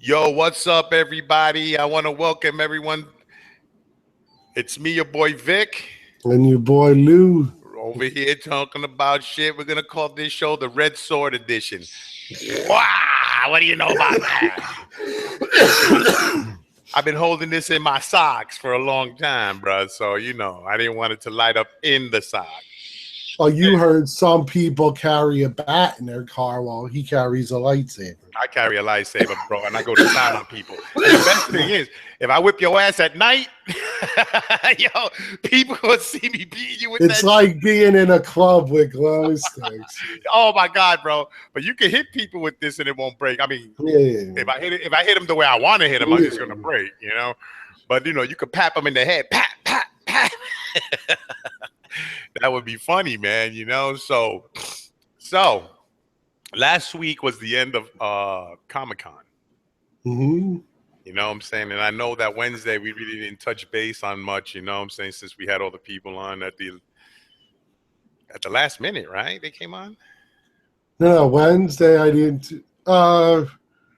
Yo, what's up, everybody? I want to welcome everyone. It's me, your boy Vic, And your boy Lou. We're over here talking about shit. We're gonna call this show the Red Sword Edition. Wow, what do you know about that? I've been holding this in my socks for a long time, bro. So I didn't want it to light up in the sock. Oh, you heard some people carry a bat in their car while he carries a lightsaber. I carry a lightsaber, bro, and I go to town on people. And the best thing is, if I whip your ass at night, yo, people will see me beating you with that. It's like being in a club with glow sticks. Oh my God, bro! But you can hit people with this and it won't break. I mean, if I hit them the way I want to hit them, I'm just gonna break, But you could pap them in the head, pat, pat, pat. That would be funny, man. So last week was the end of Comic-Con. Mm-hmm. You know what I'm saying? And I know that Wednesday we really didn't touch base on much, you know what I'm saying, since we had all the people on at the last minute, right? They came on? No, Wednesday I didn't. But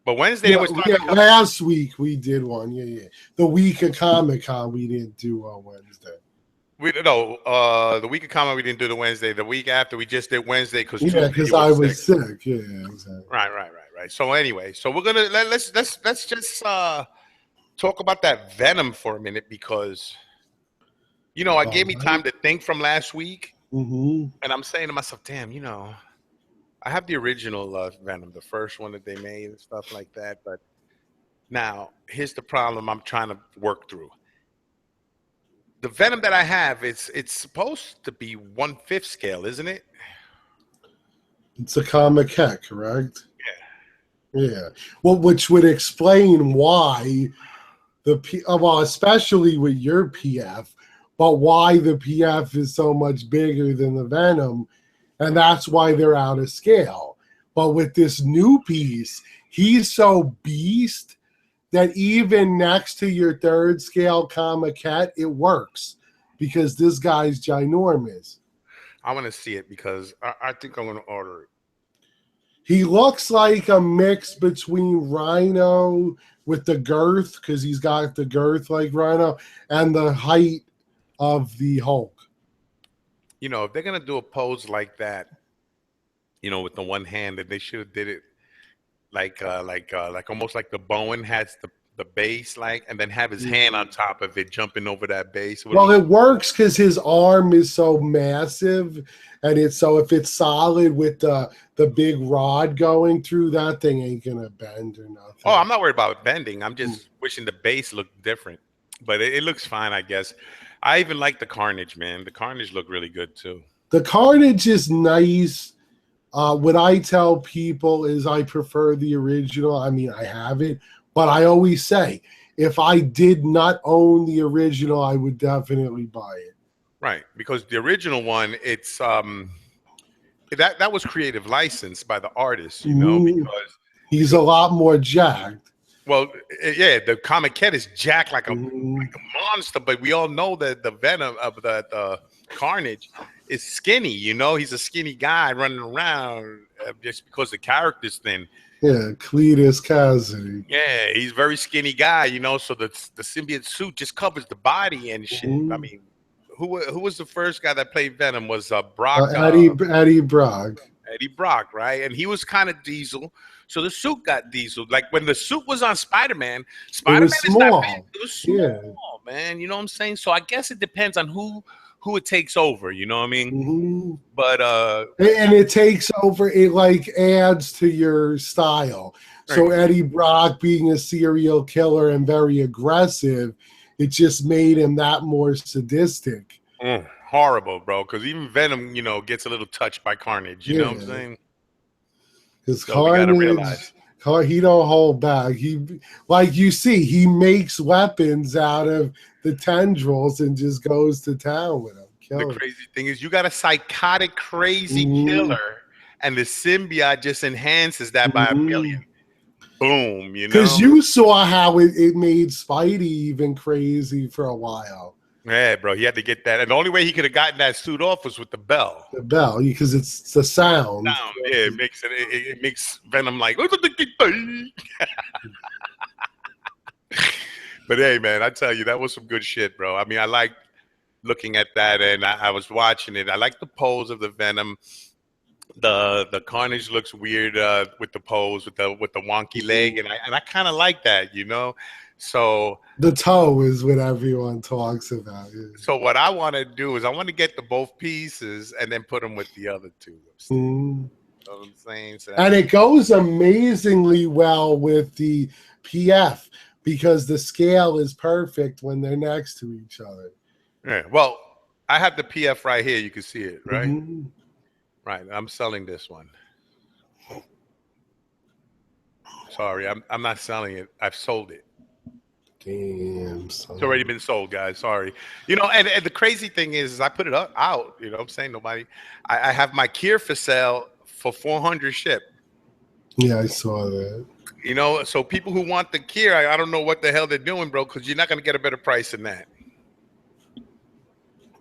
Wednesday was last week we did one. Yeah. The week of Comic-Con we didn't do Wednesday. The week of Comic we didn't do the Wednesday. The week after we just did Wednesday because I was sick. Yeah, exactly. Right. So anyway, we're gonna let's just talk about that Venom for a minute because I gave me time to think from last week, and I'm saying to myself, damn, I have the original Venom, the first one that they made and stuff like that. But now here's the problem I'm trying to work through. The Venom that I have, it's supposed to be 1/5 scale, isn't it? It's a Comic-Con, correct? Yeah. Well, which would explain why especially with your PF, but why the PF is so much bigger than the Venom, and that's why they're out of scale. But with this new piece, he's so beast that even next to your 3rd scale Comic-Con, it works because this guy's ginormous. I want to see it because I think I'm going to order it. He looks like a mix between Rhino with the girth, because he's got the girth like Rhino, and the height of the Hulk. If they're going to do a pose like that, with the one hand, that they should have did it like almost like the Bowen has the base, and then have his hand on top of it, jumping over that base. Well, it works because his arm is so massive, and if it's solid with the big rod going through, that thing ain't gonna bend or nothing. Oh, I'm not worried about bending. I'm just wishing the base looked different, but it looks fine, I guess. I even like the Carnage, man. The Carnage looked really good too. The Carnage is nice. What I tell people is I prefer the original. I mean, I have it, but I always say if I did not own the original, I would definitely buy it. Right, because the original one, it's that was creative license by the artist, because he's a lot more jacked. Well, yeah, the Comic-Con is jacked like a monster, but we all know that the Venom of the Carnage is skinny. He's a skinny guy running around just because the character's thin. Yeah, Cletus Cassidy. Yeah, he's a very skinny guy. So the symbiote suit just covers the body and shit. I mean, who was the first guy that played Venom? Was Brock? Eddie Brock. Eddie Brock, right? And he was kind of Diesel. So the suit got Diesel. Like when the suit was on Spider-Man, Spider-Man is not big. It was small, man. You know what I'm saying? So I guess it depends on who it takes over, you know what I mean? But and it takes over, it adds to your style. Right. So Eddie Brock being a serial killer and very aggressive, it just made him that more sadistic. Horrible, bro, because even Venom, gets a little touched by Carnage, you know what I'm saying? Because Carnage, he don't hold back. He, like you see, he makes weapons out of the tendrils and just goes to town with them. The crazy thing is you got a psychotic, crazy killer, and the symbiote just enhances that by a million. Boom, Because you saw how it made Spidey even crazy for a while. Yeah, bro, he had to get that. And the only way he could have gotten that suit off was with the bell. The bell, because it's the sound. Yeah, it makes Venom like But hey, man, I tell you, that was some good shit, bro. I mean, I like looking at that, and I was watching it. I like the pose of the Venom. The Carnage looks weird with the pose with the wonky leg, and I kind of like that, you know. So the toe is what everyone talks about. so what I want to do is I want to get the both pieces and then put them with the other two. You know what I'm saying? So and it goes amazingly well with the PF because the scale is perfect when they're next to each other. Yeah. Well, I have the PF right here. You can see it, right? Mm-hmm. Right. I'm selling this one. Sorry, I'm not selling it. I've sold it. Damn, son. It's already been sold, guys. Sorry. You know, and the crazy thing is I put it out. You know what I'm saying? Nobody. I have my Kier for sale for 400 ship. Yeah, I saw that. You know, so people who want the Kier, I don't know what the hell they're doing, bro, because you're not going to get a better price than that.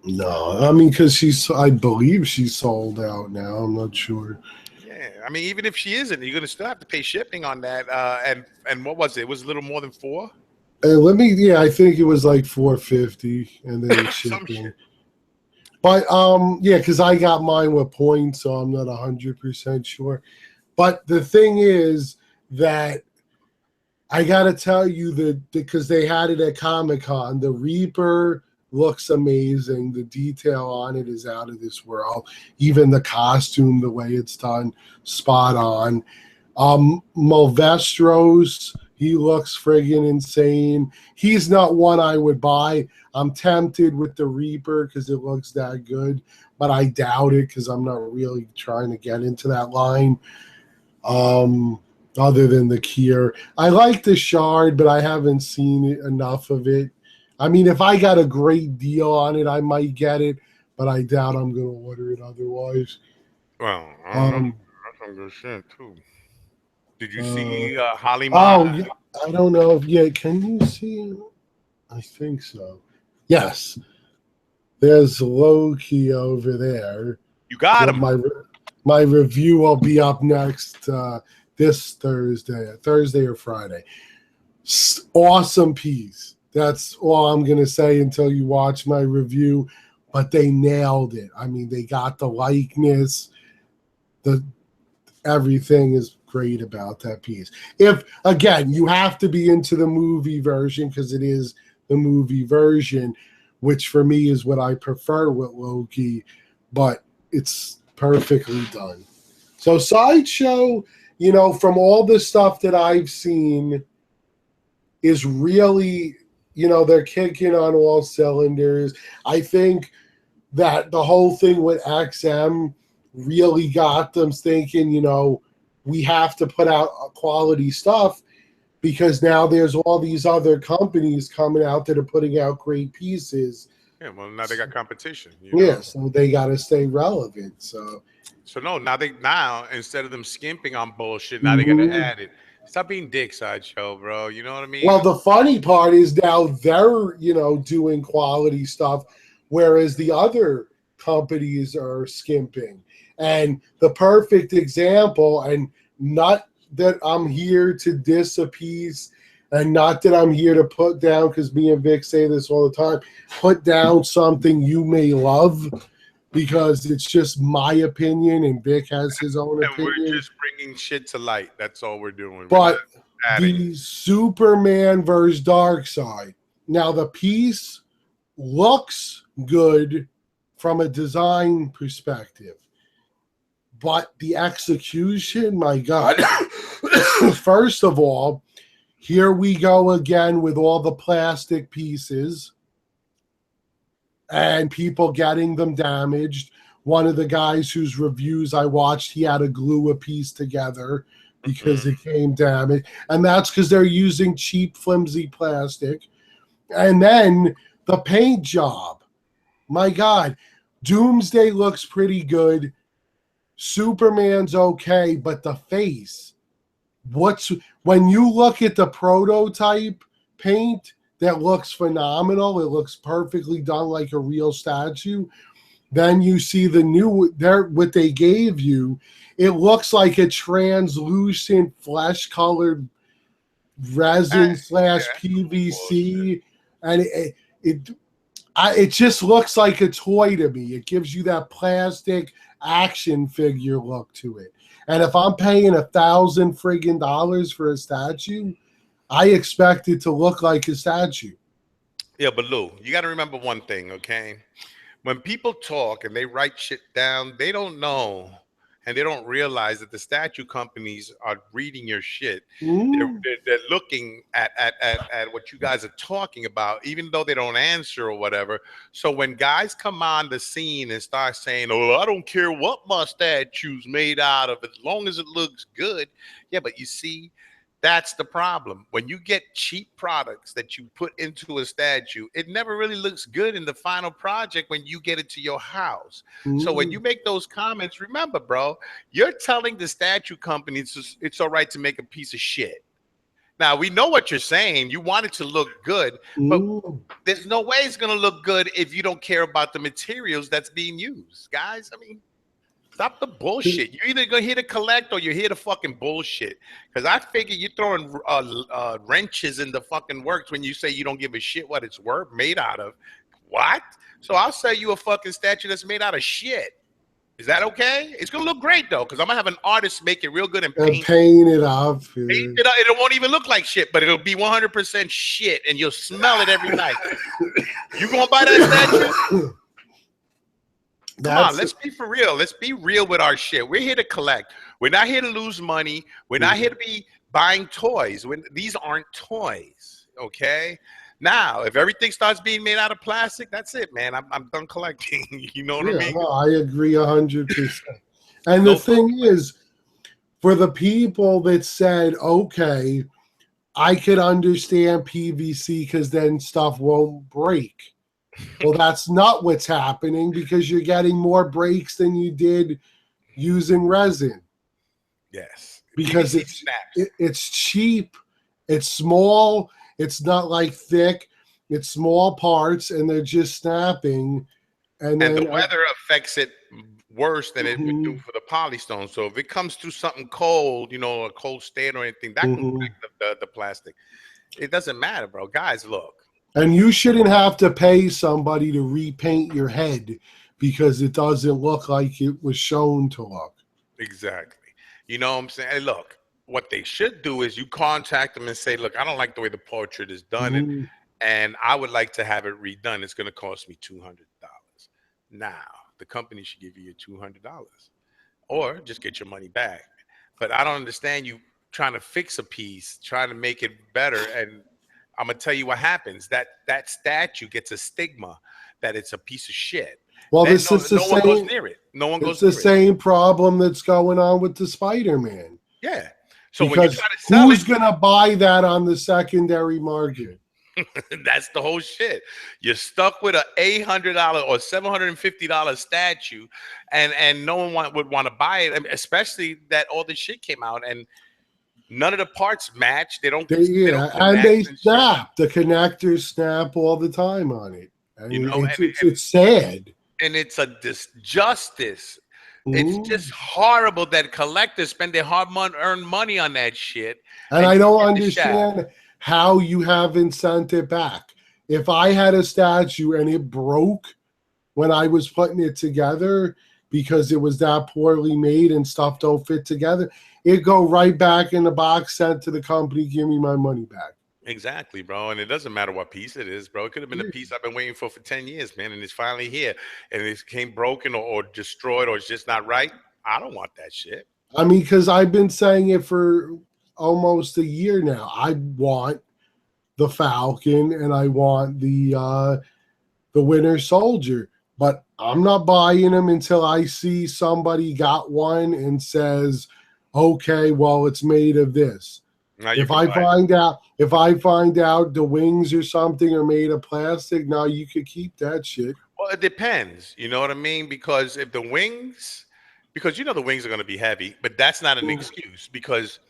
No, I mean, because I believe she's sold out now. I'm not sure. Yeah, I mean, even if she isn't, you're going to still have to pay shipping on that. And what was it? It was a little more than 4. I think it was like 450 and then shipping. But yeah, because I got mine with points, so I'm not 100% sure. But the thing is that I gotta tell you that because they had it at Comic-Con, the Reaper looks amazing. The detail on it is out of this world. Even the costume, the way it's done, spot on. Malvestros, he looks friggin' insane. He's not one I would buy. I'm tempted with the Reaper because it looks that good, but I doubt it because I'm not really trying to get into that line. Other than the Kier, I like the Shard, but I haven't seen enough of it. I mean, if I got a great deal on it, I might get it, but I doubt I'm going to order it otherwise. Well, I don't know. That's some good shit, too. Did you see Holly? Oh, yeah, I don't know. Can you see it? I think so. Yes. There's Loki over there. You got him. My review will be up next this Thursday or Friday. Awesome piece. That's all I'm going to say until you watch my review. But they nailed it. I mean, they got the likeness. Everything is great about that piece. If, again, you have to be into the movie version because it is the movie version, which for me is what I prefer with Loki, but it's perfectly done. So Sideshow, from all the stuff that I've seen, is really, they're kicking on all cylinders. I think that the whole thing with XM really got them thinking, we have to put out quality stuff because now there's all these other companies coming out that are putting out great pieces. Yeah, well, now they got competition. So they got to stay relevant. So now instead of them skimping on bullshit, now they got to add it. Stop being dick, Sideshow, bro. You know what I mean? Well, the funny part is now they're, doing quality stuff, whereas the other companies are skimping. And the perfect example, and not that I'm here to diss a piece, and not that I'm here to put down, because me and Vic say this all the time, put down something you may love, because it's just my opinion, and Vic has his own opinion. We're just bringing shit to light. That's all we're doing. But the Superman versus Darkseid. Now, the piece looks good from a design perspective, but the execution, my God. First of all, here we go again with all the plastic pieces and people getting them damaged. One of the guys whose reviews I watched, he had to glue a piece together because it came damaged. And that's because they're using cheap, flimsy plastic. And then the paint job. My God, Doomsday looks pretty good. Superman's okay, but the face. When you look at the prototype paint, that looks phenomenal. It looks perfectly done like a real statue. Then you see the new, what they gave you. It looks like a translucent, flesh-colored resin slash Bullshit. PVC, and it just looks like a toy to me. It gives you that plastic action figure look to it. And if I'm paying $1,000 friggin' dollars for a statue, I expect it to look like a statue. Yeah, but Lou, you got to remember one thing, okay? When people talk and they write shit down, they don't know and they don't realize that the statue companies are reading your shit. They're looking at what you guys are talking about, even though they don't answer or whatever. So when guys come on the scene and start saying, "Oh, I don't care what my statue's made out of, as long as it looks good," yeah, but you see, that's the problem. When you get cheap products that you put into a statue, it never really looks good in the final project when you get it to your house. So when you make those comments, remember, bro, you're telling the statue company it's all right to make a piece of shit. Now, we know what you're saying. You want it to look good, but there's no way it's going to look good if you don't care about the materials that's being used, guys. I mean, stop the bullshit. You're either here to collect or you're here to fucking bullshit. Because I figure you're throwing wrenches in the fucking works when you say you don't give a shit what it's made out of. What? So I'll sell you a fucking statue that's made out of shit. Is that okay? It's gonna look great though, because I'm gonna have an artist make it real good and paint it up. Paint it up. It won't even look like shit, but it'll be 100% shit, and you'll smell it every night. You gonna buy that statue? Come on, let's be for real. Let's be real with our shit. We're here to collect. We're not here to lose money. We're not here to be buying toys. These aren't toys, okay? Now, if everything starts being made out of plastic, that's it, man. I'm done collecting. You know what I mean? No, I agree 100%. And the thing is, for the people that said, okay, I could understand PVC because then stuff won't break. Well, that's not what's happening because you're getting more breaks than you did using resin. Yes. Because it's cheap, it's small, it's not like thick, it's small parts, and they're just snapping. And then the weather affects it worse than it would do for the polystone. So if it comes through something cold, you know, a cold state or anything, that can affect the plastic. It doesn't matter, bro. Guys, look. And you shouldn't have to pay somebody to repaint your head because it doesn't look like it was shown to look. Exactly. You know what I'm saying? Hey, look, what they should do is you contact them and say, look, I don't like the way the portrait is done, and I would like to have it redone. It's going to cost me $200. Now, the company should give you your $200 or just get your money back. But I don't understand you trying to fix a piece, trying to make it better, and I'm gonna tell you what happens. That statue gets a stigma that it's a piece of shit. Well, this is the same. No one goes near it. No one goes near it. It's the same problem that's going on with the Spider-Man. Yeah. So because when you try to sell who's gonna buy that on the secondary market? That's the whole shit. You're stuck with an $800 or $750 statue, and no one would want to buy it, especially that all this shit came out and none of the parts match. They don't snap. The connectors snap all the time on it. And you know, it's sad. And it's a disjustice. It's just horrible that collectors spend their hard-earned money on that shit. And I don't understand how you haven't sent it back. If I had a statue and it broke when I was putting it together because it was that poorly made and stuff don't fit together, it go right back in the box, sent to the company, give me my money back. Exactly, bro. And it doesn't matter what piece it is, bro. It could have been a piece I've been waiting for 10 years, man. And it's finally here. And it came broken or destroyed or it's just not right. I don't want that shit. I mean, because I've been saying it for almost a year now. I want the Falcon and I want the Winter Soldier. But I'm not buying them until I see somebody got one and says, okay, well, it's made of this. If I find out the wings or something are made of plastic, now you could keep that shit. Well, it depends. You know what I mean? Because if the wings, because you know the wings are going to be heavy, but that's not an excuse because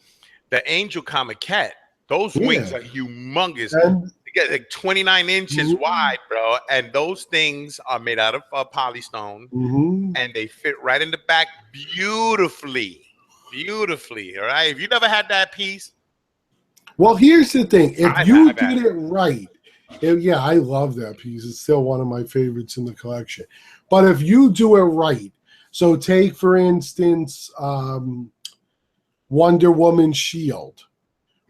the Angel Comic Cat, those wings are humongous. They get like 29 inches wide, bro. And those things are made out of polystone and they fit right in the back beautifully. Beautifully, all right. If you never had that piece, Well, here's the thing. If you did it right, yeah, I love that piece. It's still one of my favorites in the collection. But if you do it right, so take, for instance, Wonder Woman's shield.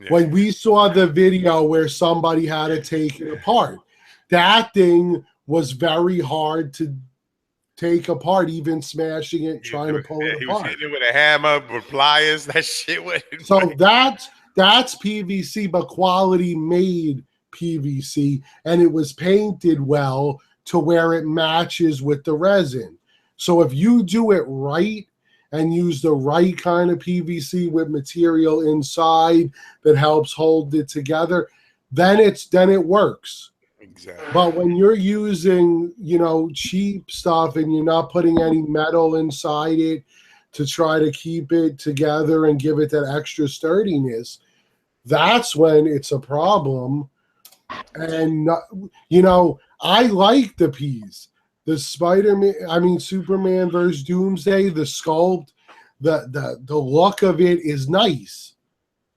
Yeah. When we saw the video where somebody had to take it apart, that thing was very hard to take apart, even smashing it, trying to pull it apart. He was hitting it with a hammer, with pliers. That shit went. So that's PVC, but quality made PVC, and it was painted well to where it matches with the resin. So if you do it right and use the right kind of PVC with material inside that helps hold it together, then it works. Exactly. But when you're using, cheap stuff and you're not putting any metal inside it to try to keep it together and give it that extra sturdiness, that's when it's a problem. And, I like the piece. The Superman versus Doomsday, the sculpt, the look of it is nice.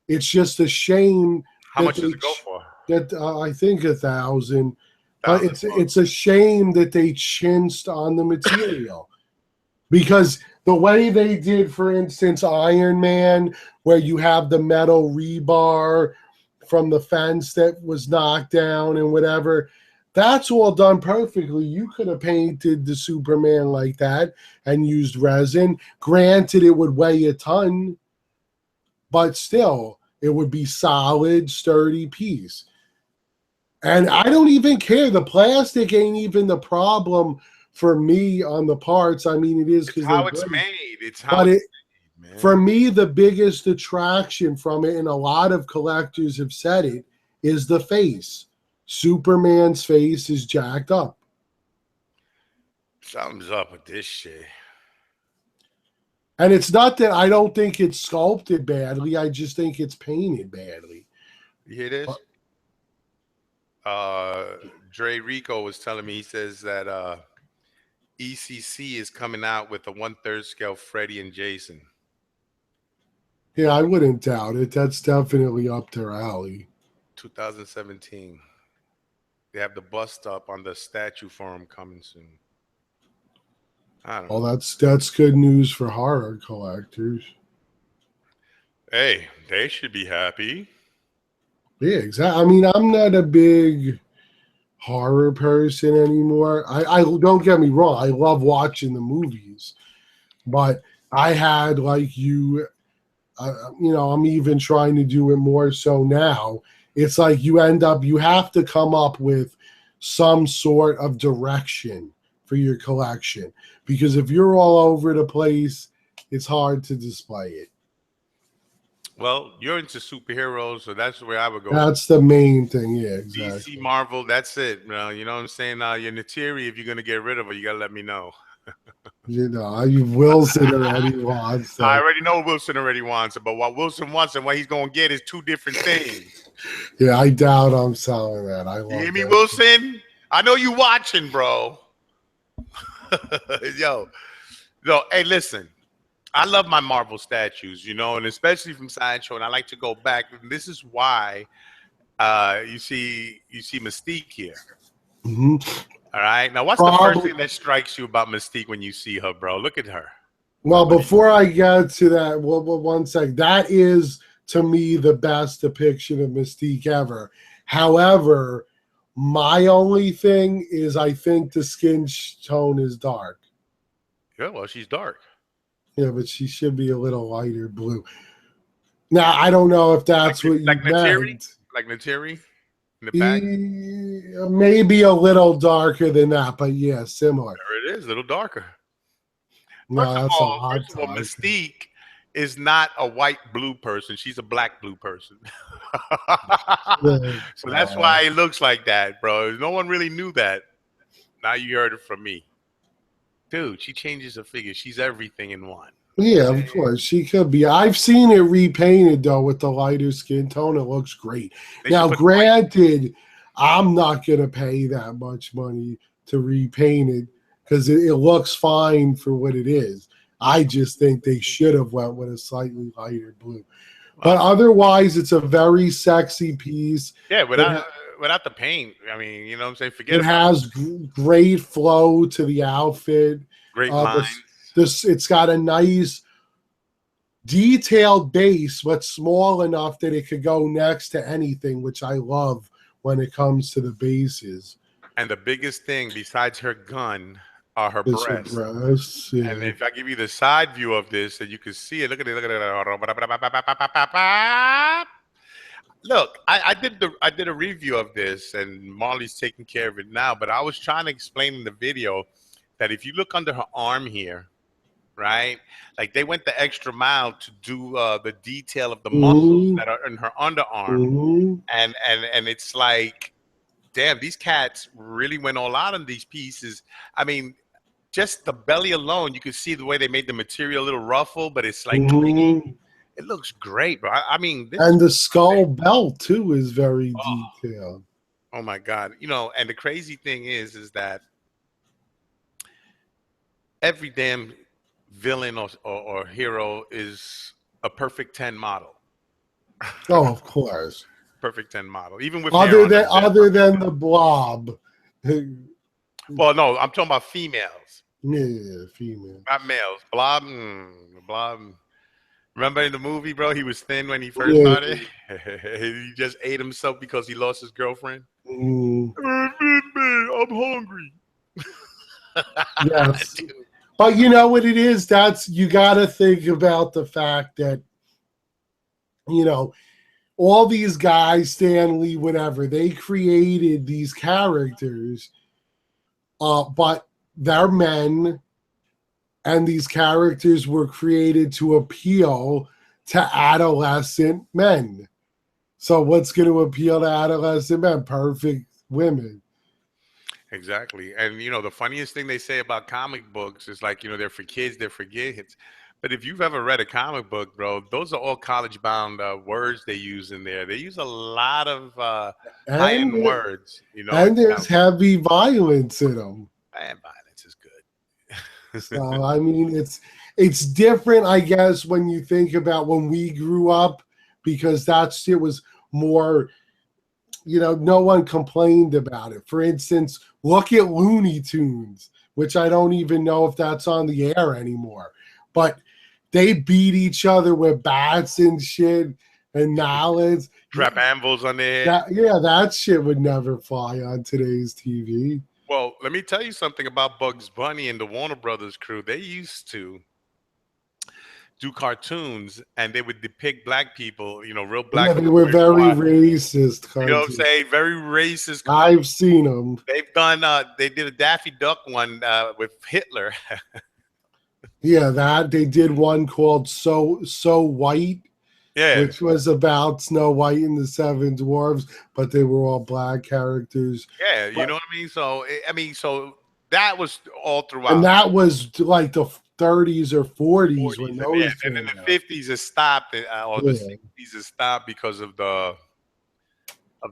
It's just a shame. How much does it go for? That I think $1,000. But it's a shame that they chinsed on the material. Because the way they did, for instance, Iron Man, where you have the metal rebar from the fence that was knocked down and whatever, that's all done perfectly. You could have painted the Superman like that and used resin. Granted, it would weigh a ton, but still, it would be solid, sturdy piece. And I don't even care. The plastic ain't even the problem for me on the parts. I mean, it is because how it's made. It's how it's made, man. For me, the biggest attraction from it, and a lot of collectors have said it, is the face. Superman's face is jacked up. Something's up with this shit. And it's not that I don't think it's sculpted badly. I just think it's painted badly. You hear this? Dre Rico was telling me, he says that ECC is coming out with a 1/3 scale Freddy and Jason. Yeah, I wouldn't doubt it. That's definitely up their alley. 2017. They have the bust up on the statue for him coming soon. I don't know. Well, that's good news for horror collectors. Hey, they should be happy. Yeah, exactly. I mean, I'm not a big horror person anymore. I don't get me wrong. I love watching the movies, but I had, like you, I'm even trying to do it more so now. It's like you have to come up with some sort of direction for your collection, because if you're all over the place, it's hard to display it. Well, you're into superheroes, so that's where I would go. That's the main thing, yeah, exactly. DC, Marvel, that's it. You know what I'm saying? Your Nateri, if you're going to get rid of her, you got to let me know. Wilson already wants. So. I already know Wilson already wants it, but what Wilson wants and what he's going to get is two different things. Yeah, I doubt I'm selling that. You hear me, Wilson? I know you watching, bro. Yo, hey, listen. I love my Marvel statues, and especially from Sideshow, and I like to go back. And this is why you see Mystique here. Mm-hmm. All right. Now, what's the first thing that strikes you about Mystique when you see her, bro? Look at her. Well, before I get to that, well, 1 sec. That is, to me, the best depiction of Mystique ever. However, my only thing is I think the skin tone is dark. Yeah, well, she's dark. Yeah, but she should be a little lighter blue. Now, I don't know if that's what you meant. Like Nateri in the back? Maybe a little darker than that, but yeah, similar. There it is, a little darker. No, first of all, Mystique is not a white-blue person. She's a black-blue person. So that's why it looks like that, bro. No one really knew that. Now you heard it from me. Dude, she changes her figure. She's everything in one. Yeah, of course. She could be. I've seen it repainted, though, with the lighter skin tone. It looks great. Now, granted, I'm not going to pay that much money to repaint it because it looks fine for what it is. I just think they should have went with a slightly lighter blue. But otherwise, it's a very sexy piece. Yeah, without the paint. I mean, you know what I'm saying? Forget It about has great flow to the outfit. great lines. It's got a nice detailed base, but small enough that it could go next to anything, which I love when it comes to the bases. And the biggest thing besides her gun are her It's her breasts. breasts. And Yeah. if I give you the side view of this, that you can see it. Look at it. Look at it. Look, I did a review of this, and Marley's taking care of it now. But I was trying to explain in the video that if you look under her arm here, right, like they went the extra mile to do the detail of the muscles that are in her underarm, and it's like, damn, these cats really went all out on these pieces. I mean, just the belly alone, you can see the way they made the material a little ruffle, but it's like clean. It looks great, bro. I mean, and the skull belt too is very detailed. Oh my god! You know, and the crazy thing is that every damn villain or hero is a perfect 10 model. Oh, of course. Perfect 10 model, even with other than the Blob. Well, no, I'm talking about females. Yeah, female. Not males. Blob. Blob. Remember in the movie, bro, he was thin when he first started? He just ate himself because he lost his girlfriend. I'm hungry. Yes. But you know what it is? You got to think about the fact that, you know, all these guys, Stan Lee, whatever, they created these characters, but they're men, and these characters were created to appeal to adolescent men. So what's going to appeal to adolescent men? Perfect women. Exactly. And, you know, the funniest thing they say about comic books is like, you know, they're for kids, they're for kids. But if you've ever read a comic book, bro, those are all college-bound words they use in there. They use a lot of high-end words, you know. And there's heavy violence in them. And violence is good. So, I mean, it's different, I guess, when you think about when we grew up, because that shit was more, you know, no one complained about it. For instance, look at Looney Tunes, which I don't even know if that's on the air anymore. But they beat each other with bats and shit and mallets. Trap anvils on their head. That shit would never fly on today's TV. Well, let me tell you something about Bugs Bunny and the Warner Brothers crew. They used to do cartoons, and they would depict black people, you know, real black. Yeah, they were very racist cartoons. You know what I'm saying? Very racist. I've seen them. They've done. They did a Daffy Duck one with Hitler. Yeah, that they did one called So White, which was about Snow White and the Seven Dwarfs, but they were all black characters. Yeah, you know what I mean. So that was all throughout, and that was like the 30s or 40s when those. And in the 50s it stopped, or the 60s it stopped because of the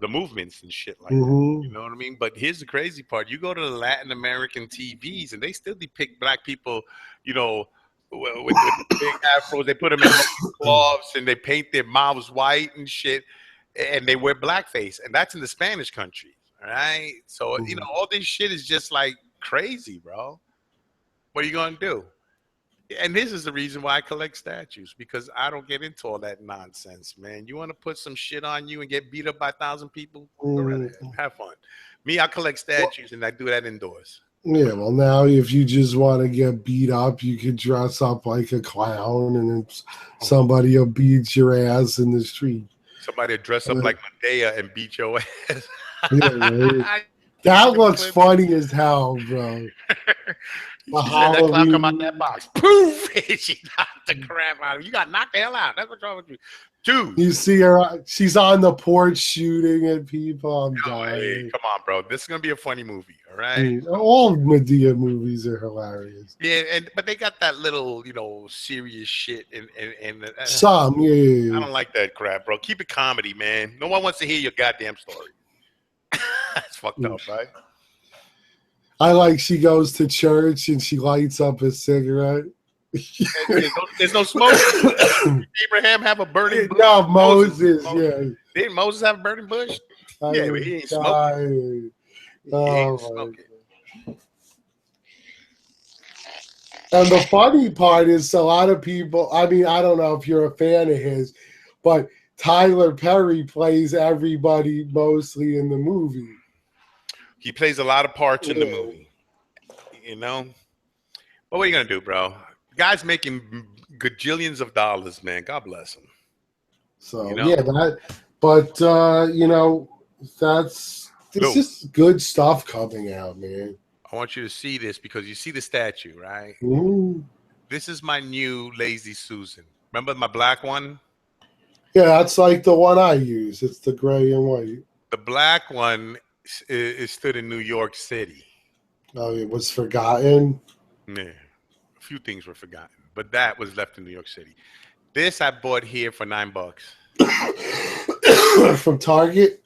movements and shit like that. You know what I mean? But here's the crazy part. You go to the Latin American TVs and they still depict black people, you know, with big afros. They put them in cloths and they paint their mouths white and shit. And they wear blackface. And that's in the Spanish countries. All right? So, you know, all this shit is just like crazy, bro. What are you going to do? And this is the reason why I collect statues, because I don't get into all that nonsense, man. You want to put some shit on you and get beat up by 1,000 people? Go right ahead. Have fun. Me, I collect statues and I do that indoors. Yeah, well, now if you just want to get beat up, you could dress up like a clown and then somebody will beat your ass in the street. Somebody will dress up like Medea and beat your ass. Yeah, right? That looks funny as hell, bro. That clown come out that box. Poof! She knocked the crap out of you. You got knocked the hell out. That's what's wrong with you. Dude. You see her, she's on the porch shooting at people. I'm dying. Hey, come on, bro. This is going to be a funny movie, all right? All Medea movies are hilarious. Yeah, but they got that little, you know, serious shit. Some, yeah. I don't like that crap, bro. Keep it comedy, man. No one wants to hear your goddamn story. That's fucked up, right? I like she goes to church and she lights up a cigarette. There's no smoke. Did Abraham have a burning bush? No, Moses. Yeah. Didn't Moses have a burning bush? I Yeah, but was he ain't smoking. dying. He ain't Oh my smoking. And the funny part is a lot of people, I mean, I don't know if you're a fan of his, but Tyler Perry plays everybody mostly in the movie. He plays a lot of parts in the movie. You know? But what are you going to do, bro? Guy's making gajillions of dollars, man. God bless him. So, you know? yeah, but, there's just good stuff coming out, man. I want you to see this because you see the statue, right? This is my new Lazy Susan. Remember my black one? Yeah, that's like the one I use. It's the gray and white. The black one is stood in New York City. Oh, it was forgotten? Yeah. A few things were forgotten, but that was left in New York City. This I bought here for $9. From Target?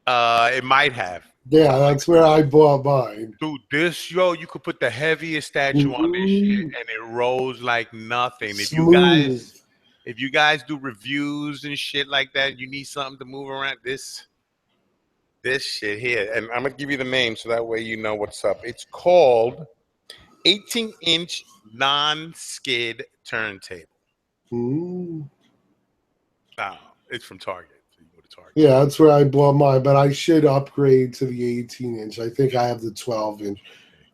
It might have. Yeah, that's where I bought mine. Dude, you could put the heaviest statue on this shit and it rolls like nothing. Smooth. If you guys do reviews and shit like that, you need something to move around, this shit here. And I'm gonna give you the name so that way you know what's up. It's called 18-inch non-skid turntable. It's from Target. So you go to Target. Yeah, that's where I bought mine, but I should upgrade to the 18-inch. I think I have the 12-inch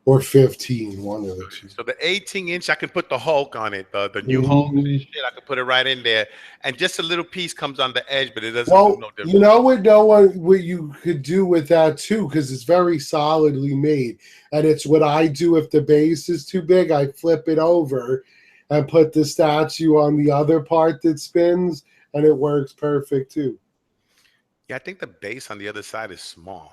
or 15, one of the two. So the 18-inch, I can put the Hulk on it, the new Hulk and shit. I can put it right in there, and just a little piece comes on the edge, but it doesn't do no difference. You know what you could do with that too, because it's very solidly made, and it's what I do if the base is too big. I flip it over and put the statue on the other part that spins, and it works perfect too. Yeah, I think the base on the other side is small.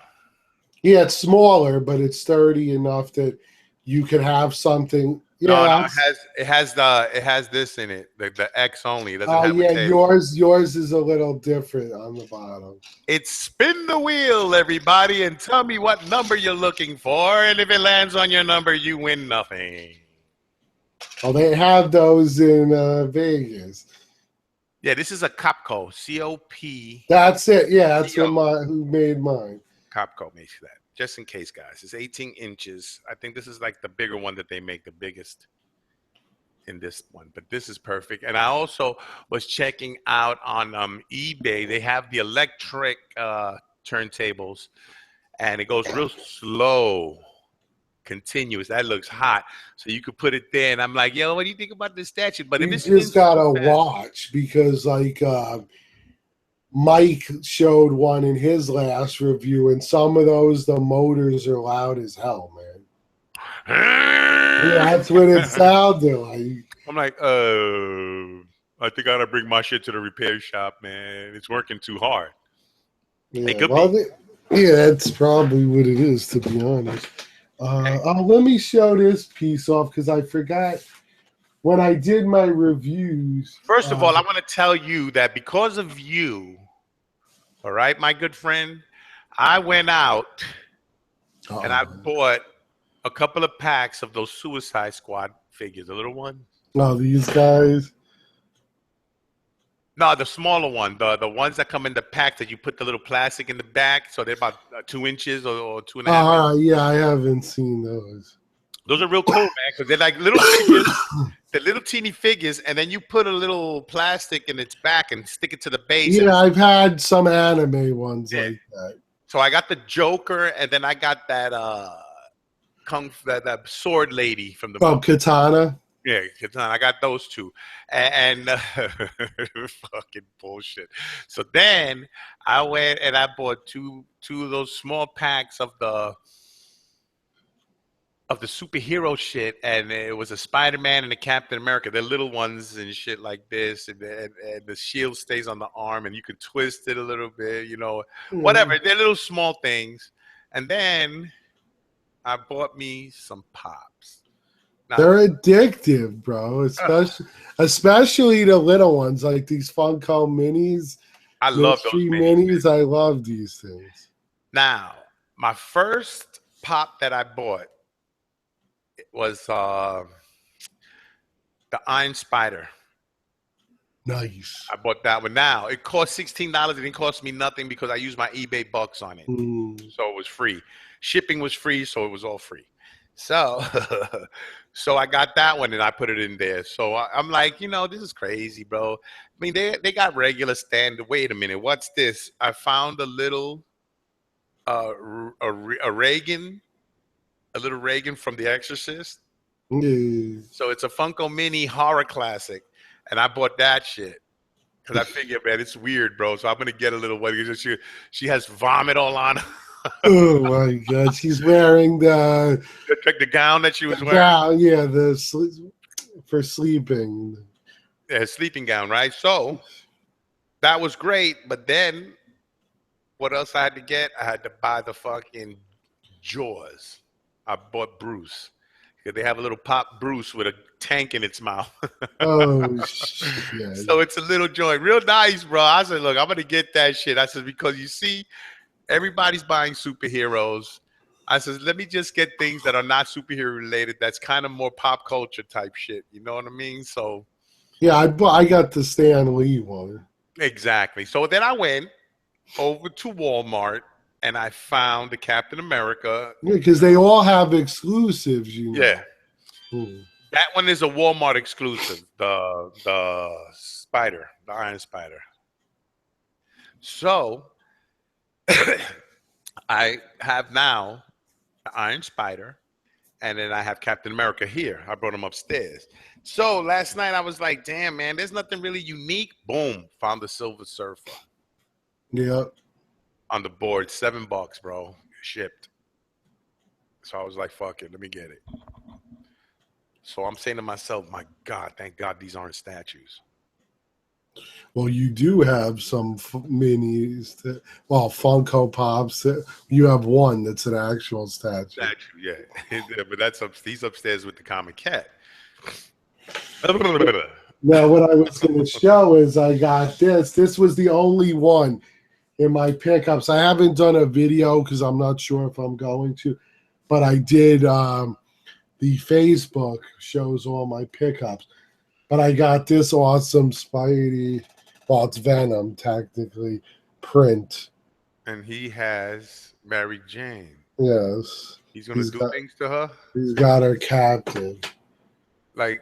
Yeah, it's smaller, but it's sturdy enough that you could have something. Yeah, no, it has this in it, the X only. It doesn't have a table. yours is a little different on the bottom. It's spin the wheel, everybody, and tell me what number you're looking for, and if it lands on your number, you win nothing. Oh, they have those in Vegas. Yeah, this is a Copco, C-O-P. That's it. Yeah, that's who made mine. Copco makes that. Just in case, guys. It's 18 inches. I think this is like the bigger one that they make, the biggest in this one. But this is perfect. And I also was checking out on eBay. They have the electric turntables, and it goes real slow, continuous. That looks hot. So you could put it there. And I'm like, yo, what do you think about this statue? But if it's just got to watch because, like, Mike showed one in his last review, and some of those, the motors are loud as hell, man. Yeah, that's what it sounded like. I'm like, I think I gotta bring my shit to the repair shop, man. It's working too hard. Yeah, that's probably what it is, to be honest. Let me show this piece off because I forgot when I did my reviews. First of all, I want to tell you that because of you, all right, my good friend, I went out and I bought a couple of packs of those Suicide Squad figures, the little ones. Oh, these guys? No, the smaller one, the ones that come in the pack that you put the little plastic in the back, so they're about 2 inches or 2.5 inches. Yeah, I haven't seen those. Those are real cool, man, because they're like little figures, the little teeny figures, and then you put a little plastic in its back and stick it to the base. Yeah, I've had some anime ones like that. So I got the Joker, and then I got that that sword lady from the Katana. Yeah, Katana. I got those two, and fucking bullshit. So then I went and I bought two of those small packs of the superhero shit, and it was a Spider-Man and a Captain America. They're little ones and shit like this, and the shield stays on the arm, and you can twist it a little bit, whatever. They're little small things. And then I bought me some pops. Now, they're addictive, bro. Especially the little ones, like these Funko minis. I love those minis. I love these things. Now, my first pop that I bought was The Iron Spider. Nice. I bought that one. Now it cost $16. It didn't cost me nothing because I used my eBay bucks on it, so it was free. Shipping was free, so it was all free. So, so I got that one and I put it in there. So I'm like, this is crazy, bro. I mean, they got regular standard. Wait a minute, what's this? I found a little a Reagan, a little Reagan from The Exorcist. So it's a Funko Mini horror classic, and I bought that shit. Because I figure, man, it's weird, bro. So I'm gonna get a little one. She has vomit all on her. Oh my god, she's wearing the gown that she was wearing. Yeah, for sleeping. Yeah, sleeping gown, right? So that was great. But then, what else I had to get? I had to buy the fucking Jaws. I bought Bruce. They have a little pop Bruce with a tank in its mouth. Oh shit! So it's a little joint, real nice, bro. I said, look, I'm gonna get that shit. I said, because you see, everybody's buying superheroes. I said, let me just get things that are not superhero related. That's kind of more pop culture type shit. You know what I mean? So yeah, I got the Stan Lee one. Exactly. So then I went over to Walmart and I found the Captain America. Yeah, because they all have exclusives, Yeah. That one is a Walmart exclusive, the Spider, the Iron Spider. So I have now the Iron Spider, and then I have Captain America here. I brought him upstairs. So last night I was like, damn, man, there's nothing really unique. Boom, found the Silver Surfer. Yeah. On the board, $7, bro, shipped. So I was like, fuck it, let me get it. So I'm saying to myself, my God, thank God these aren't statues. Well, you do have some minis, Funko Pops. You have one that's an actual statue. Yeah. But he's upstairs with the comic cat. Now, what I was going to show is I got this. This was the only one in my pickups. I haven't done a video because I'm not sure if I'm going to, but I did. The Facebook shows all my pickups. But I got this awesome Spidey, well, it's Venom, technically, print. And he has Mary Jane. Yes. He's going to do things to her? He's got her captive. And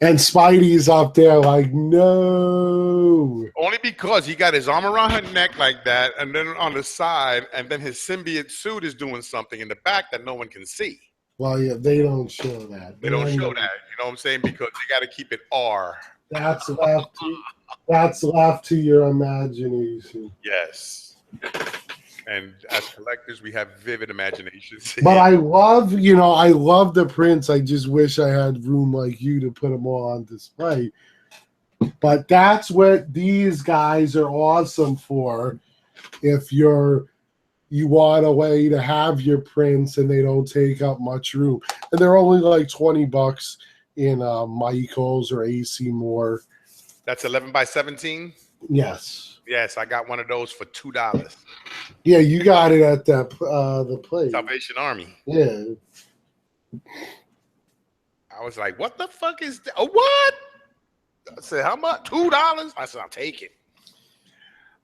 Spidey's up there like, no. Only because he got his arm around her neck like that, and then on the side, and then his symbiote suit is doing something in the back that no one can see. Well, yeah, they don't show that. They don't show that. You know what I'm saying? Because they got to keep it R. That's left to your imagination. Yes. And as collectors, we have vivid imaginations. But I love the prints. I just wish I had room like you to put them all on display. But that's what these guys are awesome for. If you want a way to have your prints and they don't take up much room. And they're only like $20 in Michael's or AC Moore. That's 11 by 17? Yes. Yes, I got one of those for $2. Yeah, you got it at the place. Salvation Army. Yeah. I was like, what the fuck is that? Oh, what? I said, how much? $2? I said, I'll take it.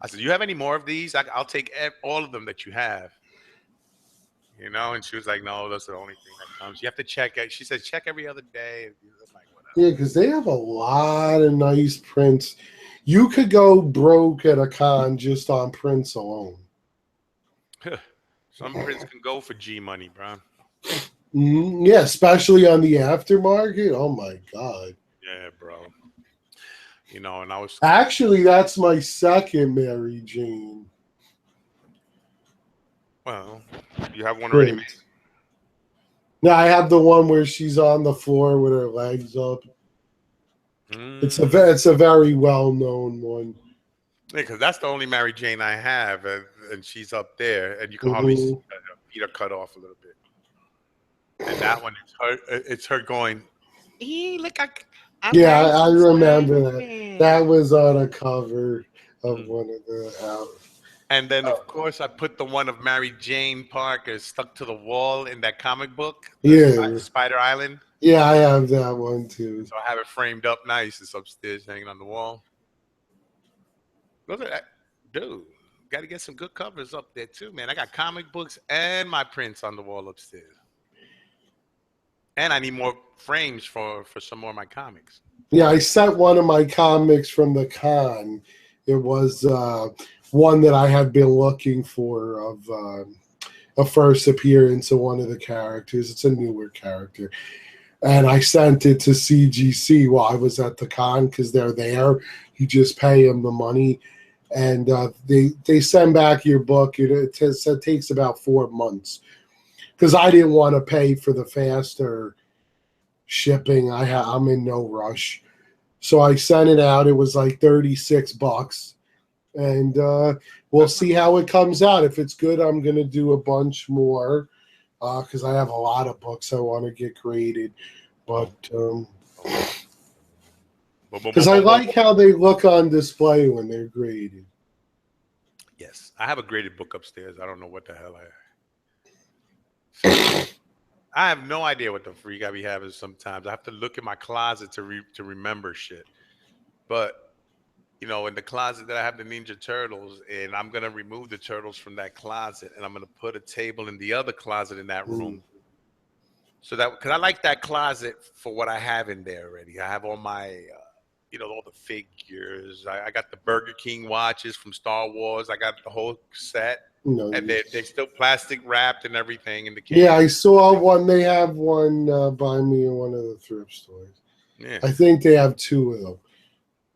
I said, you have any more of these? I'll take all of them that you have. And she was like, no, that's the only thing that comes. You have to check it. She said, check every other day. I'm like, whatever. Yeah, because they have a lot of nice prints. You could go broke at a con just on prints alone. Some prints can go for G money, bro. Yeah, especially on the aftermarket. Oh, my God. Yeah, bro. And I was... Actually, that's my second Mary Jane. Well, you have one already made? No, I have the one where she's on the floor with her legs up. It's a very well-known one. Yeah, because that's the only Mary Jane I have, and she's up there, and you can hardly see her feet are cut off a little bit. And that one, it's her going, look, I remember that. That was on a cover of one of the albums. And then, of course, I put the one of Mary Jane Parker stuck to the wall in that comic book. Yeah. Spider Island. Yeah, I have that one too. So I have it framed up nice. It's upstairs hanging on the wall. Look at that. Dude, got to get some good covers up there too, man. I got comic books and my prints on the wall upstairs. And I need more frames for some more of my comics. Yeah, I sent one of my comics from the con. It was one that I had been looking for of a first appearance of one of the characters. It's a newer character. And I sent it to CGC while I was at the con because they're there. You just pay them the money. And they send back your book. It takes about 4 months because I didn't want to pay for the faster shipping. I'm in no rush. So I sent it out. It was like $36. And we'll see how it comes out. If it's good, I'm going to do a bunch more because I have a lot of books I want to get graded. But because I like how they look on display when they're graded. Yes, I have a graded book upstairs. I don't know what the hell I have no idea what the freak I be having sometimes. I have to look in my closet to remember shit. But you know, in the closet that I have the Ninja Turtles, and I'm gonna remove the turtles from that closet, and I'm gonna put a table in the other closet in that room. So that because I like that closet for what I have in there already. I have all my, all the figures. I got the Burger King watches from Star Wars. I got the whole set, and they're still plastic wrapped and everything in the case. Yeah, I saw one. They have one by me in one of the thrift stores. Yeah. I think they have 2 of them.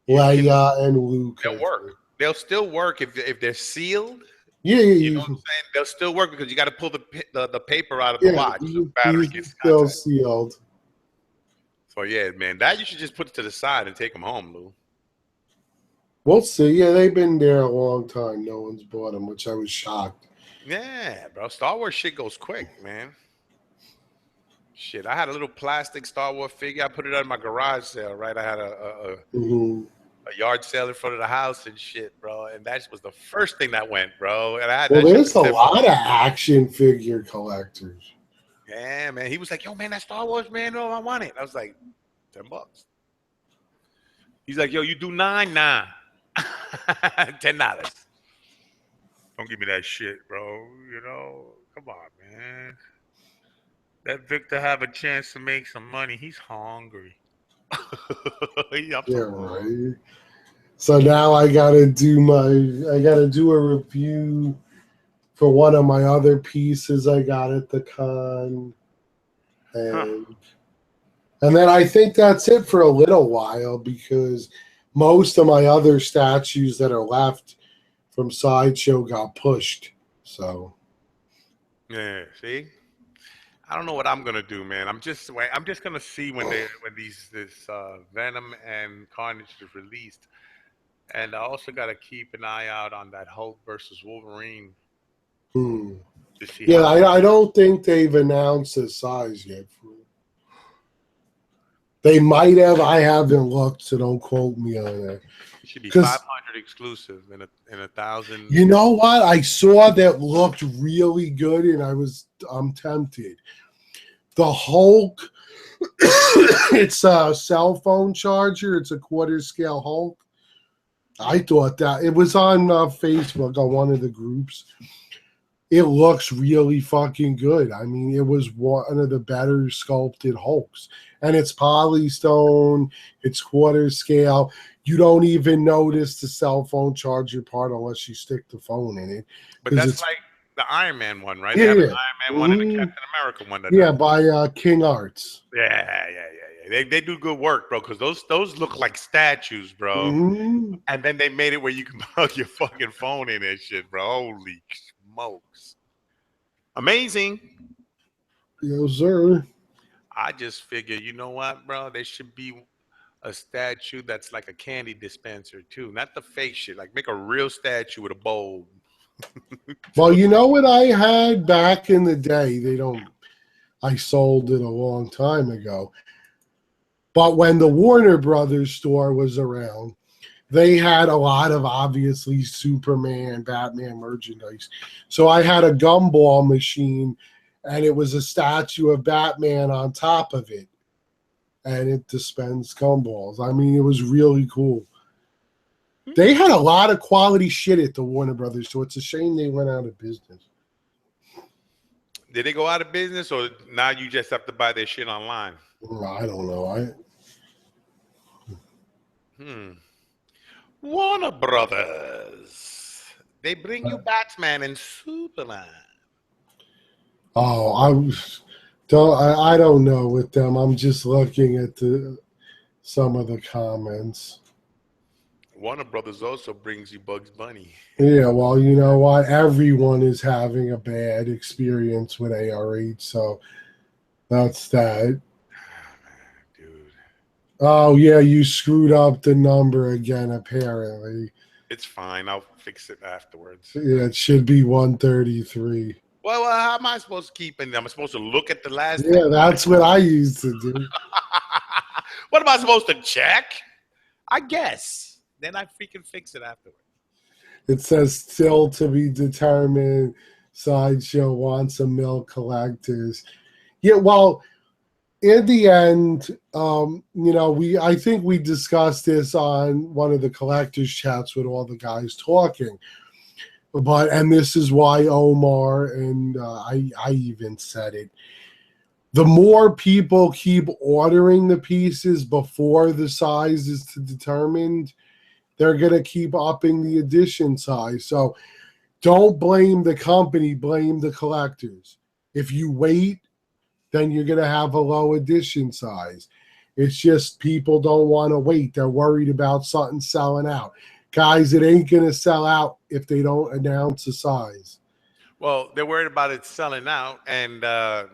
Leia and Luke. They'll work. They'll still work if they're sealed. Yeah, you know what I'm saying? They'll still work because you got to pull the paper out of the watch. The battery gets still sealed. So yeah, man, that you should just put it to the side and take them home, Lou. We'll see. Yeah, they've been there a long time. No one's bought them, which I was shocked. Yeah, bro. Star Wars shit goes quick, man. Shit, I had a little plastic Star Wars figure. I put it at my garage sale, right? I had a yard sale in front of the house and shit, bro. And that was the first thing that went, bro. And I had there's a lot of action figure collectors. Yeah, man. He was like, yo, man, that Star Wars, man, I want it. I was like, $10. He's like, yo, you do 9? Nah. $10. Don't give me that shit, bro. You know, come on, man. Let Victor have a chance to make some money. He's hungry. Yeah, right. So now I gotta do a review for one of my other pieces I got at the con. And then I think that's it for a little while because most of my other statues that are left from Sideshow got pushed. So yeah, see? I don't know what I'm gonna do, man. I'm just gonna see when this Venom and Carnage is released, and I also gotta keep an eye out on that Hulk versus Wolverine. To see yeah, I don't think they've announced the size yet. They might have. I haven't looked, so don't quote me on that. It should be 500 exclusive and 1,000. You know what? I saw that looked really good, and I'm tempted. The Hulk, it's a cell phone charger. It's a quarter scale Hulk. I thought that it was on Facebook on one of the groups. It looks really fucking good. I mean, it was one of the better sculpted Hulks. And it's polystone, it's quarter scale. You don't even notice the cell phone charger part unless you stick the phone in it. But that's like the Iron Man one, right? Yeah, they have an Iron Man one and the Captain America one. Yeah, by King Arts. Yeah. They do good work, bro, because those look like statues, bro. And then they made it where you can plug your fucking phone in and shit, bro. Holy smokes. Amazing. Yes, sir. I just figure, you know what, bro? There should be a statue that's like a candy dispenser, too. Not the fake shit. Like, make a real statue with a bowl. Well, you know what I had back in the day? I sold it a long time ago. But when the Warner Brothers store was around, they had a lot of obviously Superman, Batman merchandise. So I had a gumball machine, and it was a statue of Batman on top of it. and it dispensed gumballs. I mean, it was really cool. They had a lot of quality shit at the Warner Brothers, so it's a shame they went out of business. Did they go out of business, or now you just have to buy their shit online? I don't know. Warner Brothers. They bring you Batman and Superman. Oh, I don't know with them. I'm just looking at some of the comments. Warner Brothers also brings you Bugs Bunny. Yeah, well, you know what? Everyone is having a bad experience with ARH, so that's that. Dude. Oh, yeah, you screwed up the number again, apparently. It's fine. I'll fix it afterwards. Yeah, it should be 133. Well, how am I supposed to keep it? Am I supposed to look at the last? Yeah, that's what I used to do. What am I supposed to check? I guess. Then I freaking fix it afterwards. It says still to be determined. Sideshow wants some milk collectors. Yeah, well, in the end, I think we discussed this on one of the collectors chats with all the guys talking. And this is why Omar and I even said it. The more people keep ordering the pieces before the size is determined, they're going to keep upping the edition size. So don't blame the company, blame the collectors. If you wait, then you're going to have a low edition size. It's just people don't want to wait. They're worried about something selling out. Guys, it ain't going to sell out if they don't announce a size. Well, they're worried about it selling out, and a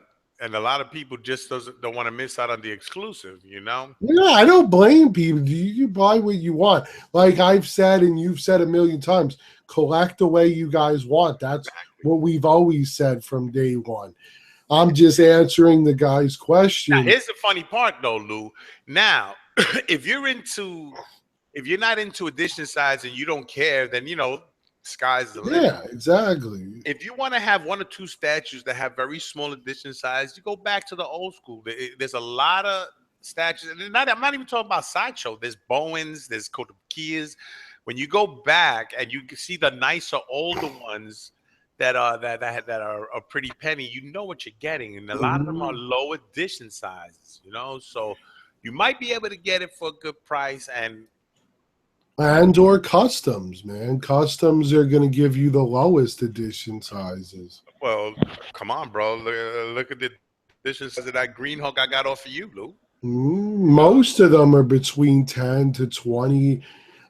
lot of people just don't want to miss out on the exclusive, you know? Yeah, I don't blame people. You buy what you want. Like I've said, and you've said a million times, collect the way you guys want. That's what we've always said from day one. I'm just answering the guy's question. Now, here's the funny part, though, Lou. Now, if you're not into edition size and you don't care, then sky's the limit. Yeah, exactly. If you want to have one or two statues that have very small edition size, you go back to the old school. There's a lot of statues, and I'm not even talking about Sideshow. There's Bowens, there's Kotokias. When you go back and you see the nicer older ones that are a pretty penny, you know what you're getting, and a lot of them are low edition sizes. So you might be able to get it for a good price or customs, man. Customs are going to give you the lowest edition sizes. Well, come on, bro. Look at the edition size of that Green Hulk I got off of you, Lou. Most of them are between 10 to 20.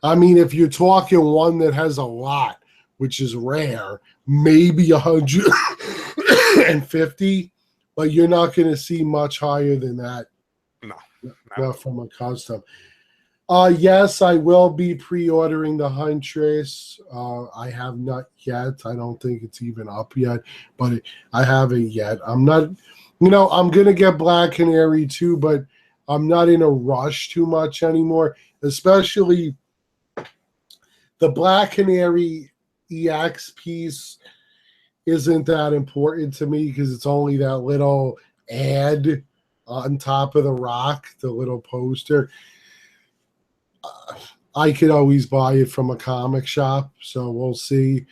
I mean, if you're talking one that has a lot, which is rare, maybe 150, but you're not going to see much higher than that. No. Not from a custom. Yes, I will be pre-ordering the Huntress. I have not yet. I don't think it's even up yet, but I haven't yet. I'm not, I'm going to get Black Canary too, but I'm not in a rush too much anymore, especially the Black Canary EX piece isn't that important to me because it's only that little ad on top of the rock, the little poster. I could always buy it from a comic shop, so we'll see.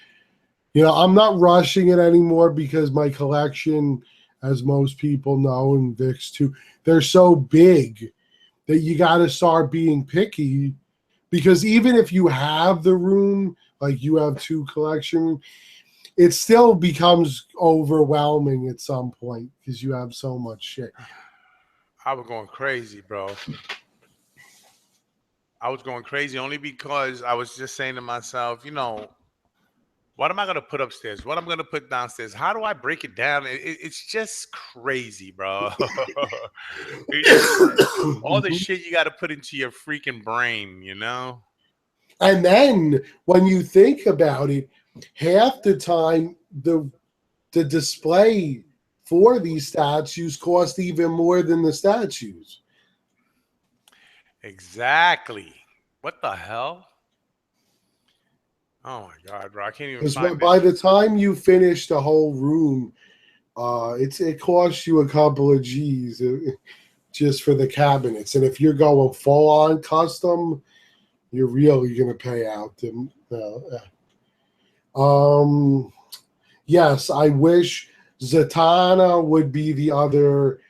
I'm not rushing it anymore because my collection, as most people know, and Vix too, they're so big that you got to start being picky, because even if you have the room, like you have 2 collection, it still becomes overwhelming at some point because you have so much shit. I was going crazy, bro. I was going crazy only because I was just saying to myself, what am I going to put upstairs? What I'm going to put downstairs? How do I break it down? It's just crazy, bro. All the shit you got to put into your freaking brain, And then when you think about it, half the time the display for these statues cost even more than the statues. Exactly. What the hell? Oh my God, bro! I can't even find by the time you finish the whole room, it costs you a couple of G's. just for the cabinets. And if you're going full on custom, you're really going to pay out them. Yes, I wish Zatanna would be the other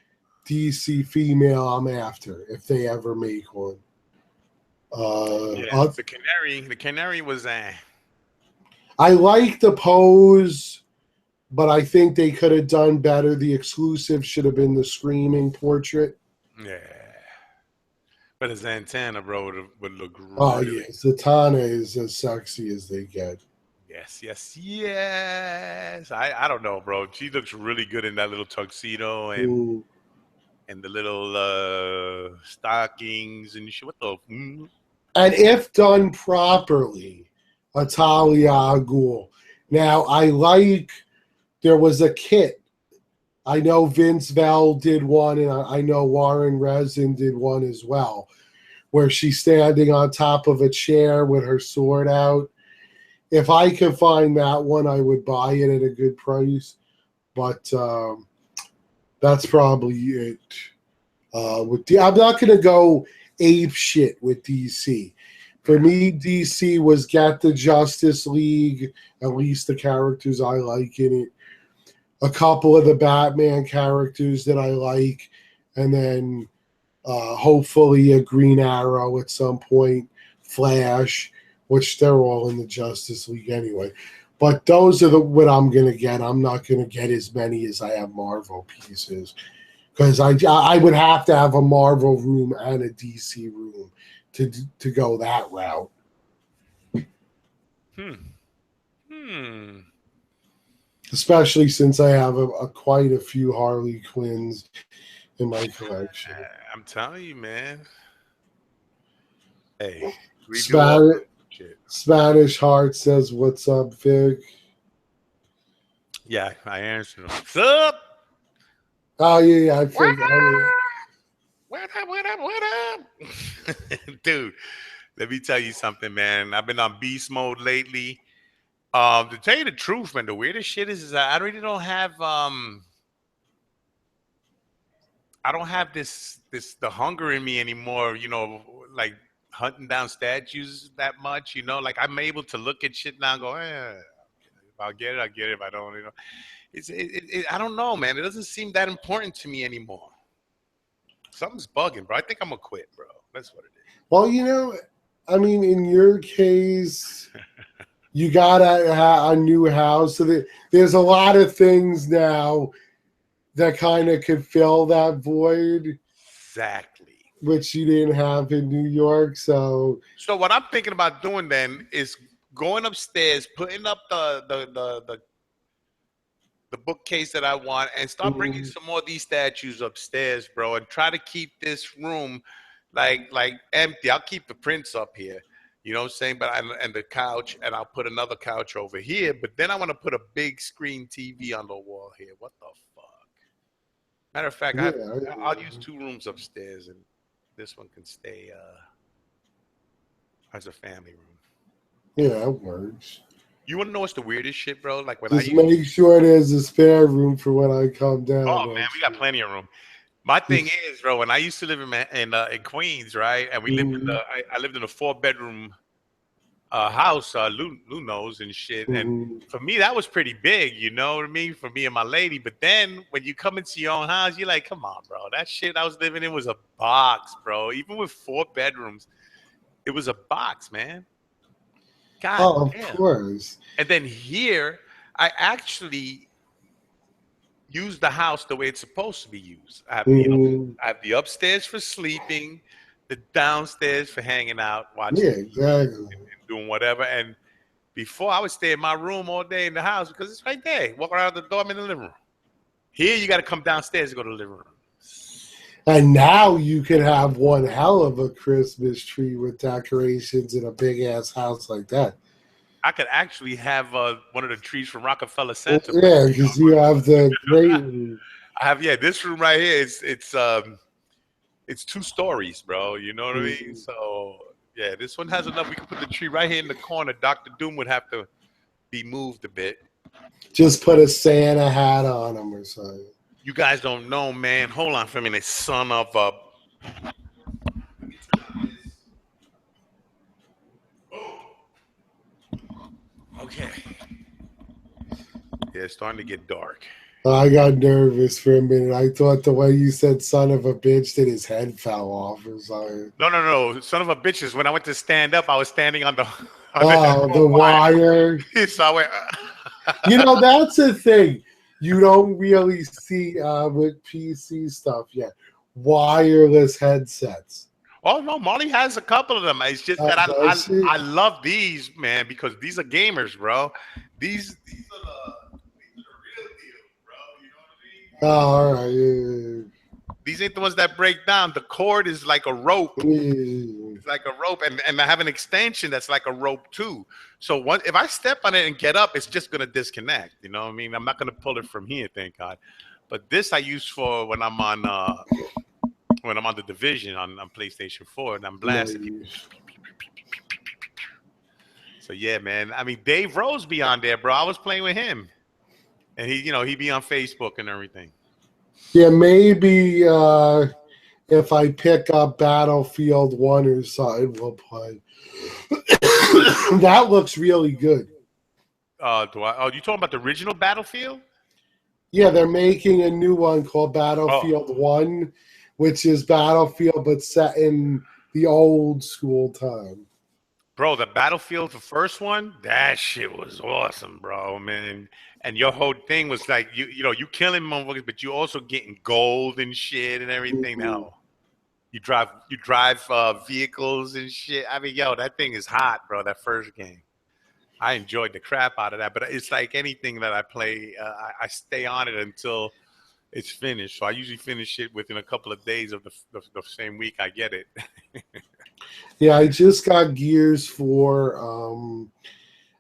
DC female I'm after if they ever make one. The canary. The canary was. I like the pose, but I think they could have done better. The exclusive should have been the screaming portrait. Yeah. But his antenna, bro, would look really. Oh, yeah. Zatanna is as sexy as they get. Yes. I don't know, bro. She looks really good in that little tuxedo and the little stockings and shit. What the? And if done properly, a Talia al Ghul. Now, there was a kit. I know Vince Vell did one, and I know Warren Resin did one as well, where she's standing on top of a chair with her sword out. If I could find that one, I would buy it at a good price. But that's probably it. I'm not going to go ape shit with DC. For me, DC was get the Justice League, at least the characters I like in it. A couple of the Batman characters that I like, and then hopefully a Green Arrow at some point, Flash, which they're all in the Justice League anyway. But those are what I'm going to get. I'm not going to get as many as I have Marvel pieces, because I would have to have a Marvel room and a DC room to go that route. Especially since I have quite a few Harley Quinns in my collection. I'm telling you, man. Hey, Spanish Heart says, "What's up, Vic?" Yeah, I answered him. What's up? Oh yeah, I figured. What up? Dude, let me tell you something, man. I've been on beast mode lately. To tell you the truth, man, the weirdest shit is I really don't have I don't have the hunger in me anymore, like hunting down statues that much, like I'm able to look at shit now and go, if I'll get it, I'll get it. If I don't, I don't know, man. It doesn't seem that important to me anymore. Something's bugging, bro. I think I'm gonna quit, bro. That's what it is. Well, I mean, in your case, you got a new house, so there's a lot of things now that kind of could fill that void. Exactly. Which you didn't have in New York. So what I'm thinking about doing then is going upstairs, putting up the bookcase that I want, and start bringing some more of these statues upstairs, bro, and try to keep this room like empty. I'll keep the prints up here. You know what I'm saying? But and the couch, and I'll put another couch over here. But then I want to put a big screen TV on the wall here. What the fuck? Matter of fact, I'll use 2 rooms upstairs, and this one can stay as a family room. Yeah, it works. You want to know what's the weirdest shit, bro? Like when just make sure there's a spare room for when I come down. Oh man, we got plenty of room. My thing is, bro, when I used to live in Queens, right, and we lived in I lived in a 4-bedroom house, Lou knows and shit, and for me that was pretty big, you know what I mean, for me and my lady. But then when you come into your own house, you're like, come on, bro, that shit I was living in was a box, bro. Even with 4 bedrooms, it was a box, man. God damn. Of course. And then here, I actually use the house the way it's supposed to be used. I have the upstairs for sleeping, the downstairs for hanging out, watching exactly. and doing whatever. And before, I would stay in my room all day in the house because it's right there. Walk around the door, I'm in the living room. Here, you got to come downstairs to go to the living room. And now you can have one hell of a Christmas tree with decorations in a big-ass house like that. I could actually have one of the trees from Rockefeller Center. Yeah, because you have the great room. I have, this room right here. It's 2 stories, bro. You know what I mean? So, yeah, this one has enough. We can put the tree right here in the corner. Dr. Doom would have to be moved a bit. Just put a Santa hat on him or something. You guys don't know, man. Hold on for a minute, son of a. Okay. Yeah, it's starting to get dark. I got nervous for a minute. I thought the way you said "son of a bitch" that his head fell off or something. No. Son of a bitches. When I went to stand up, I was standing on the on the Oh, the headphone wire. wire. So I went. You know, that's the thing. You don't really see with PC stuff yet. Wireless headsets. Oh no, Molly has a couple of them. It's just that Does she? I love these, man, because these are gamers, bro. These are the real deal, bro. You know what I mean? Oh, all right. Yeah. These ain't the ones that break down. The cord is like a rope. Yeah. It's like a rope, and I have an extension that's like a rope too. So if I step on it and get up, it's just gonna disconnect. You know what I mean? I'm not gonna pull it from here, thank God. But this I use for when I'm on the division on PlayStation 4 and I'm blasting people. Nice. So yeah, man. I mean, Dave Rose be on there, bro. I was playing with him, and he be on Facebook and everything. Yeah, maybe if I pick up Battlefield 1 or something, we'll play. That looks really good. You talking about the original Battlefield? Yeah, they're making a new one called Oh, Battlefield 1, which is Battlefield but set in the old school time. bro, the Battlefield, the first one, that shit was awesome, bro, man. And your whole thing was like you killing motherfuckers, but you also getting gold and shit and everything. Mhm. No, you drive vehicles and shit. I mean, yo, that thing is hot, bro. That first game, I enjoyed the crap out of that. But it's like anything that I play, I stay on it until it's finished. So I usually finish it within a couple of days of the same week I get it. Yeah, I just got Gears 4.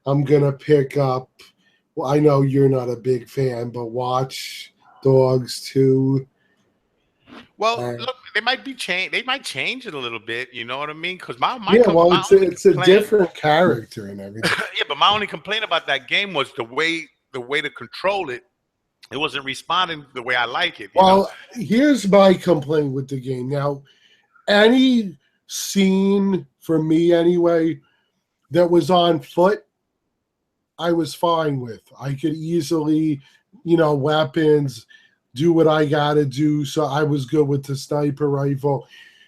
I'm going to pick up, well, I know you're not a big fan, but Watch Dogs 2. Well, look, they might be change. They might change it a little bit. You know what I mean? Because Yeah, well, my only it's a complaint, different character and everything. yeah, but my only complaint about that game was the way to control it. It wasn't responding the way I like it. You know? Well, here's my complaint with the game. Now, any scene for me anyway that was on foot, I was fine with. I could easily, weapons, do what I gotta do. So I was good with the sniper rifle.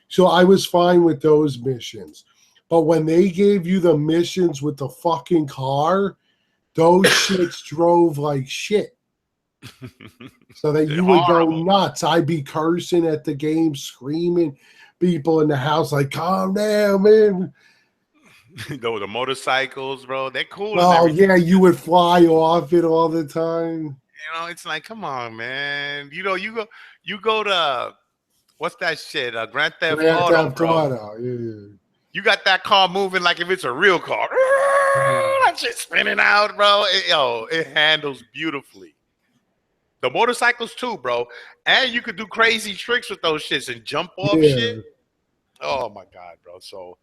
So I was fine with those missions. But when they gave you the missions with the fucking car, those shits drove like shit. So that They're you would go horrible. nuts. I'd be cursing at the game, screaming, people in the house like, calm down, man. The motorcycles, bro, they're cool and Oh everything. yeah, you would fly off it all the time. It's like, come on, man. You go to what's that shit? Grand Theft Grand Auto, Theft bro. Auto. Yeah. You got that car moving like if it's a real car. That shit spinning out, bro. It handles beautifully. The motorcycles too, bro. And you could do crazy tricks with those shits and jump off shit. Yeah. Oh my god, bro. So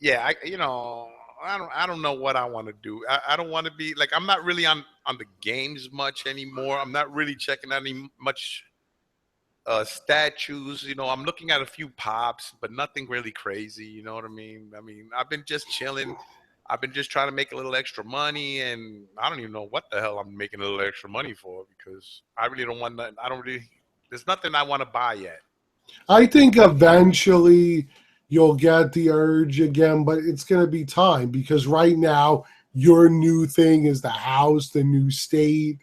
yeah, I don't know what I want to do. I don't want to be like I'm not really on the games much anymore. I'm not really checking out any much statues. I'm looking at a few pops, but nothing really crazy. You know what I mean? I mean, I've been just chilling. I've been just trying to make a little extra money, and I don't even know what the hell I'm making a little extra money for because I really don't want nothing. I don't really. There's nothing I want to buy yet. I think eventually you'll get the urge again, but it's going to be time because right now your new thing is the house, the new state,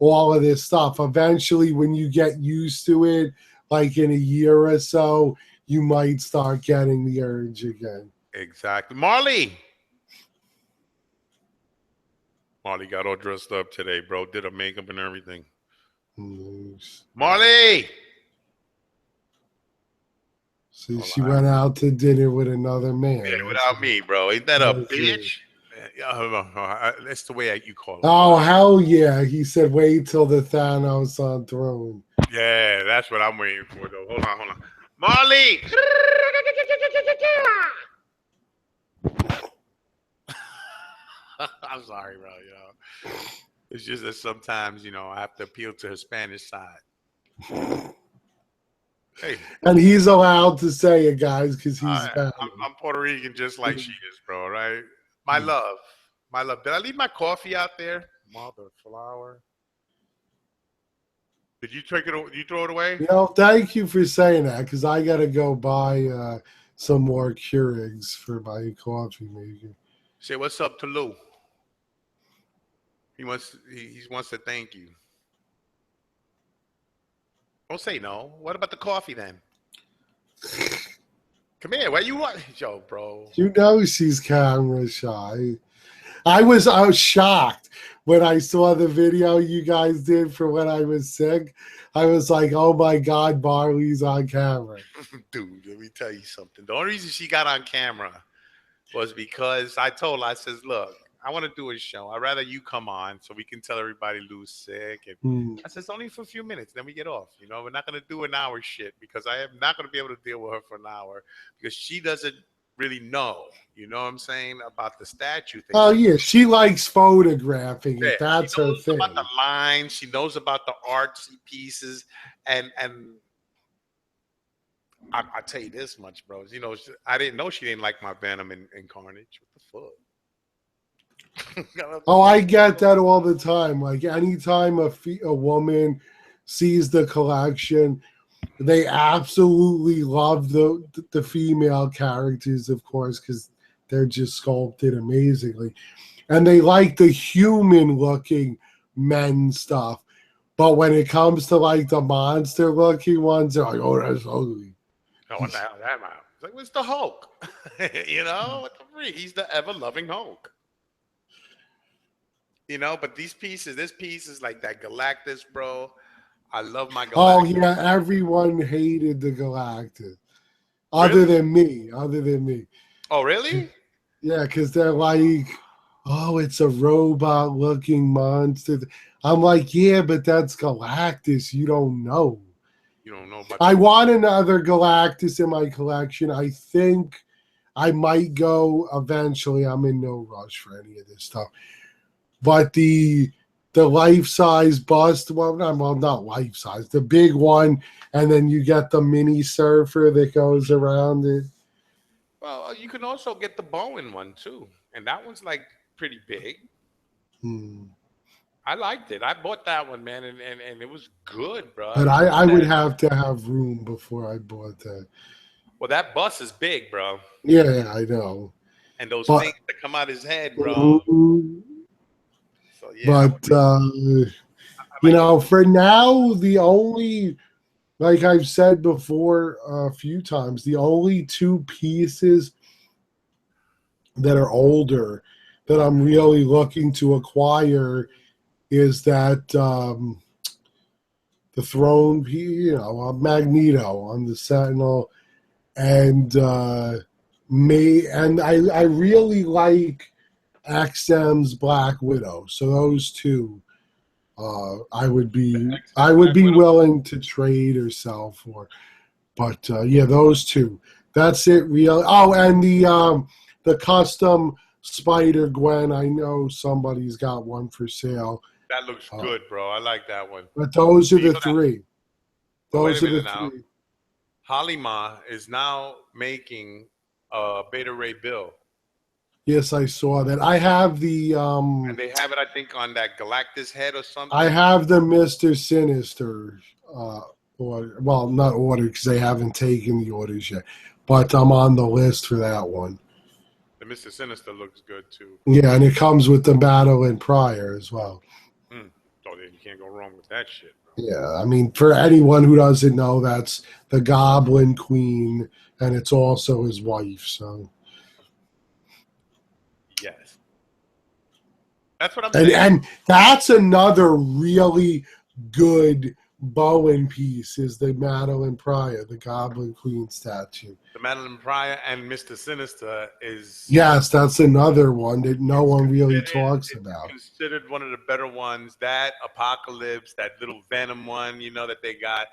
all of this stuff. Eventually, when you get used to it, like in a year or so, you might start getting the urge again. Exactly, Marley. Marley got all dressed up today, bro. Did her makeup and everything. Nice. Marley. See, Hold she on. went out to dinner with another Yeah, man. without me, bro. Ain't that a That's it. bitch? That's the way you call it. Oh, hell yeah. He said, wait till the Thanos on throne. Yeah, that's what I'm waiting for, though. Hold on. Marley! I'm sorry, bro. It's just that sometimes, I have to appeal to her Spanish side. Hey, And he's allowed to say it, guys, because he's bad. I'm Puerto Rican just like she is, bro. Right? My love, my love. Did I leave my coffee out there? Mother flower. Did you take it? You throw it away? Thank you for saying that, because I got to go buy some more Keurigs for my coffee maker. Say what's up to Lou. He wants to thank you. Don't say no. What about the coffee then? Come here. Where you want? Yo, bro. She's camera shy. I was shocked when I saw the video you guys did for when I was sick. I was like, oh my God, Barley's on camera. Dude, let me tell you something. The only reason she got on camera was because I told her, I says, look, I want to do a show. I'd rather you come on so we can tell everybody Lou's sick. And I says, only for a few minutes, then we get off. We're not going to do an hour shit because I am not going to be able to deal with her for an hour because she doesn't really know, you know what I'm saying, about the statue thing. Oh, yeah. She likes photographing it. That's she her knows thing. about the lines. She knows about the artsy pieces. And I tell you this much, bro. I didn't know she didn't like my Venom and Carnage. What the fuck? Oh, I get that all the time. Like anytime a woman sees the collection, they absolutely love the female characters, of course, because they're just sculpted amazingly, and they like the human looking men stuff. But when it comes to like the monster looking ones, they're like, "Oh, that's ugly." Oh, what the hell is that about? It's like, what's the Hulk? What the freak? He's the ever loving Hulk. But this piece is like that Galactus, bro. I love my Galactus. Oh yeah, everyone hated the Galactus, other than me. Oh really? Yeah, because they're like, oh, it's a robot looking monster. I'm like, yeah, but that's Galactus. You don't know. You don't know about I want another Galactus in my collection. I think I might go eventually. I'm in no rush for any of this stuff. But the life-size bust, well, not life-size, the big one, and then you get the mini surfer that goes around it. Well, you can also get the Bowen one too, and that one's like pretty big. I liked it. I bought that one, man, and it was good, bro. But I would have to have room before I bought that. Well, that bus is big, bro. Yeah, I know. And those things that come out his head, bro. So yeah. But for now, the only, like I've said before a few times, the only two pieces that are older that I'm really looking to acquire is that the throne, Magneto on the Sentinel, and I really like XM's Black Widow. So those two, I would be willing to trade or sell for. But those two. That's it. Really. Oh, and the custom Spider Gwen. I know somebody's got one for sale. That looks good, bro. I like that one. But those are the three. Those are the three. Halima is now making a Beta Ray Bill. Yes, I saw that. I have the and they have it, I think, on that Galactus head or something. I have the Mr. Sinister order. Well, not order because they haven't taken the orders yet. But I'm on the list for that one. The Mr. Sinister looks good too. Yeah, and it comes with the Madeline Pryor as well. So then you can't go wrong with that shit, bro. Yeah, I mean, for anyone who doesn't know, that's the Goblin Queen, and it's also his wife. So yes, that's what I'm saying. And that's another really good Bowen piece is the Madeline Pryor, the Goblin Queen statue. The Madeline Pryor and Mr. Sinister is... Yes, that's another one that no one really talks about. Considered one of the better ones. That Apocalypse, that little Venom one, that they got.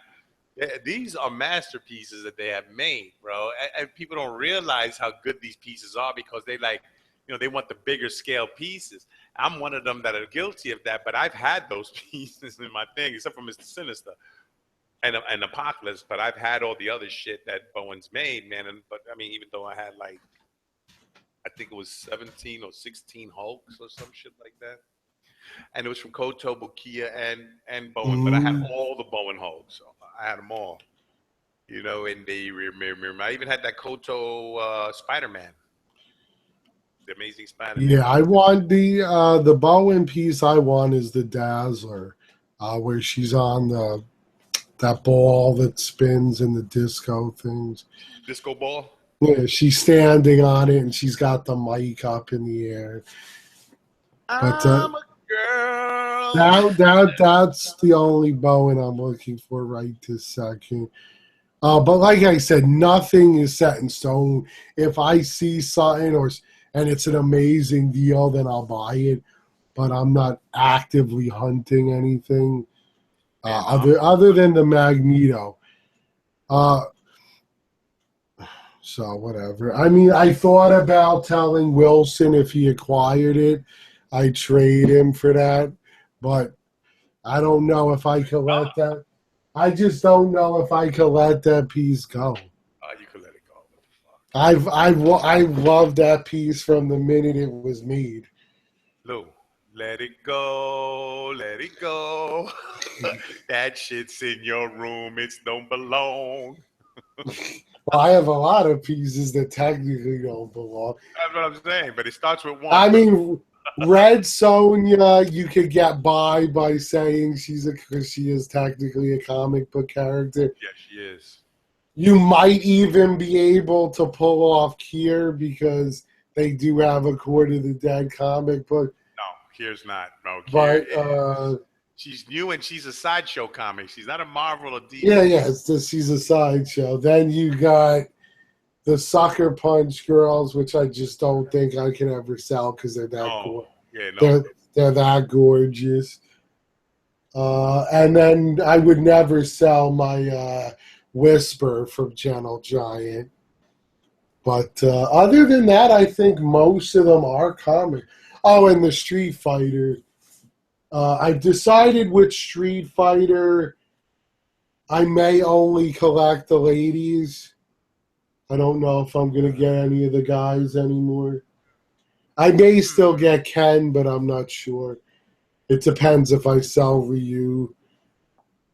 These are masterpieces that they have made, bro. And people don't realize how good these pieces are because they they want the bigger scale pieces. I'm one of them that are guilty of that, but I've had those pieces in my thing, except for Mr. Sinister. and Apocalypse, but I've had all the other shit that Bowen's made, man. But I mean, even though I had like, I think it was 17 or 16 Hulks or some shit like that, and it was from Koto, Bukia, and Bowen. But I had all the Bowen Hulks. So I had them all. You know, and they remember. I even had that Koto Spider-Man, the Amazing Spider-Man. Yeah, I want the Bowen piece. I want is the Dazzler, where she's on that ball that spins and the disco things. Disco ball. Yeah, she's standing on it and she's got the mic up in the air. But I'm a girl. that's the only Bowen I'm looking for right this second. But like I said, nothing is set in stone. If I see something and it's an amazing deal, then I'll buy it. But I'm not actively hunting anything other than the Magneto. So whatever. I mean, I thought about telling Wilson if he acquired it, I'd trade him for that. But I don't know if I could let that. I just don't know if I could let that piece go. You could let it go. I've loved that piece from the minute it was made. Lou, let it go, let it go. That shit's in your room. It don't belong. Well, I have a lot of pieces that technically don't belong. That's what I'm saying, but it starts with one. I mean, Red Sonja, you could get by saying because she is technically a comic book character. Yes, she is. You might even be able to pull off Kier because they do have a Court of the Dead comic book. No, Kier's not. No, Kier but she's new and she's a sideshow comic. She's not a Marvel or DC. Yeah, she's a sideshow. Then you got the Sucker Punch girls, which I just don't think I can ever sell because they're that they're that gorgeous. And then I would never sell my Whisper from Gentle Giant. But other than that, I think most of them are comic. Oh, and the Street Fighter. I decided which Street Fighter I may only collect the ladies. I don't know if I'm going to get any of the guys anymore. I may still get Ken, but I'm not sure. It depends if I sell Ryu.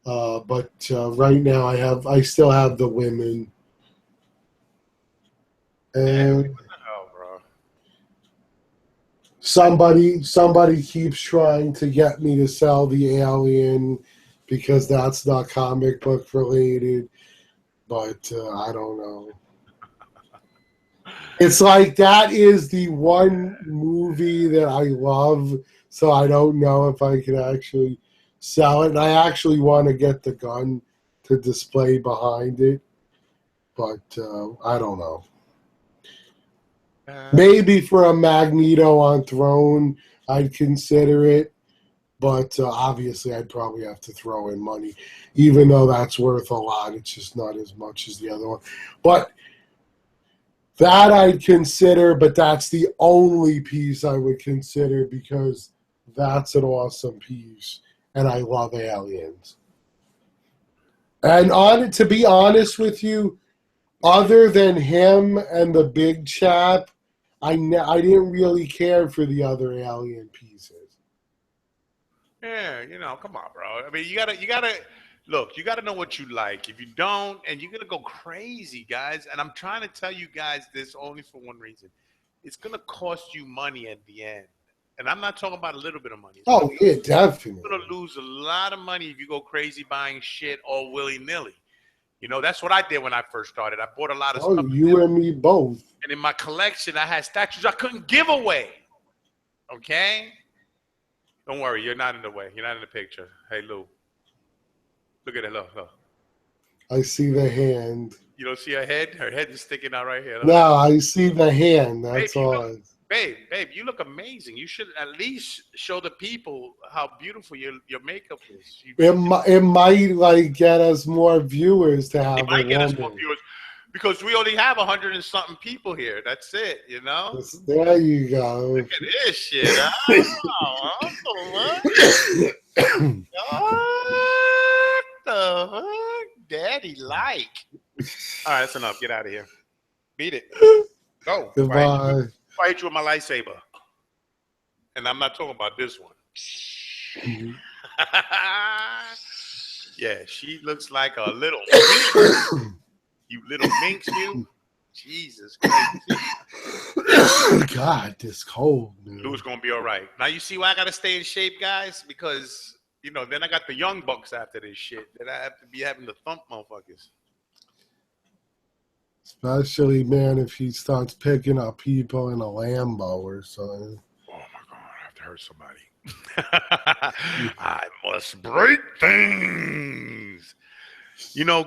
But right now I still have the women. And what the hell, bro? Somebody keeps trying to get me to sell the Alien because that's not comic book related. But I don't know. It's like that is the one movie that I love, so I don't know if I can actually sell it. And I actually want to get the gun to display behind it, but I don't know. Maybe for a Magneto on Throne, I'd consider it, but obviously I'd probably have to throw in money, even though that's worth a lot. It's just not as much as the other one. But that I'd consider, but that's the only piece I would consider because that's an awesome piece, and I love aliens. And to be honest with you, other than him and the big chap, I didn't really care for the other alien pieces. Yeah, come on, bro. I mean, you gotta look. You gotta know what you like. If you don't, and you're gonna go crazy, guys. And I'm trying to tell you guys this only for one reason: it's gonna cost you money at the end. And I'm not talking about a little bit of money. Yeah, definitely. You're gonna lose a lot of money if you go crazy buying shit all willy nilly. That's what I did when I first started. I bought a lot of stuff. Oh, you and me both. And in my collection, I had statues I couldn't give away. Okay? Don't worry, you're not in the way. You're not in the picture. Hey, Lou. Look at it, look. I see the hand. You don't see her head? Her head is sticking out right here. Look. No, I see the hand. That's all. Babe, you look amazing. You should at least show the people how beautiful your makeup is. It might get us more viewers to have. It might get us more viewers because we only have 100 and something people here. That's it, There you go. Look at this shit. What the fuck? daddy like. All right, that's enough. Get out of here. Beat it. Go. Goodbye. If I hit you with my lightsaber. And I'm not talking about this one. Yeah, she looks like a little minx. You little minx, you. Jesus Christ. God, this cold, man. Lou's gonna be all right. Now you see why I gotta stay in shape, guys? Because then I got the young bucks after this shit that I have to be having to thump motherfuckers. Especially, man, if he starts picking up people in a Lambo or something. Oh my God, I have to hurt somebody. I must break things.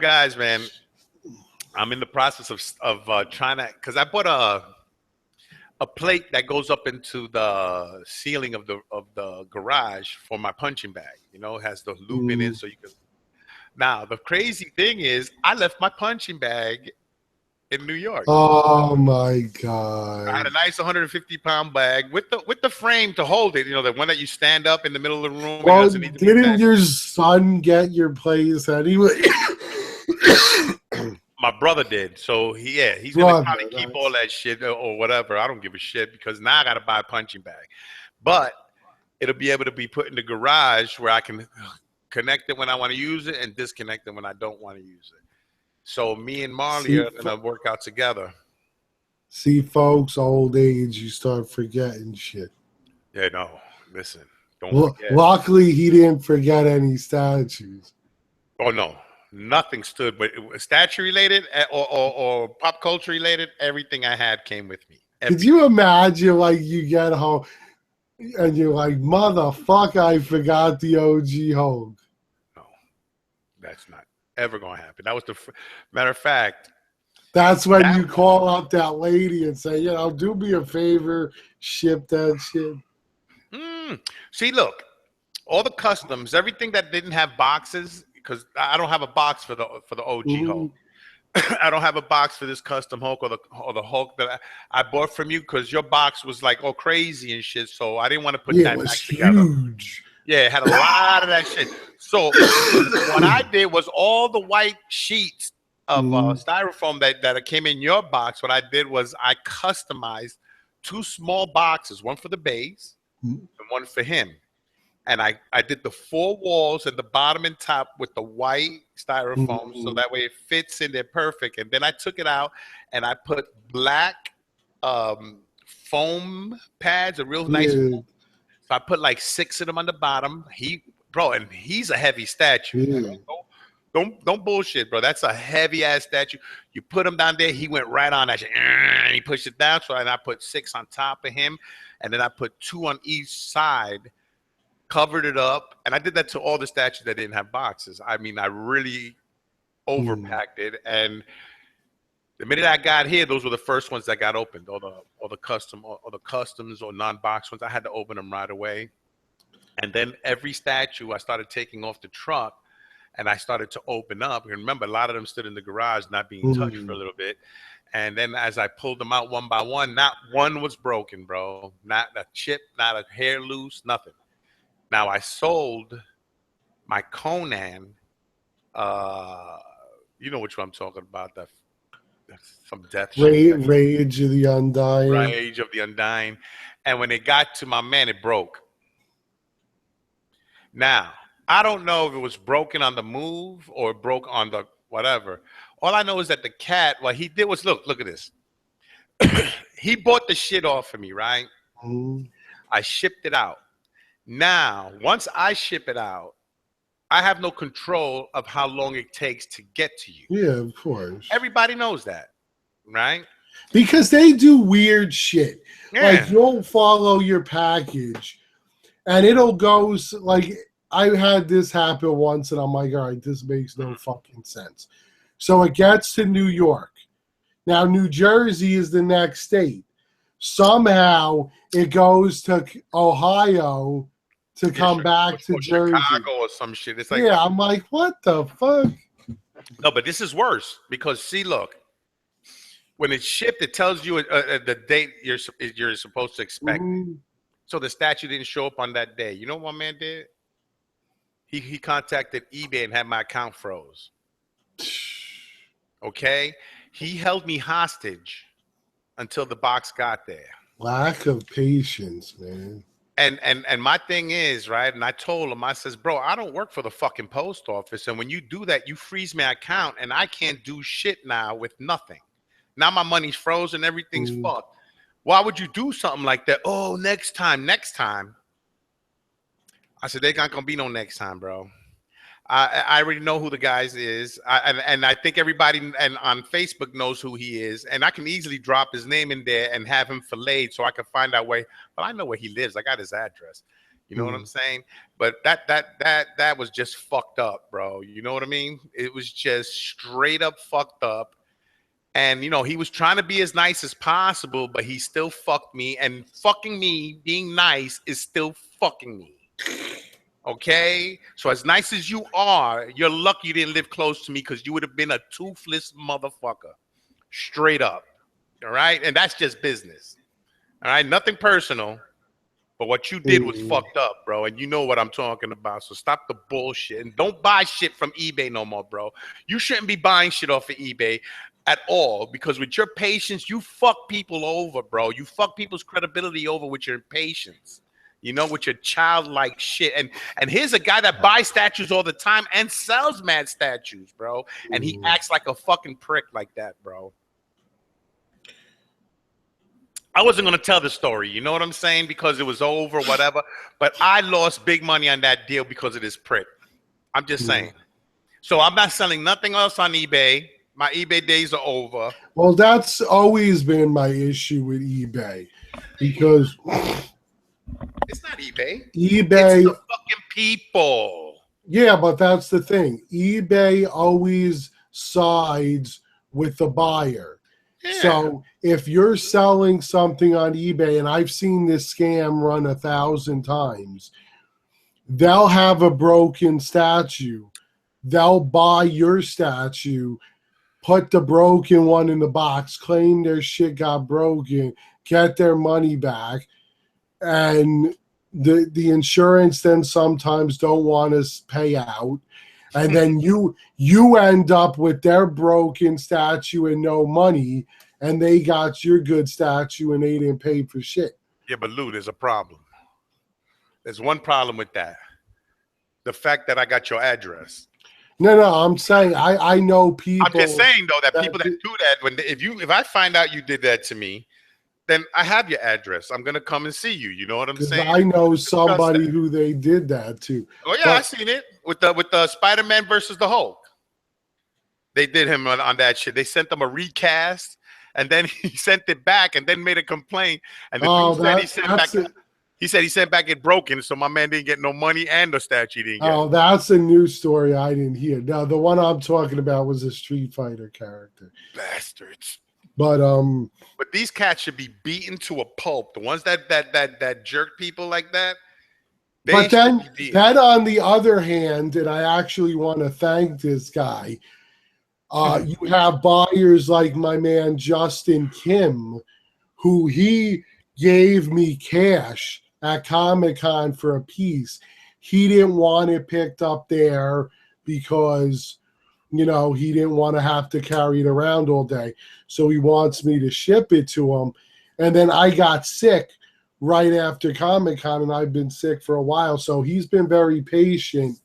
Guys, man, I'm in the process of trying to, because I bought a plate that goes up into the ceiling of the garage for my punching bag. It has the loop in it, so you can. Now the crazy thing is, I left my punching bag in New York. Oh my God! I had a nice 150-pound bag with the frame to hold it. The one that you stand up in the middle of the room. Well, didn't your son get your place anyway? My brother did. So he's gonna probably keep all that shit or whatever. I don't give a shit because now I gotta buy a punching bag. But it'll be able to be put in the garage where I can connect it when I want to use it and disconnect it when I don't want to use it. So me and Marley are gonna work out together. See, folks, old age, you start forgetting shit. Yeah, no. Listen, don't forget. Luckily, he didn't forget any statues. Oh no, nothing stood. But statue related or pop culture related, everything I had came with me. Could you imagine, like, you get home and you're like, motherfucker, I forgot the OG Hulk. No, that's not ever gonna happen. That was the matter of fact. That's when you call up that lady and say, do me a favor, ship that shit. See, look, all the customs, everything that didn't have boxes, because I don't have a box for the OG Hulk. I don't have a box for this custom Hulk or the Hulk that I bought from you because your box was like all crazy and shit. So I didn't want to put that back together. Huge. Yeah, it had a lot of that shit. So what I did was all the white sheets of styrofoam that came in your box. What I did was I customized 2 small boxes, one for the base and one for him. And I did the 4 walls at the bottom and top with the white styrofoam, so that way it fits in there perfect. And then I took it out and I put black foam pads, a real nice foam. So I put like 6 of them on the bottom. And he's a heavy statue. Don't bullshit, bro. That's a heavy ass statue. You put him down there, he went right on that shit. And he pushed it down. So I put 6 on top of him, and then I put 2 on each side, covered it up, and I did that to all the statues that didn't have boxes. I mean, I really overpacked it, and the minute I got here, those were the first ones that got opened. All the customs or non-box ones, I had to open them right away. And then every statue, I started taking off the truck. And I started to open up. And remember, a lot of them stood in the garage, not being touched for a little bit. And then as I pulled them out one by one, not one was broken, bro. Not a chip, not a hair loose, nothing. Now I sold my Conan. You know which one I'm talking about? Some death. Rage of the Undying. Rage of the Undying. And when it got to my man, it broke. Now, I don't know if it was broken on the move or broke on the whatever. All I know is that the cat, what he did was, look at this. He bought the shit off of me, right? I shipped it out. Now, once I ship it out, I have no control of how long it takes to get to you. Yeah, of course. Everybody knows that, right? Because they do weird shit. Yeah. Like, you'll follow your package, and it'll go, like, I had this happen once, and I'm like, all right, this makes no fucking sense. So it gets to New York. Now, New Jersey is the next state. Somehow, it goes to Ohio to come back to Jersey. Chicago or some shit. It's like, yeah, I'm like, what the fuck? No, but this is worse because, see, look, when it's shipped, it tells you the date you're supposed to expect. So the statue didn't show up on that day. You know what my man did? He contacted eBay and had my account froze. Okay, he held me hostage until the box got there. Lack of patience, man. And my thing is, right, and I told him, I says, bro, I don't work for the fucking post office, and when you do that, you freeze my account, and I can't do shit now with nothing. Now my money's frozen, everything's fucked. Why would you do something like that? Oh, next time. I said, there's not gonna be no next time, bro. I already know who the guys is, and I think everybody and on Facebook knows who he is, and I can easily drop his name in there and have him filleted so I can find out where. But I know where he lives. I got his address. You know what I'm saying? But that was just fucked up, bro. You know what I mean? It was just straight up fucked up. And you know, he was trying to be as nice as possible, but he still fucked me. And fucking me, being nice, is still fucking me. Okay, so as nice as you are, you're lucky you didn't live close to me because you would have been a toothless motherfucker, straight up. All right, and that's just business. All right, nothing personal, but what you did was fucked up, bro, and you know what I'm talking about. So stop the bullshit and don't buy shit from eBay no more, bro. You shouldn't be buying shit off of eBay at all because with your patience, you fuck people over, bro. You fuck people's credibility over with your impatience. You know, with your childlike shit. And here's a guy that buys statues all the time and sells mad statues, bro. And he acts like a fucking prick like that, bro. I wasn't going to tell the story, you know what I'm saying? Because it was over, whatever. But I lost big money on that deal because of this prick. I'm just saying. So I'm not selling nothing else on eBay. My eBay days are over. Well, that's always been my issue with eBay because it's not eBay. eBay, it's the fucking people. Yeah, but that's the thing. eBay always sides with the buyer. Yeah. So if you're selling something on eBay, and I've seen this scam run 1,000 times, they'll have a broken statue. They'll buy your statue, put the broken one in the box, claim their shit got broken, get their money back, and the insurance then sometimes don't want to pay out, and then you end up with their broken statue and no money, and they got your good statue and they didn't pay for shit. Yeah, but Lou, there's a problem. There's one problem with that. The fact that I got your address. No, I'm saying I know people. I'm just saying though that people that do that, if I find out you did that to me, then I have your address. I'm gonna come and see you. You know what I'm saying? I know somebody who they did that to. Oh yeah, I seen it with the Spider-Man versus the Hulk. They did him on that shit. They sent him a recast, and then he sent it back, and then made a complaint. And the dude said he sent back. He said he sent back it broken, so my man didn't get no money, and the statue didn't get. Oh, that's a new story I didn't hear. No, the one I'm talking about was a Street Fighter character. Bastards. But these cats should be beaten to a pulp. The ones that jerk people like that. But then that, on the other hand, and I actually want to thank this guy. You have buyers like my man Justin Kim, who he gave me cash at Comic-Con for a piece. He didn't want it picked up there because, you know, he didn't want to have to carry it around all day. So he wants me to ship it to him. And then I got sick right after Comic-Con, and I've been sick for a while. So he's been very patient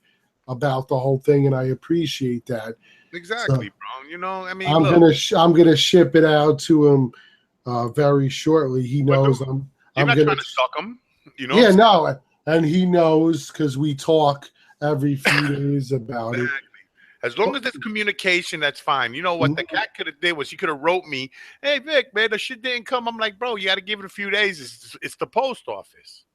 about the whole thing, and I appreciate that. Exactly, so, bro. You know, I mean, I'm gonna ship it out to him very shortly. He knows I'm not gonna trying to suck him. You know? Yeah, no, and he knows because we talk every few days about it. As long as there's communication, that's fine. You know what the cat could have did was he could have wrote me, "Hey Vic, man, the shit didn't come." I'm like, bro, you got to give it a few days. It's the post office.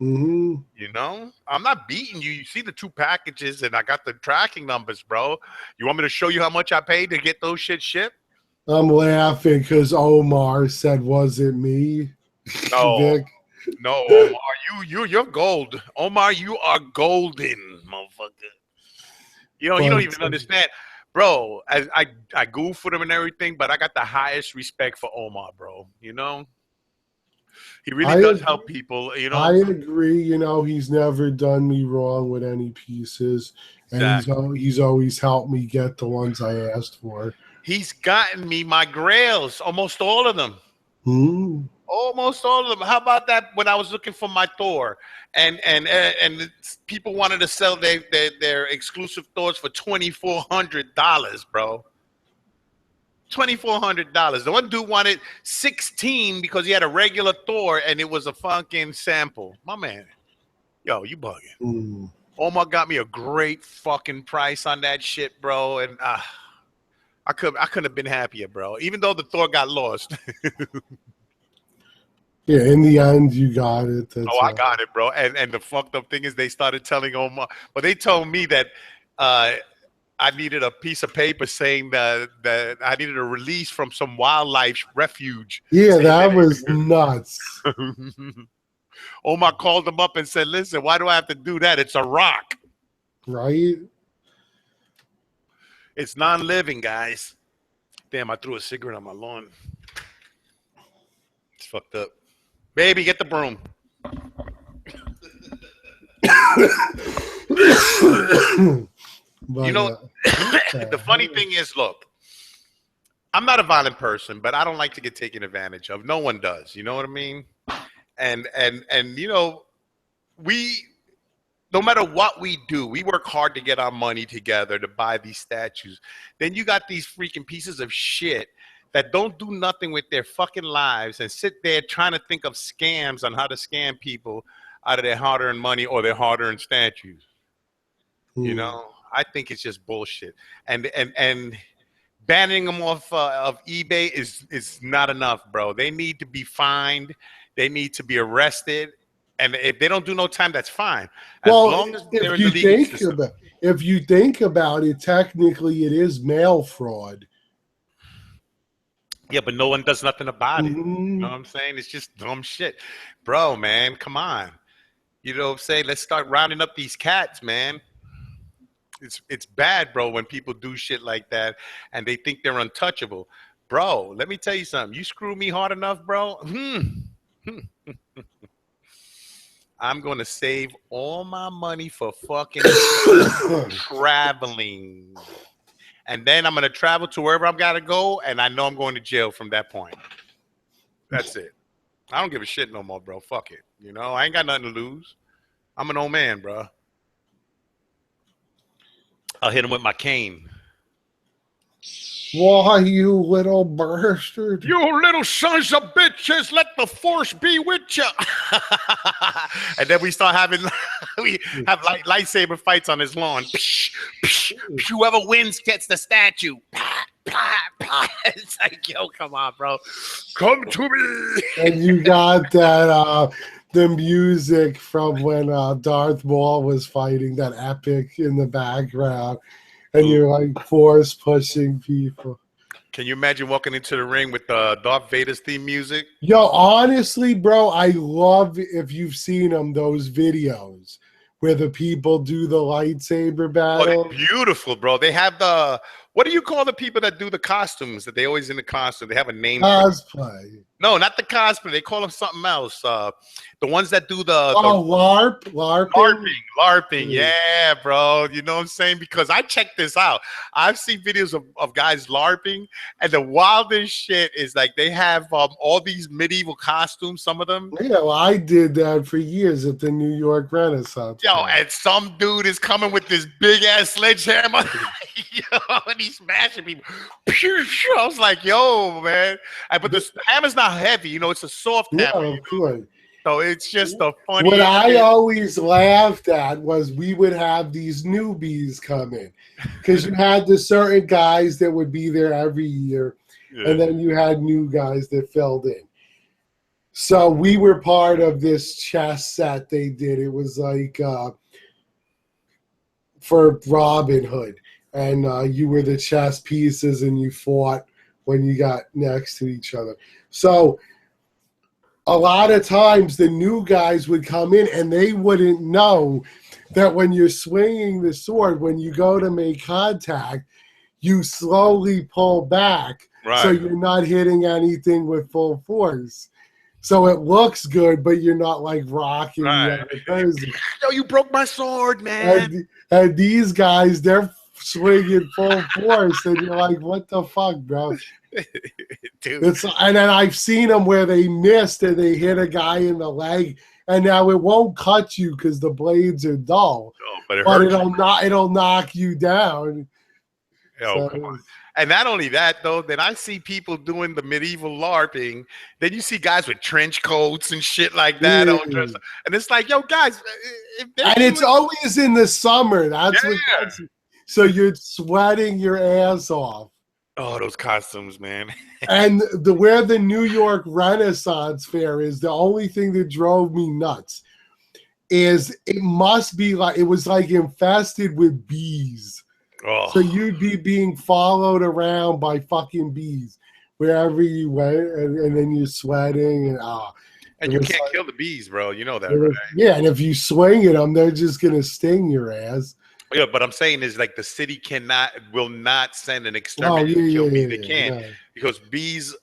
You know, I'm not beating you. You see the 2 packages, and I got the tracking numbers, bro. You want me to show you how much I paid to get those shit shipped? I'm laughing because Omar said, "Was it me?" No, Vic? No, Omar, you're gold. Omar, you are golden, motherfucker. You know, you don't even understand, bro. I goof with him and everything, but I got the highest respect for Omar, bro. You know. He really does help people, you know. I agree. You know, he's never done me wrong with any pieces, Exactly. and he's always helped me get the ones I asked for. He's gotten me my grails, almost all of them. Hmm. Almost all of them. How about that? When I was looking for my Thor, and people wanted to sell their exclusive Thors for $2,400, bro. $2,400. The one dude wanted 16 because he had a regular Thor and it was a fucking sample. My man, yo, you bugging. Mm. Omar got me a great fucking price on that shit, bro, and I couldn't have been happier, bro. Even though the Thor got lost. Yeah, in the end, you got it. Oh, I got it, bro. And the fucked up thing is they started telling Omar, but they told me that I needed a piece of paper saying that I needed a release from some wildlife refuge. Yeah, that was nuts. Omar called him up and said, listen, why do I have to do that? It's a rock. Right? It's non-living, guys. Damn, I threw a cigarette on my lawn. It's fucked up. Baby, get the broom. But, you know, the funny thing is, look, I'm not a violent person, but I don't like to get taken advantage of. No one does. You know what I mean? And you know, no matter what we do, we work hard to get our money together to buy these statues. Then you got these freaking pieces of shit that don't do nothing with their fucking lives and sit there trying to think of scams on how to scam people out of their hard-earned money or their hard-earned statues. You know, I think it's just bullshit. And banning them off of eBay is not enough, bro. They need to be fined. They need to be arrested. And if they don't do no time, that's fine. As long as they're in the legal system. If you think about it, technically it is mail fraud. Yeah, but no one does nothing about it. You know what I'm saying? It's just dumb shit. Bro, man, come on. You know what I'm saying? Let's start rounding up these cats, man. It's bad, bro, when people do shit like that and they think they're untouchable. Bro, let me tell you something. You screw me hard enough, bro. I'm going to save all my money for fucking traveling. And then I'm going to travel to wherever I've got to go, and I know I'm going to jail from that point. That's it. I don't give a shit no more, bro. Fuck it. You know, I ain't got nothing to lose. I'm an old man, bro. I'll hit him with my cane. Why, you little bastard? You little sons of bitches, let the force be with you. And then we start having, we have lightsaber fights on his lawn. Whoever wins gets the statue. It's like, yo, come on, bro. Come to me. And you got that, the music from when Darth Maul was fighting, that epic in the background. And you're like force pushing people. Can you imagine walking into the ring with Darth Vader's theme music? Yo, honestly, bro, I love, if you've seen them, those videos where the people do the lightsaber battle. Oh, they're beautiful, bro. They have the, what do you call the people that do the costumes? That they always in the costume. They have a name. Cosplay. No, not the cosplay. They call them something else. The ones that do the LARPing. Yeah, bro. You know what I'm saying? Because I checked this out. I've seen videos of guys LARPing, and the wildest shit is like they have all these medieval costumes. Some of them. Yeah, well, I did that for years at the New York Renaissance. Yo, and some dude is coming with this big ass sledgehammer. Yo, and he's smashing people. I was like, yo, man. But the hammer's not heavy. You know, it's a soft hammer. Yeah, of course. So it's just a funny. What I always laughed at was we would have these newbies come in because you had the certain guys that would be there every year, and then you had new guys that filled in. So we were part of this chess set they did. It was like for Robin Hood, and you were the chess pieces, and you fought when you got next to each other. So a lot of times the new guys would come in and they wouldn't know that when you're swinging the sword, when you go to make contact, you slowly pull back. Right. So you're not hitting anything with full force. So it looks good, but you're not like rocking the Right. other person. Yo, you broke my sword, man. And these guys, they're swinging full force, and you're like, what the fuck, bro? Dude. And then I've seen them where they missed and they hit a guy in the leg, and now it won't cut you because the blades are dull, Oh, but it'll knock you down. Oh, come on. And not only that, though, then I see people doing the medieval LARPing. Then you see guys with trench coats and shit like that. All dressed up. And it's like, yo, guys. And it's always in the summer. So you're sweating your ass off. Oh, those costumes, man. And where the New York Renaissance Fair is, the only thing that drove me nuts is it must be like, it was like infested with bees. Oh. So you'd be being followed around by fucking bees wherever you went, and then you're sweating and you can't kill the bees, bro. You know that, right? Yeah, and if you swing at them, they're just gonna sting your ass. Yeah, but I'm saying is like the city will not send an exterminator to kill bees. They can't because bees,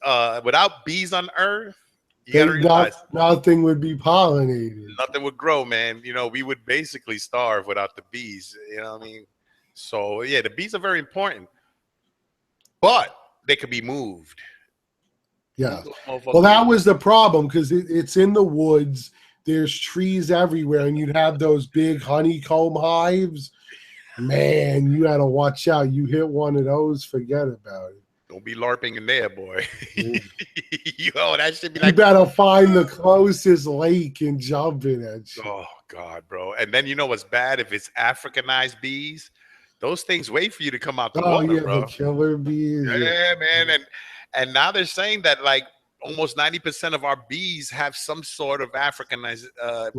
without bees on Earth, you gotta realize nothing would be pollinated. Nothing would grow, man. You know, we would basically starve without the bees. You know what I mean? So yeah, the bees are very important, but they could be moved. Yeah. Well, that was the problem because it's in the woods. There's trees everywhere, and you'd have those big honeycomb hives. Man, you got to watch out. You hit one of those, forget about it. Don't be LARPing in there, boy. Yo, that should be like. You better find the closest lake and jump in it. Oh God, bro! And then you know what's bad if it's Africanized bees. Those things wait for you to come out the water, bro. The killer bees. Yeah, man. And now they're saying that like almost 90% of our bees have some sort of Africanized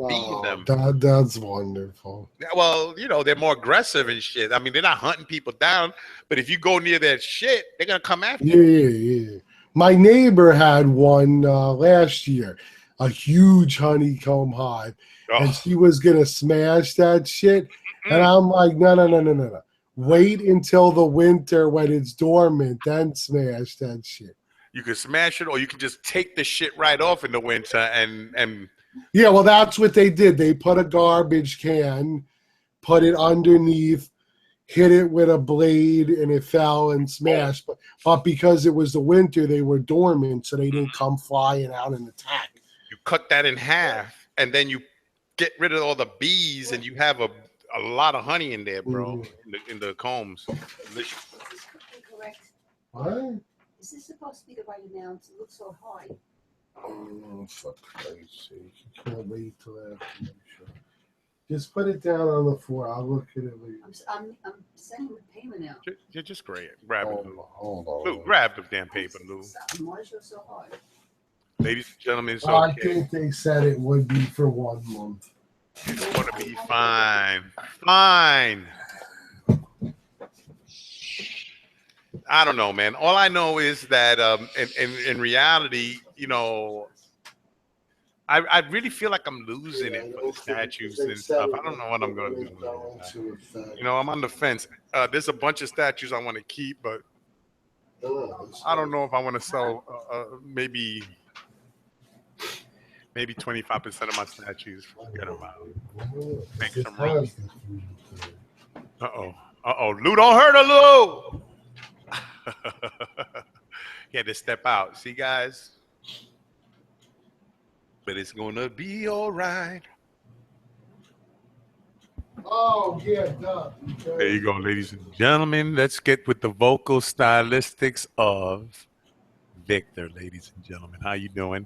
bee in them. That's wonderful. Yeah, well, you know, they're more aggressive and shit. I mean, they're not hunting people down, but if you go near their shit, they're gonna come after you. Yeah. My neighbor had one last year, a huge honeycomb hive, and she was gonna smash that shit. And I'm like, no. Wait until the winter when it's dormant, then smash that shit. You can smash it, or you can just take the shit right off in the winter and. Yeah, well, that's what they did. They put a garbage can, put it underneath, hit it with a blade, and it fell and smashed. But because it was the winter, they were dormant, so they didn't come flying out and attack. You cut that in half, and then you get rid of all the bees, and you have a lot of honey in there, bro, in the combs. Correct. What? Is this supposed to be the right amount? It looks so high. Oh, for Christ's sake. You can't wait till after. Just put it down on the floor. I'll look at it later. I'm sending the payment out. You're just great. Grab it, Lou. Hold on. Lou, grab the damn paper, Lou. Why is it so hard? Ladies and gentlemen, it's I think they said it would be for 1 month. It's going to be fine. Fine. I don't know, man. All I know is that in reality, you know, I really feel like I'm losing it for the statues and stuff. I don't know what I'm going to do. You know, I'm on the fence. There's a bunch of statues I want to keep, but I don't know if I want to sell maybe 25% of my statues. Forget about it. Make some room. Uh-oh. Lou, don't hurt her, Lou. He had to step out. See, guys? But it's going to be all right. Oh, yeah, duh. There you go, ladies and gentlemen. Let's get with the vocal stylistics of Victor, ladies and gentlemen. How you doing?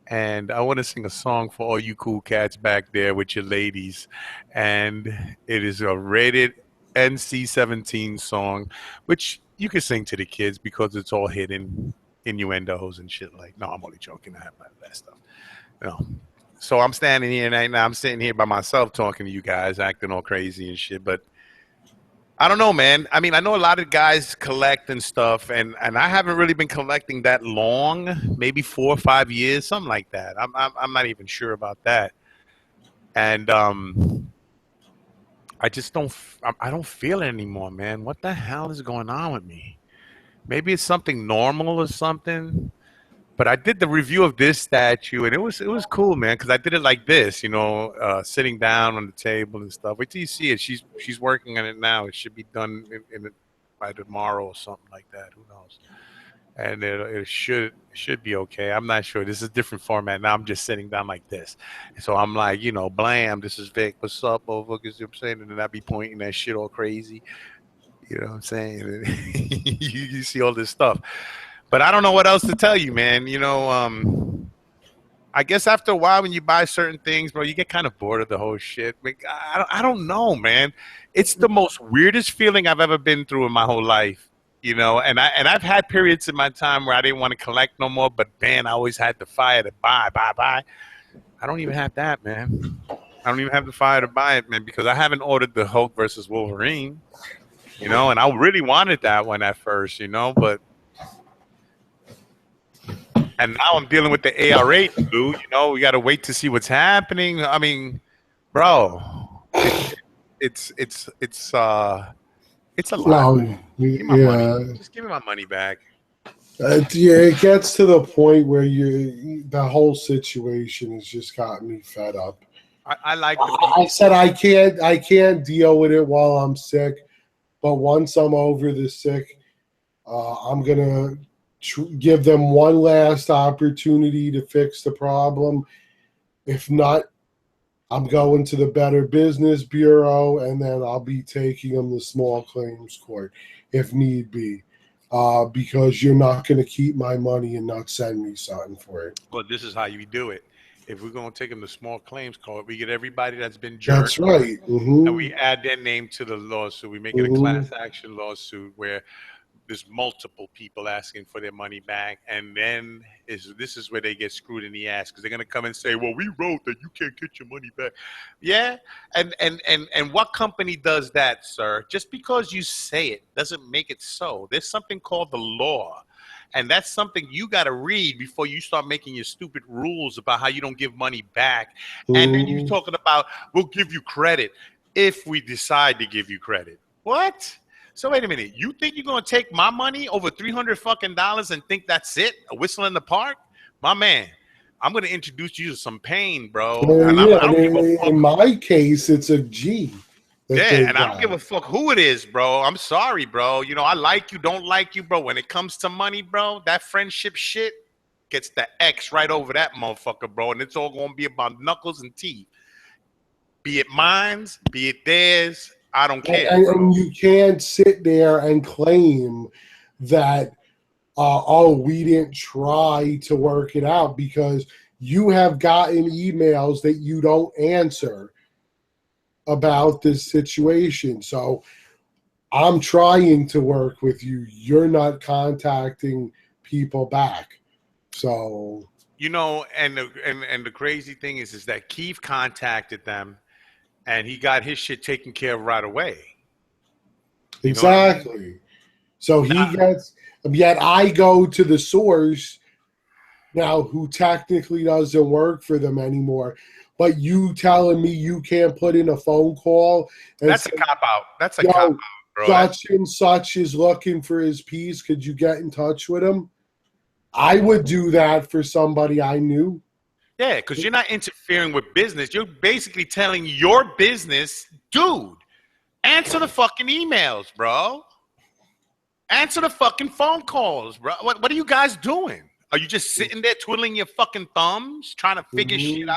And I want to sing a song for all you cool cats back there with your ladies. And it is a rated NC-17 song, which you can sing to the kids because it's all hidden innuendos and shit like. No, I'm only joking. I have that stuff. No. So I'm standing here right now. I'm sitting here by myself talking to you guys, acting all crazy and shit. But I don't know, man. I mean, I know a lot of guys collect and stuff, and I haven't really been collecting that long, maybe 4 or 5 years, something like that. I'm not even sure about that. And I just don't feel it anymore, man. What the hell is going on with me? Maybe it's something normal or something. But I did the review of this statue, and it was cool, man. Because I did it like this, sitting down on the table and stuff. Wait till you see it. She's working on it now. It should be done by tomorrow or something like that. Who knows? And it should be okay. I'm not sure. This is a different format now. I'm just sitting down like this, so I'm like, blam. This is Vic. What's up, motherfuckers? You know what I'm saying? And then I be pointing that shit all crazy. You know what I'm saying? you see all this stuff. But I don't know what else to tell you, man. I guess after a while when you buy certain things, bro, you get kind of bored of the whole shit. Like, I don't know, man. It's the most weirdest feeling I've ever been through in my whole life, And I've had periods in my time where I didn't want to collect no more, but man, I always had the fire to buy. I don't even have that, man. I don't even have the fire to buy it, man, because I haven't ordered the Hulk versus Wolverine, and I really wanted that one at first, but. And now I'm dealing with the ARA, dude. We got to wait to see what's happening. I mean, bro, it's a lot. No, Give me my money. Just give me my money back. It gets to the point where the whole situation has just gotten me fed up. I like. I said I can't deal with it while I'm sick, but once I'm over the sick, I'm gonna give them one last opportunity to fix the problem. If not, I'm going to the Better Business Bureau, and then I'll be taking them to small claims court if need be, because you're not going to keep my money and not send me something for it. Well, this is how you do it. If we're going to take them to small claims court, we get everybody that's been jerked. That's right. Mm-hmm. And we add their name to the lawsuit. We make it a class action lawsuit where there's multiple people asking for their money back, and then this is where they get screwed in the ass, because they're gonna come and say, "Well, we wrote that you can't get your money back." Yeah, and what company does that, sir? Just because you say it doesn't make it so. There's something called the law, and that's something you got to read before you start making your stupid rules about how you don't give money back. And then you're talking about, we'll give you credit if we decide to give you credit. What? So wait a minute. You think you're gonna take my money over $300 fucking and think that's it? A whistle in the park, my man. I'm gonna introduce you to some pain, bro. In my case, it's a G. Yeah, and I don't give a fuck who it is, bro. I'm sorry, bro. I like you, don't like you, bro. When it comes to money, bro, that friendship shit gets the X right over that motherfucker, bro. And it's all gonna be about knuckles and teeth. Be it mine's, be it theirs. I don't care. And you can't sit there and claim that, we didn't try to work it out, because you have gotten emails that you don't answer about this situation. So I'm trying to work with you. You're not contacting people back. So, and the crazy thing is that Keith contacted them, and he got his shit taken care of right away. Exactly. I mean? So yet I go to the source now, who technically doesn't work for them anymore. But you telling me you can't put in a phone call? That's a cop-out. That's a cop-out, bro. Such and such is looking for his piece. Could you get in touch with him? I would do that for somebody I knew. Yeah, because you're not interfering with business. You're basically telling your business, dude, answer the fucking emails, bro. Answer the fucking phone calls, bro. What are you guys doing? Are you just sitting there twiddling your fucking thumbs, trying to figure shit out?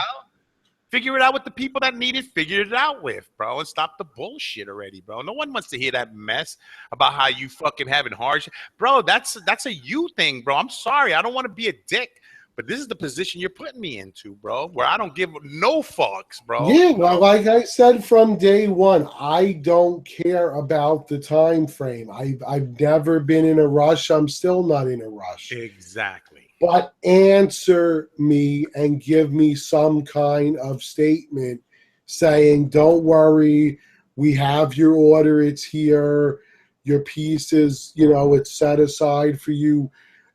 Figure it out with the people that need it. Figure it out with, bro, and stop the bullshit already, bro. No one wants to hear that mess about how you fucking having hardship, bro. That's a you thing, bro. I'm sorry, I don't want to be a dick. But this is the position you're putting me into, bro, where I don't give no fucks, bro. Yeah, well, like I said from day one, I don't care about the time frame. I've never been in a rush. I'm still not in a rush. Exactly. But answer me and give me some kind of statement saying, don't worry, we have your order. It's here. Your piece is, it's set aside for you.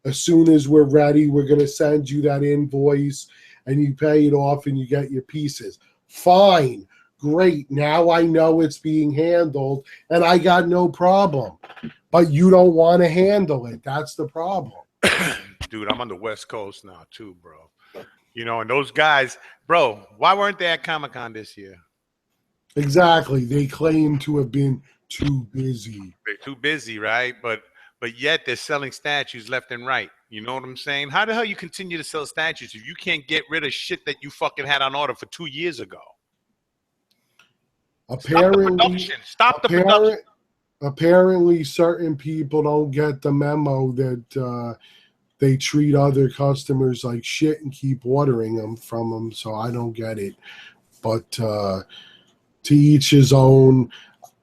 As soon as we're ready, we're going to send you that invoice, and you pay it off and you get your pieces. Fine. Great. Now I know it's being handled, and I got no problem. But you don't want to handle it. That's the problem. Dude, I'm on the West Coast now too, bro. You know, and those guys, bro, why weren't they at Comic-Con this year? Exactly. They claim to have been too busy. They're too busy, right? But yet they're selling statues left and right. You know what I'm saying? How the hell you continue to sell statues if you can't get rid of shit that you fucking had on order for 2 years ago? Apparently, Stop the production. Apparently, certain people don't get the memo that they treat other customers like shit and keep ordering them from them. So I don't get it. But to each his own.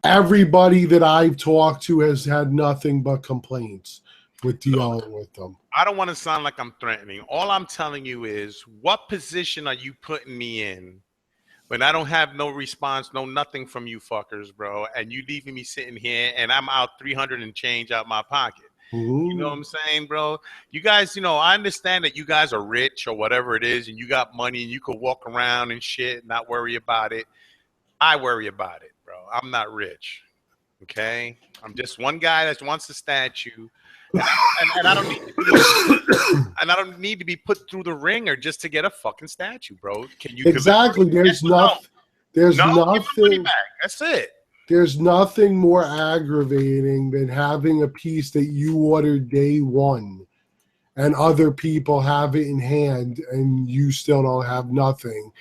Everybody that I've talked to has had nothing but complaints with dealing with them. I don't want to sound like I'm threatening. All I'm telling you is, what position are you putting me in when I don't have no response, no nothing from you fuckers, bro, and you leaving me sitting here and I'm out 300 and change out my pocket? You know what I'm saying, bro? You guys, you know, I understand that you guys are rich or whatever it is, and you got money and you could walk around and shit and not worry about it. I worry about it, bro. I'm not rich. Okay? I'm just one guy that wants a statue. And I don't need to be, and I don't need to be put through the ringer just to get a fucking statue, bro. Can you exactly? There's nothing. There's nothing. That's it. There's nothing more aggravating than having a piece that you ordered day one and other people have it in hand and you still don't have nothing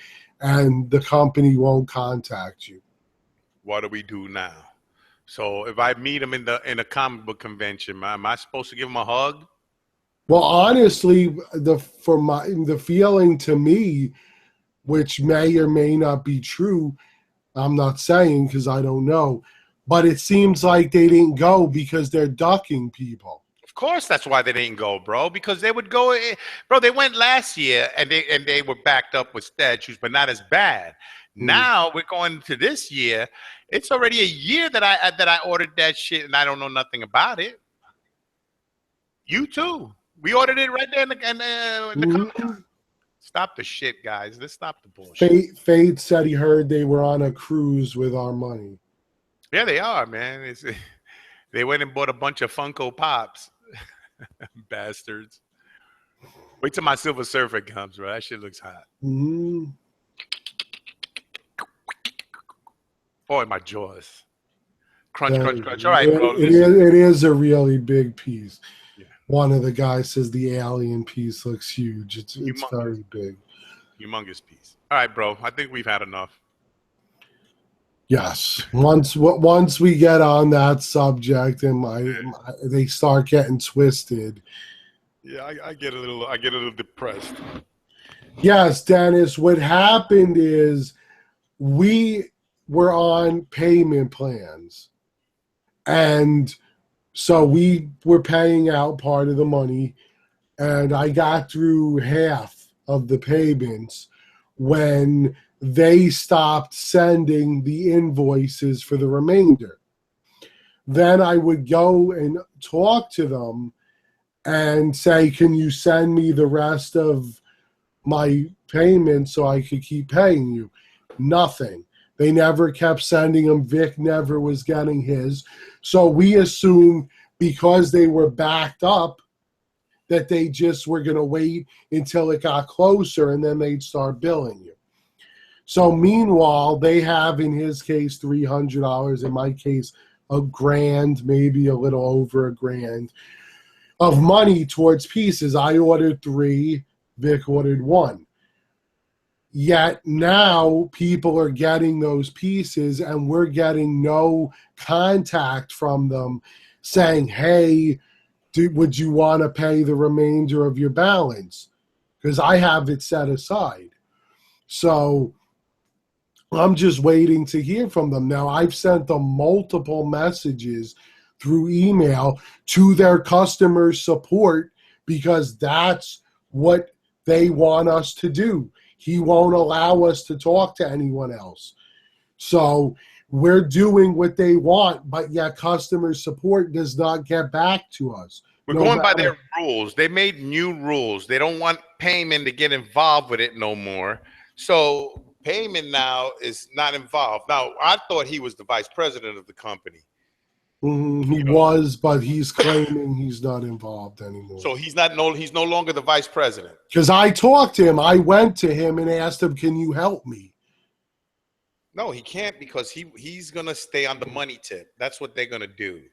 and the company won't contact you. What do we do now? So if I meet him in a comic book convention, am I supposed to give him a hug? Well, honestly, the feeling to me, which may or may not be true, I'm not saying because I don't know, but it seems like they didn't go because they're ducking people. Of course, that's why they didn't go, bro. Because they would go, bro. They went last year and they were backed up with statues, but not as bad. Now we're going to this year. It's already a year that I ordered that shit and I don't know nothing about it. You too. We ordered it right there in the Stop the shit, guys. Let's stop the bullshit. Fate said he heard they were on a cruise with our money. Yeah, they are, man. They went and bought a bunch of Funko Pops. Bastards. Wait till my Silver Surfer comes, bro. That shit looks hot. Boy, my jaws. Crunch, crunch, crunch. All right, bro. It is a really big piece. Yeah. One of the guys says the alien piece looks huge. It's very big. Humongous piece. All right, bro. I think we've had enough. Yes. Once we get on that subject and they start getting twisted. Yeah, I get a little depressed. Yes, Dennis. What happened is we were on payment plans. And so we were paying out part of the money, and I got through half of the payments when they stopped sending the invoices for the remainder. Then I would go and talk to them and say, can you send me the rest of my payments so I could keep paying you? Nothing. They never kept sending them. Vic never was getting his. So we assumed because they were backed up that they just were going to wait until it got closer and then they'd start billing you. So meanwhile, they have, in his case, $300. In my case, $1,000, maybe a little over $1,000 of money towards pieces. I ordered 3. Vic ordered 1. Yet now people are getting those pieces and we're getting no contact from them saying, hey, would you want to pay the remainder of your balance? Because I have it set aside. So I'm just waiting to hear from them. Now, I've sent them multiple messages through email to their customer support because that's what they want us to do. He won't allow us to talk to anyone else. So we're doing what they want, but yet customer support does not get back to us. We're going by their rules. They made new rules. They don't want payment to get involved with it no more. So payment now is not involved. Now, I thought he was the vice president of the company. He was, but he's claiming he's not involved anymore. So he's no longer the vice president. Because I talked to him. I went to him and asked him, can you help me? No, he can't, because he's going to stay on the money tip. That's what they're going to do.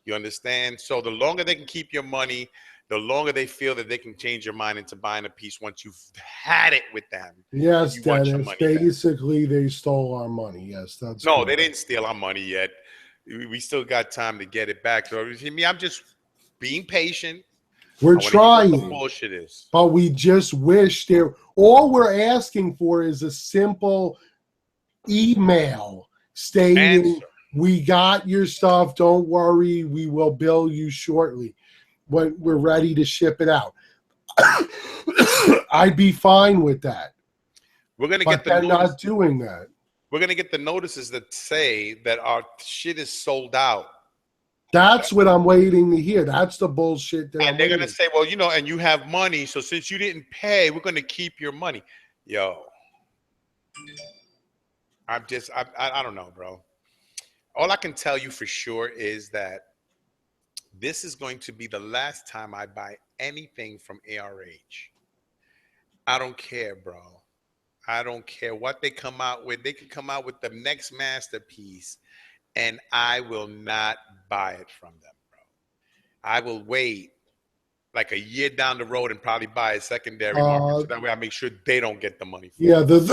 You understand? So the longer they can keep your money, the longer they feel that they can change your mind into buying a piece once you've had it with them. Yes, Dennis. Basically, they stole our money. Yes, that's no, they didn't steal our money yet. We still got time to get it back. So I'm just being patient. We're trying. What the bullshit is. But we just wish there. All we're asking for is a simple email stating, we got your stuff. Don't worry. We will bill you shortly when we're ready to ship it out. I'd be fine with that. We're going to get the notice. Not doing that. We're going to get the notices that say that our shit is sold out. That's what I'm waiting to hear. That's the bullshit. And they're going to say, well, and you have money, so since you didn't pay, we're going to keep your money. Yo. I don't know, bro. All I can tell you for sure is that this is going to be the last time I buy anything from ARH. I don't care, bro. I don't care what they come out with. They could come out with the next masterpiece, and I will not buy it from them, bro. I will wait like a year down the road and probably buy a secondary market, so that way I make sure they don't get the money. Yeah, the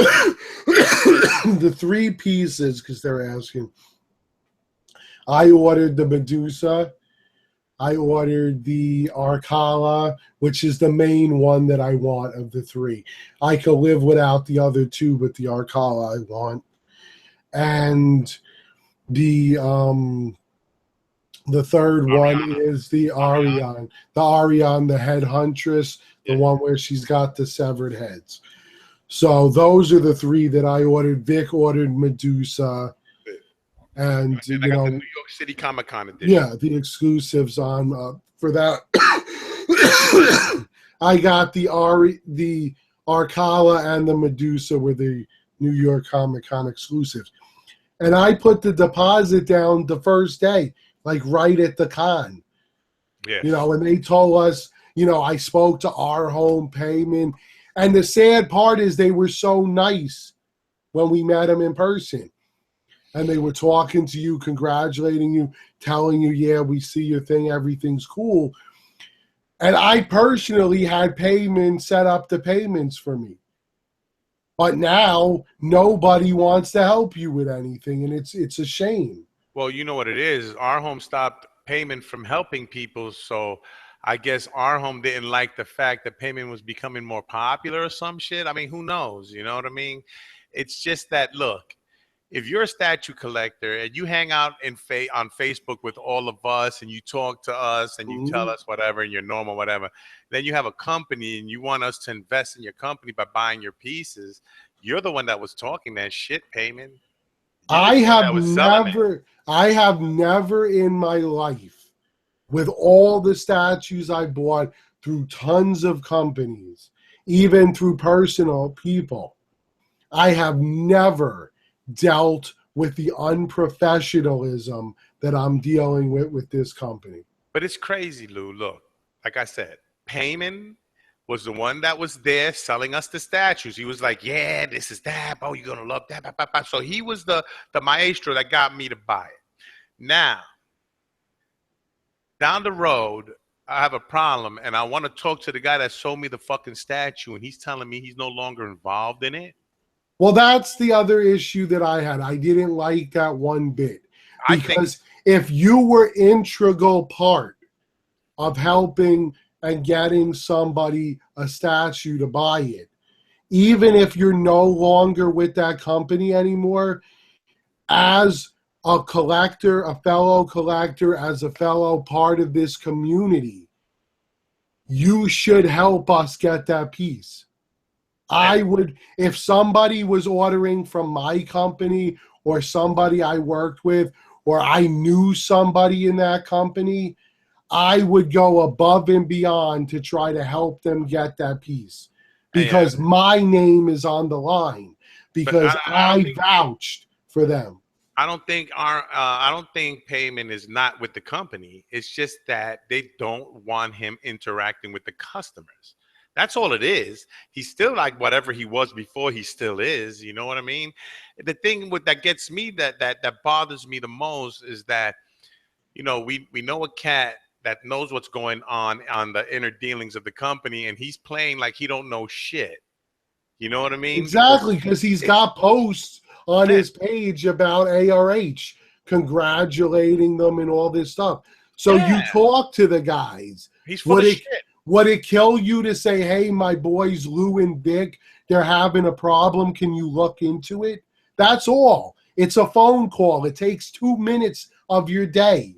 3 pieces, because they're asking. I ordered the Medusa. I ordered the Arcala, which is the main one that I want of the 3. I could live without the other 2, but the Arcala I want. And the third one is the Arion. The Arion, the head huntress, the one where she's got the severed heads. So those are the 3 that I ordered. Vic ordered Medusa. And I got the New York City Comic-Con edition. Yeah, the exclusives on for that. I got the Arcala and the Medusa were the New York Comic-Con exclusives. And I put the deposit down the first day, like right at the con. Yeah. And they told us, I spoke to our home payment. And the sad part is they were so nice when we met them in person. And they were talking to you, congratulating you, telling you, yeah, we see your thing, everything's cool. And I personally had payment set up the payments for me. But now nobody wants to help you with anything, and it's a shame. Well, you know what it is. Our home stopped payment from helping people, so I guess our home didn't like the fact that payment was becoming more popular or some shit. I mean, who knows? You know what I mean? It's just that, look, if you're a statue collector and you hang out on Facebook with all of us and you talk to us and you tell us whatever and you're normal, whatever, then you have a company and you want us to invest in your company by buying your pieces. You're the one that was talking that shit, payment. I have never in my life, with all the statues I bought through tons of companies, even through personal people, I have never dealt with the unprofessionalism that I'm dealing with this company. But it's crazy, Lou. Look, like I said, Payman was the one that was there selling us the statues. He was like, yeah, this is that. Oh, you're going to love that. So he was the maestro that got me to buy it. Now, down the road, I have a problem, and I want to talk to the guy that sold me the fucking statue, and he's telling me he's no longer involved in it. Well, that's the other issue that I had. I didn't like that one bit. Because if you were integral part of helping and getting somebody a statue to buy it, even if you're no longer with that company anymore, as a collector, a fellow collector, as a fellow part of this community, you should help us get that piece. I would, if somebody was ordering from my company or somebody I worked with or I knew somebody in that company, I would go above and beyond to try to help them get that piece because my name is on the line because I vouched for them. I don't think Payman is not with the company. It's just that they don't want him interacting with the customers. That's all it is. He's still like whatever he was before. He still is. You know what I mean? The thing with that gets me that bothers me the most is that we know a cat that knows what's going on the inner dealings of the company, and he's playing like he don't know shit. You know what I mean? Exactly, because he's got posts on Yeah. his page about ARH, congratulating them and all this stuff. So you Yeah. talk to the guys. He's full of shit. Would it kill you to say, hey, my boys Lou and Dick, they're having a problem. Can you look into it? That's all. It's a phone call. It takes 2 minutes of your day.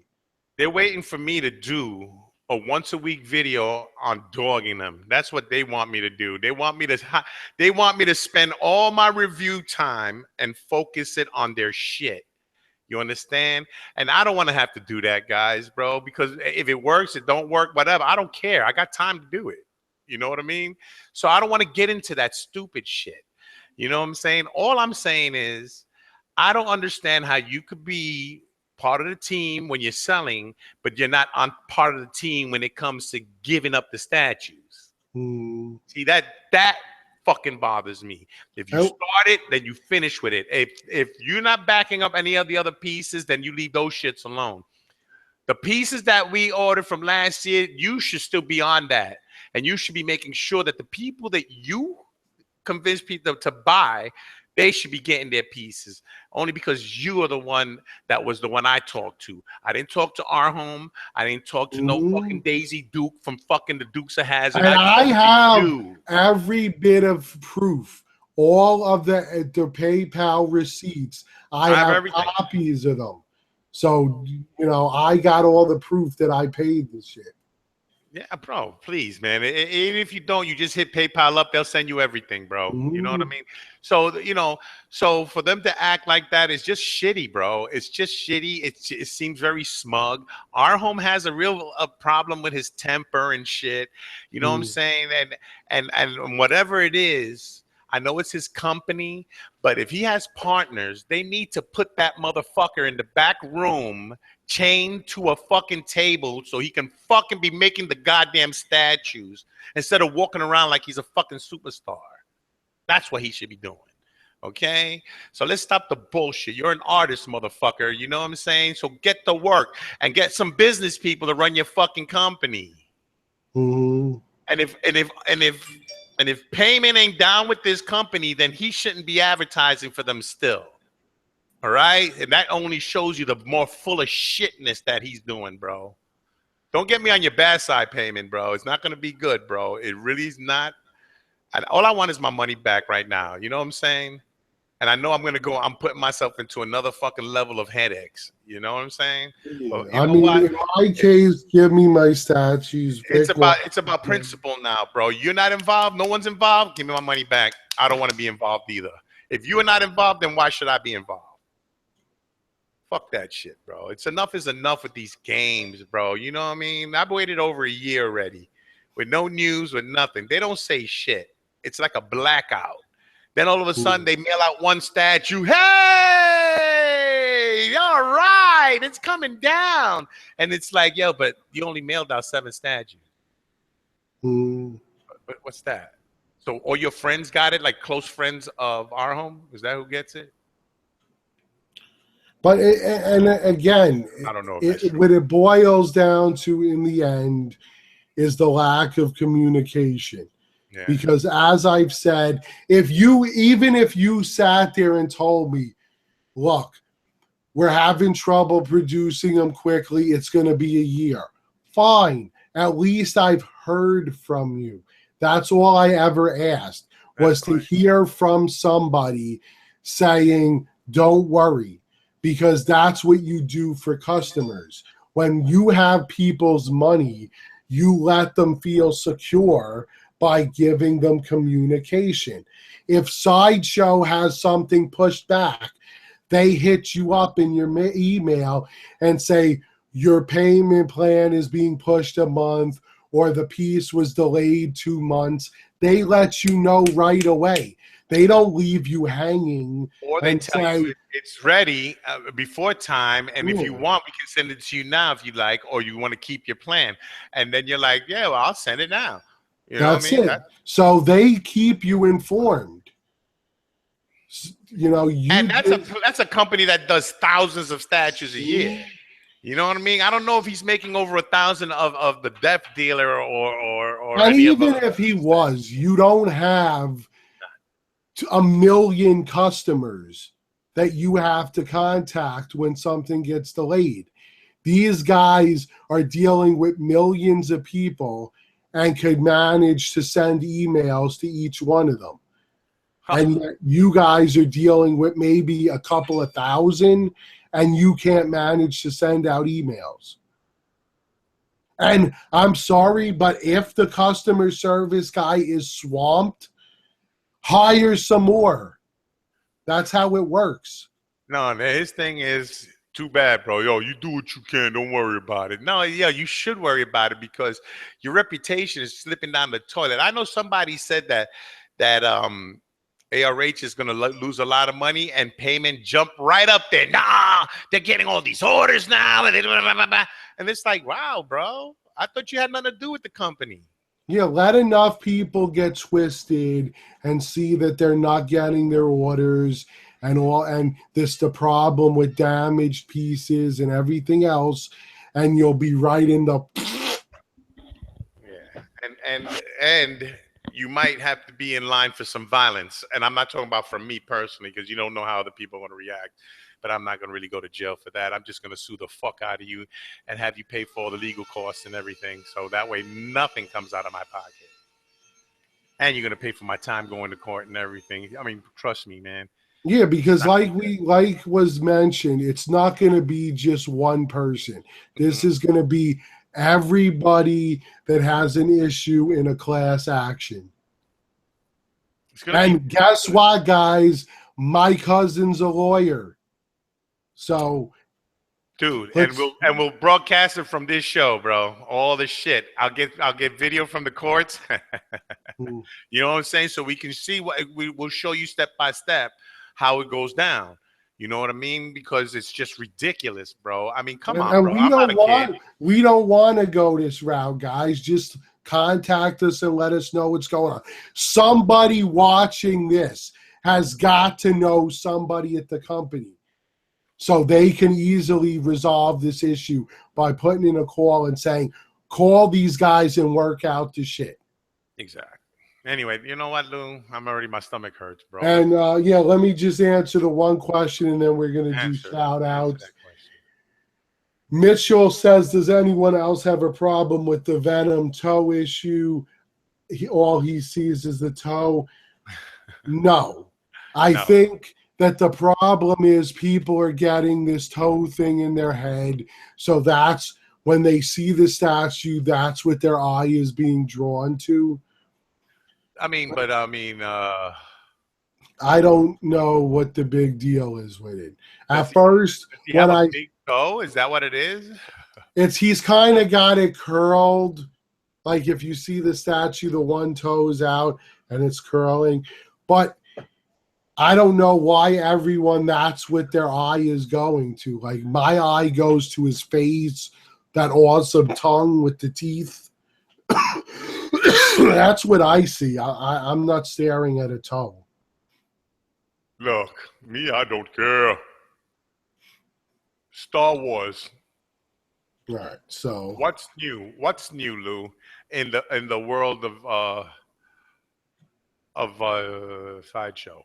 They're waiting for me to do a once a week video on dogging them. That's what they want me to do. They want me to spend all my review time and focus it on their shit. You understand? And I don't want to have to do that, guys, bro, because if it works, it don't work, whatever. I don't care. I got time to do it. You know what I mean? So I don't want to get into that stupid shit. You know what I'm saying? All I'm saying is I don't understand how you could be part of the team when you're selling, but you're not on part of the team when it comes to giving up the statues. See, that fucking bothers me. If you start it, then you finish with it. If you're not backing up any of the other pieces, then you leave those shits alone. The pieces that we ordered from last year, you should still be on that. And you should be making sure that the people that you convince people to buy, they should be getting their pieces. Only because you are the one that was the one I talked to. I didn't talk to our home. I didn't talk to no fucking Daisy Duke from fucking the Dukes of Hazzard. I have every bit of proof. All of the PayPal receipts. I have copies of them. So, I got all the proof that I paid this shit. Yeah, bro, please, man. Even if you don't, you just hit PayPal up, they'll send you everything, bro. You know what I mean? So, so for them to act like that is just shitty, bro. It's just shitty. It seems very smug. Our home has a real problem with his temper and shit. You know what I'm saying? And whatever it is, I know it's his company, but if he has partners, they need to put that motherfucker in the back room chained to a fucking table so he can fucking be making the goddamn statues instead of walking around like he's a fucking superstar. That's what he should be doing. Okay? So let's stop the bullshit. You're an artist, motherfucker. You know what I'm saying? So get to work and get some business people to run your fucking company. And if Payman ain't down with this company, then he shouldn't be advertising for them still. All right? And that only shows you the more full of shitness that he's doing, bro. Don't get me on your bad side, Payman, bro. It's not going to be good, bro. It really is not. And all I want is my money back right now. You know what I'm saying? And I know I'm putting myself into another fucking level of headaches. You know what I'm saying? Yeah. In my case, give me my statues. It's about principle now, bro. You're not involved. No one's involved. Give me my money back. I don't want to be involved either. If you are not involved, then why should I be involved? Fuck that shit, bro. It's enough is enough with these games, bro. You know what I mean? I've waited over a year already with no news, with nothing. They don't say shit. It's like a blackout. Then all of a sudden they mail out one statue. Hey, all right, it's coming down. And it's like, yo, but you only mailed out 7 statues. But what's that? So all your friends got it, like close friends of our home? Is that who gets it? But again, I don't know what it boils down to in the end is the lack of communication. Yeah. Because as I've said, even if you sat there and told me, look, we're having trouble producing them quickly, it's going to be a year. Fine. At least I've heard from you. That's all I ever asked was to hear from somebody saying, don't worry, because that's what you do for customers. When you have people's money, you let them feel secure by giving them communication. If Sideshow has something pushed back, they hit you up in your email and say, your payment plan is being pushed a month, or the piece was delayed 2 months. They let you know right away. They don't leave you hanging Or they and tell say, you it's ready before time, and if you "Yeah, want, we can send it to you now if you like, or you want to keep your plan. And then you're like, yeah, well, I'll send it now. You know what I that's mean? it." So they keep you informed. You know, And that's a company that does thousands of statues a year. Mhm. You know what I mean? I don't know if he's making over 1,000 of the death dealer or And any of even the. if he was, you don't have a million customers that you have to contact when something gets delayed. These guys are dealing with millions of people and could manage to send emails to each one of them. And yet you guys are dealing with maybe a couple of thousand and you can't manage to send out emails. And I'm sorry, but if the customer service guy is swamped, hire some more. That's how it works. No, man, his thing is too bad, bro. Yo, you do what you can. Don't worry about it. No, yeah, you should worry about it because your reputation is slipping down the toilet. I know somebody said that ARH is going to lose a lot of money and payment jump right up there. Nah, they're getting all these orders now. And it's like, wow, bro. I thought you had nothing to do with the company. Yeah, let enough people get twisted and see that they're not getting their orders and all, and this the problem with damaged pieces and everything else, and you'll be right in the. Yeah, and you might have to be in line for some violence. And I'm not talking about for me personally because you don't know how other people are going to react. But I'm not going to really go to jail for that. I'm just going to sue the fuck out of you and have you pay for all the legal costs and everything. So that way nothing comes out of my pocket. And you're going to pay for my time going to court and everything. I mean, trust me, man. Yeah, because like was mentioned, it's not going to be just one person. This is going to be everybody that has an issue in a class action. And guess what, guys? My cousin's a lawyer. So, dude, and we'll broadcast it from this show, bro. All the shit. I'll get video from the courts. You know what I'm saying? So we can see what we'll show you step by step how it goes down. You know what I mean? Because it's just ridiculous, bro. I mean, come on, bro. We don't want to go this route, guys. Just contact us and let us know what's going on. Somebody watching this has got to know somebody at the company. So they can easily resolve this issue by putting in a call and saying, call these guys and work out the shit. Exactly. Anyway, you know what, Lou? my stomach hurts, bro. And yeah, let me just answer the one question and then we're going to do shout outs. Mitchell says, does anyone else have a problem with the Venom toe issue? All he sees is the toe. No. I think that the problem is people are getting this toe thing in their head. So that's when they see the statue, that's what their eye is being drawn to. I don't know what the big deal is with it. At first, when a big toe, is that what it is? He's kind of got it curled. Like if you see the statue, the one toe's out and it's curling. But I don't know why everyone that's what their eye is going to. Like my eye goes to his face, that awesome tongue with the teeth. That's what I see. I'm not staring at a toe. Look, me, I don't care. Star Wars. All right. So what's new? What's new, Lou, in the world of Sideshow?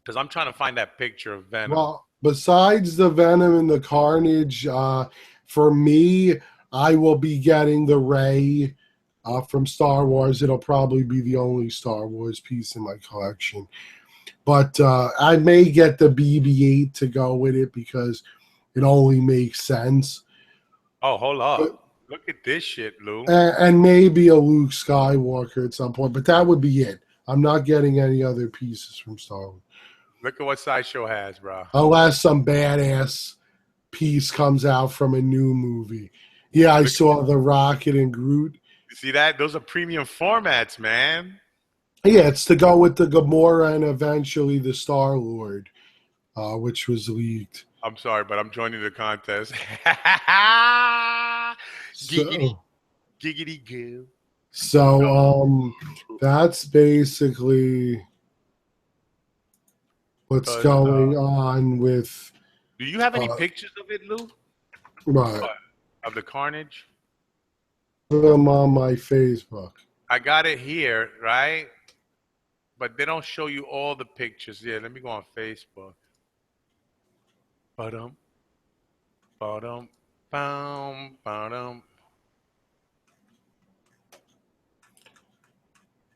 Because I'm trying to find that picture of Venom. Well, besides the Venom and the Carnage, for me, I will be getting the Rey from Star Wars. It'll probably be the only Star Wars piece in my collection. But I may get the BB-8 to go with it because it only makes sense. Oh, hold up. Look at this shit, Lou. And maybe a Luke Skywalker at some point. But that would be it. I'm not getting any other pieces from Star Wars. Look at what Sideshow has, bro. Unless some badass piece comes out from a new movie. Yeah, I saw the Rocket and Groot. You see that? Those are premium formats, man. Yeah, it's to go with the Gamora and eventually the Star-Lord, which was leaked. I'm sorry, but I'm joining the contest. Giggity, So, giggity goo. so that's basically what's going on with. Do you have any pictures of it, Lou? Right. Of the carnage? Them on my Facebook. I got it here, right? But they don't show you all the pictures. Yeah, let me go on Facebook. Ba-dum, ba-dum, bum, ba-dum.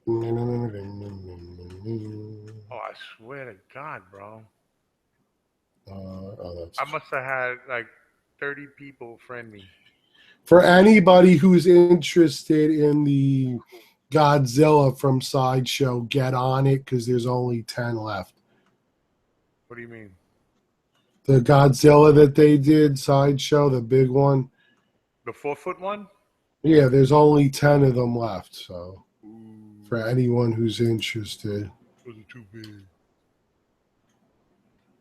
Oh, I swear to God, bro. I must have had like 30 people friend me. For anybody who's interested in the Godzilla from Sideshow, get on it because there's only 10 left. What do you mean? The Godzilla that they did, Sideshow, the big one. The 4-foot one? Yeah, there's only 10 of them left. So, for anyone who's interested. Wasn't too big.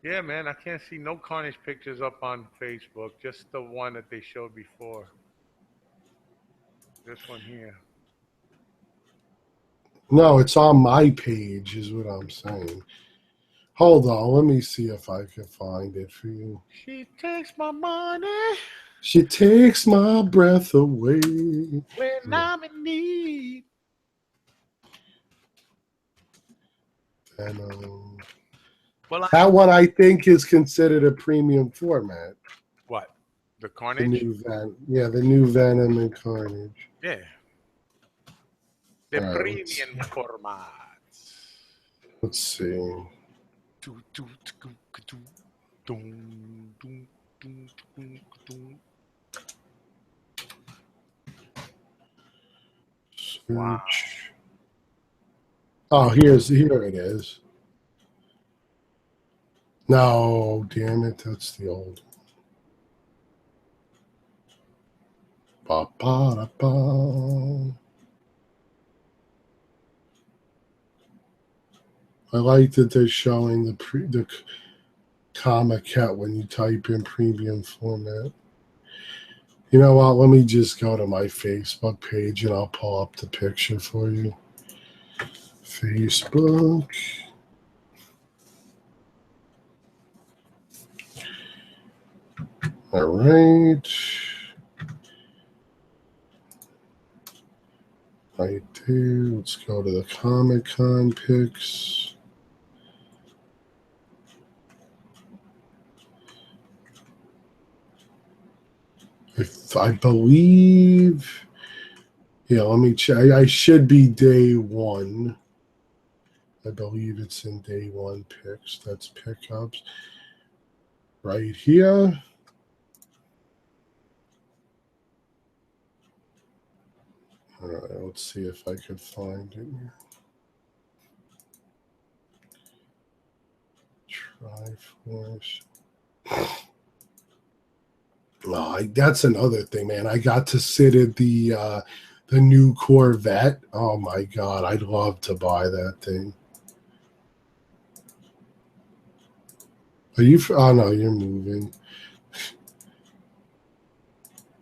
Yeah, man, I can't see no Carnage pictures up on Facebook. Just the one that they showed before. This one here. No, it's on my page, is what I'm saying. Hold on, let me see if I can find it for you. She takes my money. She takes my breath away. When I'm in need. And well, that one I think is considered a premium format. What? The Carnage? The new Venom and Carnage. Yeah. The premium formats. Let's see. Wow. Oh, here it is. No, damn it, that's the old one. Ba-ba-da-ba. I like that they're showing the comic cat when you type in premium format. You know what? Let me just go to my Facebook page and I'll pull up the picture for you. Facebook. All right. Right there. Let's go to the Comic-Con pics. I believe. Yeah, let me check. I should be day one. I believe it's in day one picks. That's pickups. Right here. All right, let's see if I can find it here. Triforce. That's another thing, man. I got to sit at the new Corvette. Oh my God, I'd love to buy that thing. Are you? Oh no, you're moving.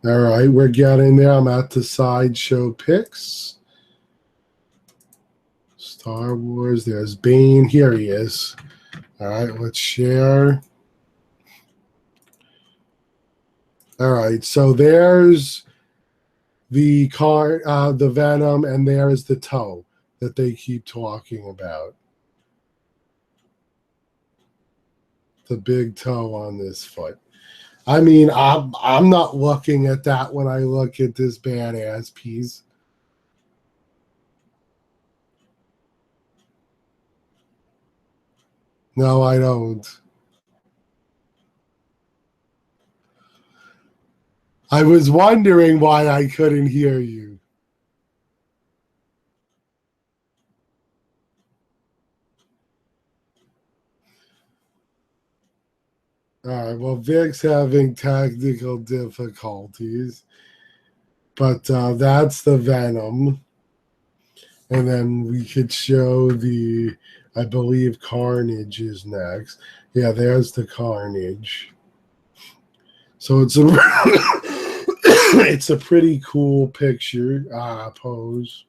All right, we're getting there. I'm at the Sideshow picks. Star Wars. There's Bane. Here he is. All right, let's share. All right, so there's the the Venom, and there's the toe that they keep talking about. The big toe on this foot. I mean, I'm not looking at that when I look at this badass piece. No, I don't. I was wondering why I couldn't hear you. All right, well, Vic's having technical difficulties, but that's the Venom. And then we could show the, I believe Carnage is next. Yeah, there's the Carnage. So it's a it's a pretty cool picture pose.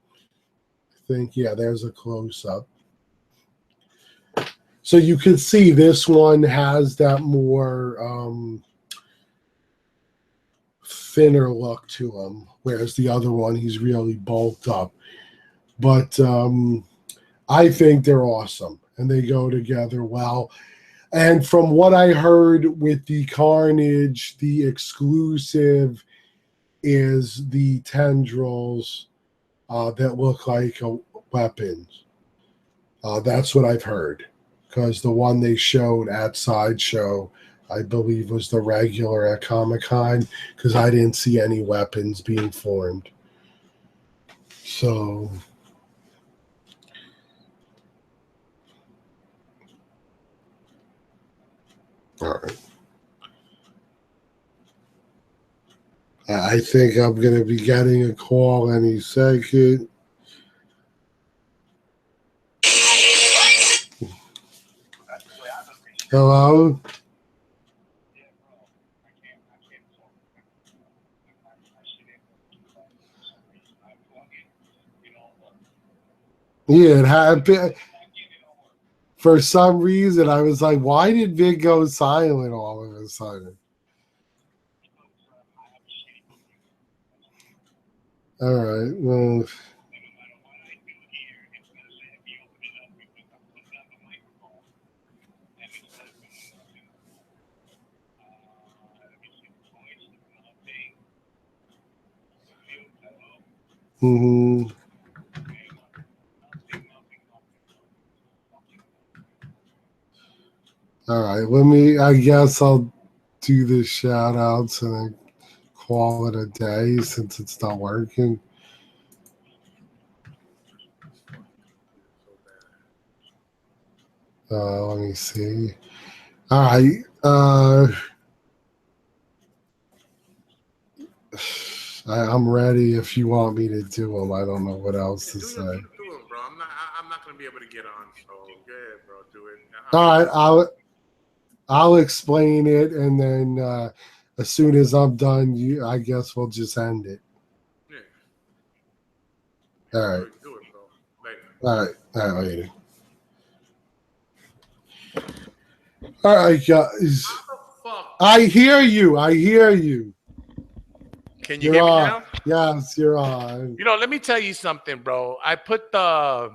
I think, yeah, there's a close-up. So you can see this one has that more thinner look to him, whereas the other one, he's really bulked up. But I think they're awesome, and they go together well. And from what I heard with the Carnage, the exclusive is the tendrils that look like weapons. That's what I've heard. Because the one they showed at Sideshow, I believe, was the regular at Comic-Con, because I didn't see any weapons being formed. So... all right. I think I'm going to be getting a call any second. Hello? Yeah, it happened. For some reason, I was like, why did Vic go silent all of a sudden? All right. Well, mm-hmm. All right. I guess I'll do the shout outs and then call it a day since it's not working. Let me see. All right. I'm ready if you want me to do them. I don't know what else to say. Do it, bro. I'm not gonna be able to get on. So yeah, bro, do it. All right. I'll explain it, and then as soon as I'm done, I guess we'll just end it. Yeah. All right. Do it, bro. Later. All right, later. All right, guys. I hear you. Can you hear me now? Yes, you're on. You know, let me tell you something, bro. I put the...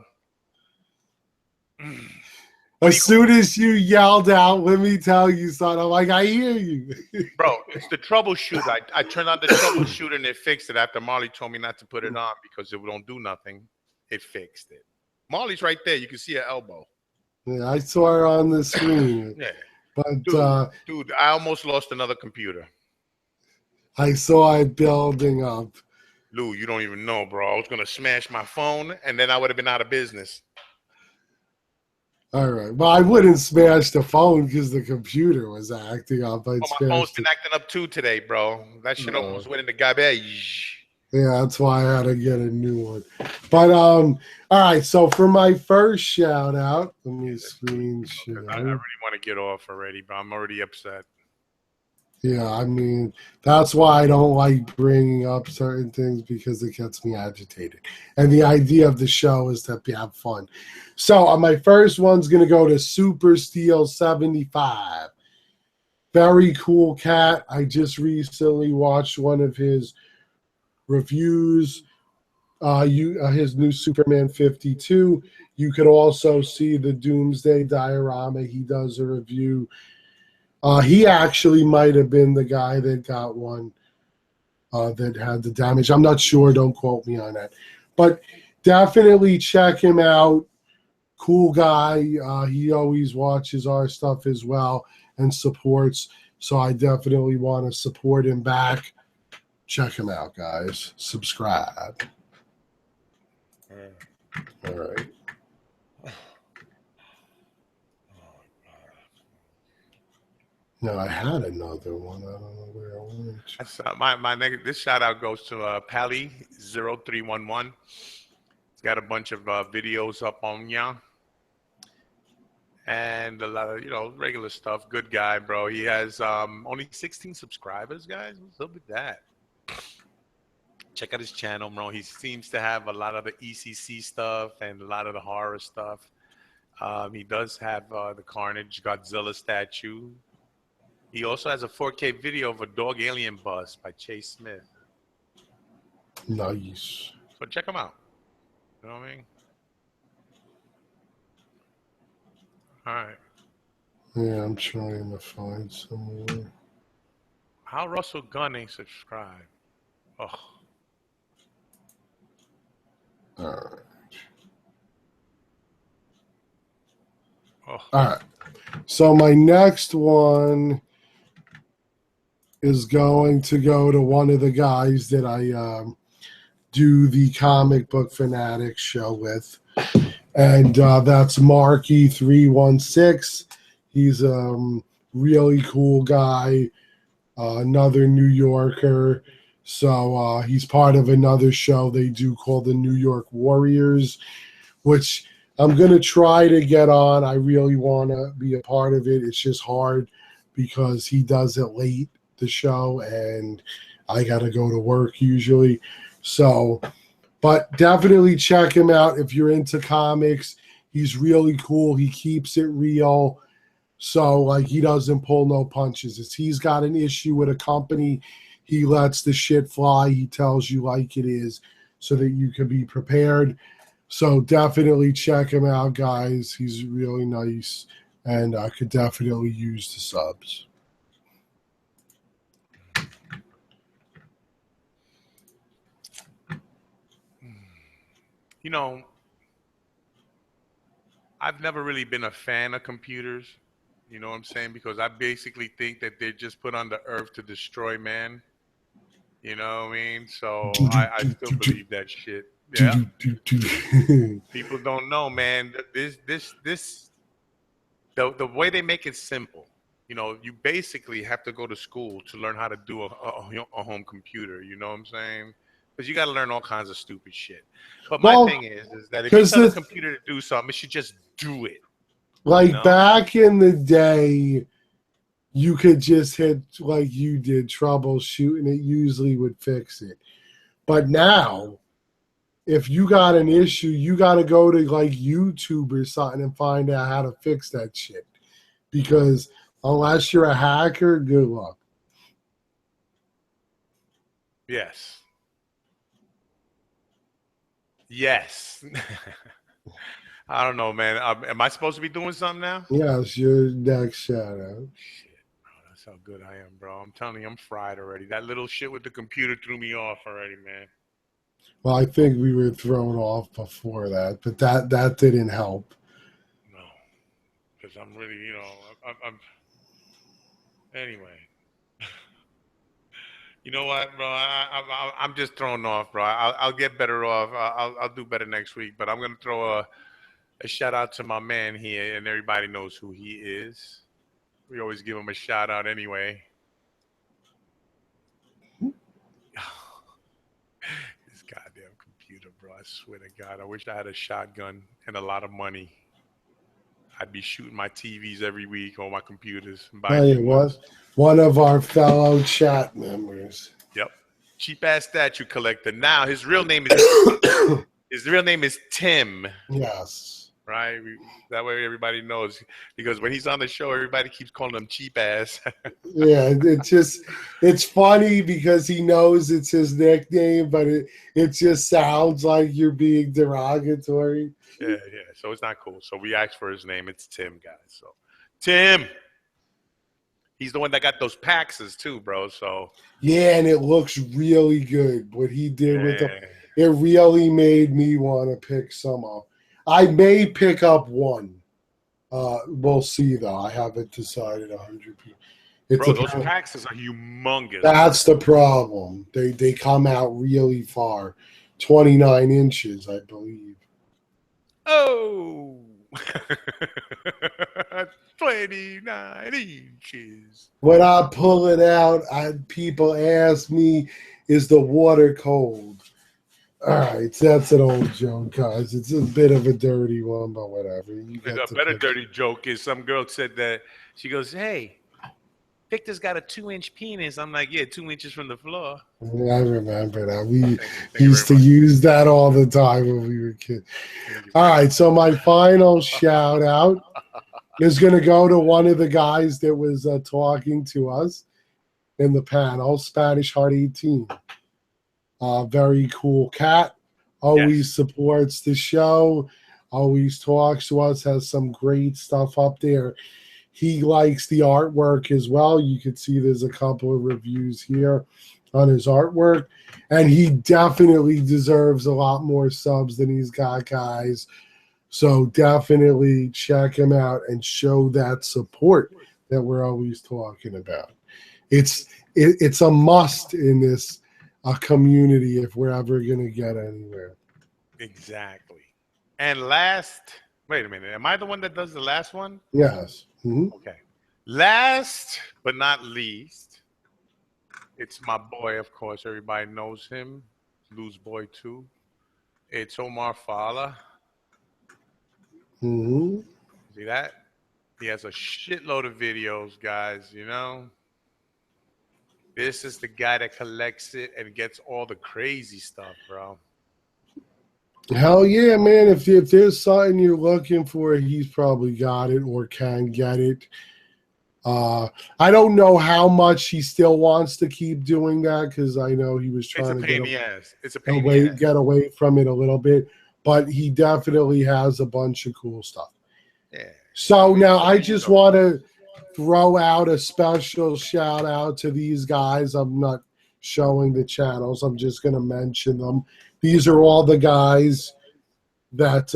As soon as you yelled out, let me tell you something, I'm like, I hear you. Bro, it's the troubleshoot. I turned on the troubleshoot and it fixed it after Marley told me not to put it on because it don't do nothing. It fixed it. Marley's right there. You can see her elbow. Yeah, I saw her on the screen. Yeah. But dude, I almost lost another computer. I saw it building up. Lou, you don't even know, bro. I was gonna smash my phone and then I would have been out of business. All right. Well, I wouldn't smash the phone because the computer was acting up. My phone's been acting up too today, bro. That shit almost went in the garbage. Yeah, that's why I had to get a new one. But all right. So for my first shout out, let me screen share. I really want to get off already, but I'm already upset. Yeah, I mean, that's why I don't like bringing up certain things because it gets me agitated. And the idea of the show is to have fun. So my first one's going to go to Super Steel 75. Very cool cat. I just recently watched one of his reviews, his new Superman 52. You could also see the Doomsday diorama. He does a review. He actually might have been the guy that got one that had the damage. I'm not sure. Don't quote me on that. But definitely check him out. Cool guy. He always watches our stuff as well and supports. So I definitely want to support him back. Check him out, guys. Subscribe. All right. No, I had another one. I don't know where it went. That's, my nigga. This shout out goes to Pally 0311. Got a bunch of videos up on ya. And a lot of, regular stuff. Good guy, bro. He has only 16 subscribers, guys. What's up with that? Check out his channel, bro. He seems to have a lot of the ECC stuff and a lot of the horror stuff. He does have the Carnage Godzilla statue. He also has a 4K video of a dog alien bust by Chase Smith. Nice. So check him out. You know what I mean? All right. Yeah, I'm trying to find somewhere. How Russell Gunn ain't subscribed? Oh. All right. Oh. All right. So my next one is going to go to one of the guys that I do the Comic Book Fanatics show with. And that's Marky316. He's a really cool guy, another New Yorker. So he's part of another show they do called the New York Warriors, which I'm going to try to get on. I really want to be a part of it. It's just hard because he does it late, the show, and I got to go to work usually. So, but definitely check him out if you're into comics. He's really cool. He keeps it real. So, like, he doesn't pull no punches. If he's got an issue with a company, he lets the shit fly. He tells you like it is so that you can be prepared. So definitely check him out, guys. He's really nice, and I could definitely use the subs. I've never really been a fan of computers. You know what I'm saying? Because I basically think that they're just put on the earth to destroy man. You know what I mean? So I still believe that shit. Yeah. People don't know, man. The way they make it simple. You basically have to go to school to learn how to do a home computer. You know what I'm saying? Because you got to learn all kinds of stupid shit. But my thing is that if you tell the computer to do something, it should just do it. Like back in the day, you could just hit, like you did, troubleshoot, and it usually would fix it. But now, if you got an issue, you got to go to like YouTube or something and find out how to fix that shit. Because unless you're a hacker, good luck. Yes. Yes. I don't know, man. Am I supposed to be doing something now? Yes, your next shout out. Shit, bro. That's how good I am, bro. I'm telling you, I'm fried already. That little shit with the computer threw me off already, man. Well, I think we were thrown off before that, but that didn't help. No, because I'm really, I'm anyway. You know what, bro? I'm just thrown off, bro. I'll get better off. I'll do better next week. But I'm gonna throw a shout out to my man here, and everybody knows who he is. We always give him a shout out anyway. This goddamn computer, bro. I swear to God, I wish I had a shotgun and a lot of money. I'd be shooting my TVs every week on my computers. Hey, one of our fellow chat members. Yep. Cheap ass statue collector. Now his real name is Tim. Yes. Right? That way everybody knows. Because when he's on the show, everybody keeps calling him cheap ass. Yeah, it's funny because he knows it's his nickname, but it just sounds like you're being derogatory. Yeah. So it's not cool. So we asked for his name. It's Tim, guys. So Tim. He's the one that got those Paxes too, bro. So yeah, and it looks really good. What he did with them, it really made me want to pick some up. I may pick up one. We'll see though. I haven't decided 100%. Bro, those Paxes are humongous. That's the problem. They come out really far, 29 inches, I believe. Oh. 29 inches. When I pull it out, people ask me, is the water cold? All right, so that's an old joke, guys. It's a bit of a dirty one, but whatever. You And get a to better pick. dirty joke is some girl said that she goes, "Hey, Victor's got a 2-inch penis." I'm like, "Yeah, 2 inches from the floor." I remember that. We Thank you used to very much. use that all the time when we were kids. Thank you All very right, so my final shout out is going to go to one of the guys that was talking to us in the panel, Spanish Heart 18. Very cool cat. Always supports the show. Always talks to us. Has some great stuff up there. He likes the artwork as well. You can see there's a couple of reviews here on his artwork. And he definitely deserves a lot more subs than he's got, guys. So definitely check him out and show that support that we're always talking about. It's a must in this community if we're ever going to get anywhere. Exactly. And last, wait a minute. Am I the one that does the last one? Yes. Mm-hmm. Okay. Last but not least, it's my boy, of course. Everybody knows him. Lou's boy, too. It's Omar Fala. Mm-hmm. See that? He has a shitload of videos, guys, you know? This is the guy that collects it and gets all the crazy stuff, bro. Hell yeah, man. If there's something you're looking for, he's probably got it or can get it. I don't know how much he still wants to keep doing that because I know he was trying to get away from it a little bit, but he definitely has a bunch of cool stuff. Yeah. So now I just want to throw out a special shout out to these guys. I'm not showing the channels. I'm just going to mention them. These are all the guys that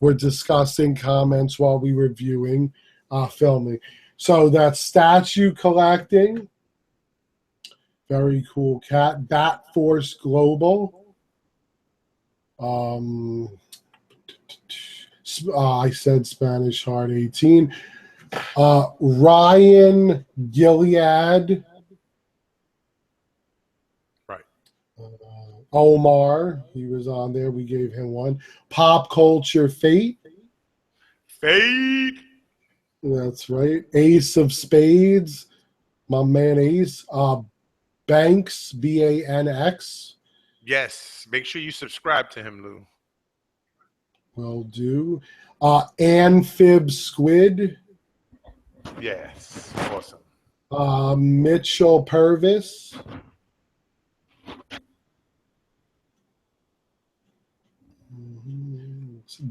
were discussing comments while we were viewing, filming. So that's Statue Collecting. Very cool cat. Bat Force Global. I said Spanish Heart 18. Ryan Gilead. Right. Omar, he was on there. We gave him one. Pop Culture Fate. Fate. That's right. Ace of Spades. My man Ace. Banks, Banx. Yes. Make sure you subscribe to him, Lou. Will do. Amphib Squid. Yes. Awesome. Mitchell Purvis.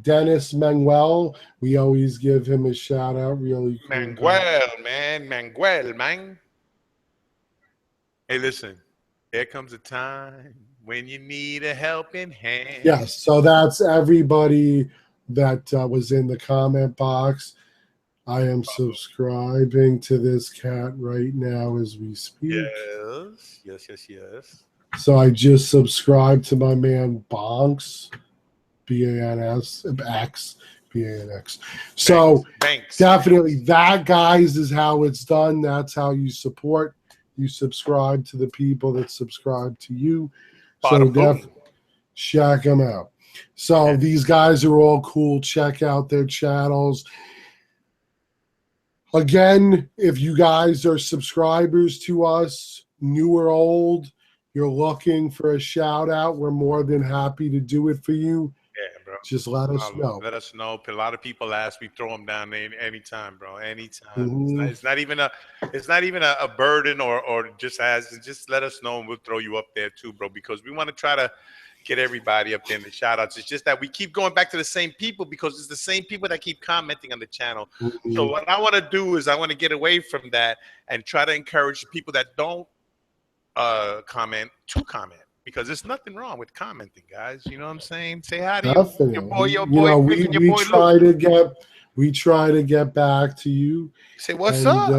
Dennis Manuel. We always give him a shout out. Really cool. Manuel, man. Hey, listen. There comes a time when you need a helping hand. Yes. So that's everybody that was in the comment box. I am subscribing to this cat right now as we speak. Yes. So I just subscribed to my man Bonks, Banx, Banx. So Banks. Definitely that, guys, is how it's done. That's how you support. You subscribe to the people that subscribe to you. So definitely check them out. So these guys are all cool. Check out their channels. Again, if you guys are subscribers to us, new or old, you're looking for a shout out, we're more than happy to do it for you. Yeah, bro. Just let us know. Let us know. A lot of people ask, we throw them down anytime, bro. Anytime. Mm-hmm. It's not even a burden or just let us know and we'll throw you up there too, bro. Because we want to try to get everybody up there in the shout outs. It's just that we keep going back to the same people because it's the same people that keep commenting on the channel. Mm-hmm. So what I want to do is I want to get away from that and try to encourage people that don't comment to comment. Because there's nothing wrong with commenting, guys. You know what I'm saying? Say hi to your boy. We try to get back to you. Say what's up?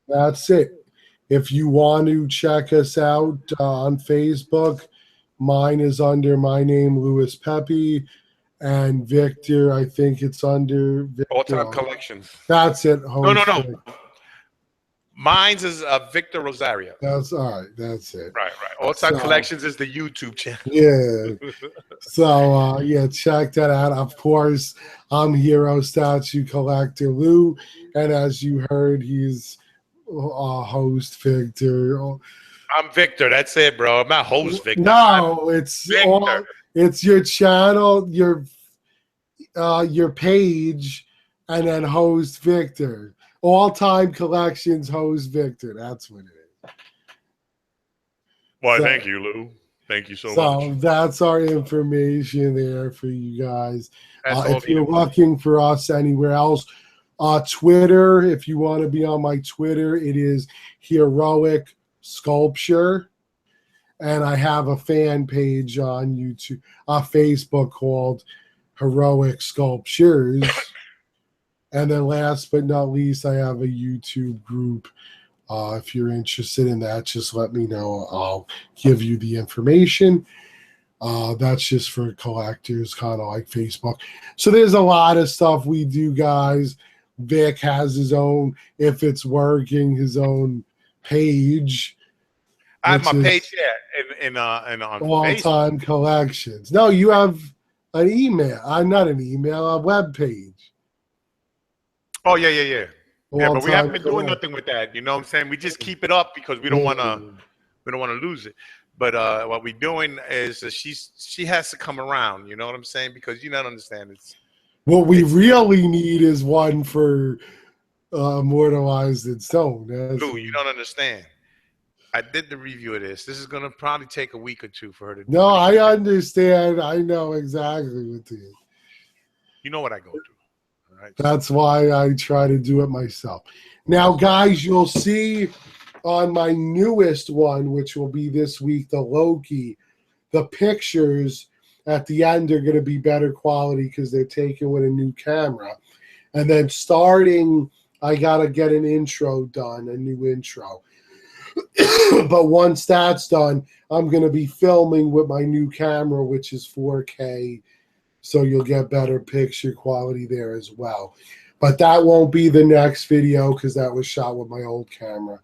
That's it. If you want to check us out on Facebook, mine is under my name, Louis Pepe, and Victor. I think it's under Victor. All Time Collections. That's it. No. Mine's is Victor Rosario. That's all right. That's it. Right. All Time Collections is the YouTube channel. Yeah. So yeah, check that out. Of course, I'm Hero Statue Collector Lou, and as you heard, he's host Victor. I'm Victor. That's it, bro. I'm not host Victor. No, it's Victor. all. It's your channel, your page, and then host Victor. All Time Collections host Victor. That's what it is. Well, thank you, Lou. Thank you so much. So that's our information there for you guys. If you're needed. looking for us anywhere else, Twitter, if you want to be on my Twitter, it is Heroic Sculpture. And I have a fan page on YouTube, Facebook called Heroic Sculptures. And then last but not least, I have a YouTube group. If you're interested in that, just let me know. I'll give you the information. That's just for collectors, kind of like Facebook. So there's a lot of stuff we do, guys. Vic has his own, if it's working, his own page. I have my page, and on All Time Collections. No, you have an email. I'm not an email, a web page. Oh yeah. Yeah, but we haven't been doing nothing with that. You know what I'm saying? We just keep it up because we don't want to lose it. But what we're doing is she has to come around. You know what I'm saying? Because you don't understand. What we really need is one for Immortalized in Stone. Lou, you don't understand. I did the review of this. This is going to probably take a week or two for her to do. No, I understand. I know exactly what it is. You know what I go through. All right? That's why I try to do it myself. Now, guys, you'll see on my newest one, which will be this week, the Loki, the pictures at the end are going to be better quality because they're taken with a new camera. And then starting, I got to get an intro done, a new intro. But once that's done, I'm going to be filming with my new camera, which is 4K. So you'll get better picture quality there as well. But that won't be the next video because that was shot with my old camera.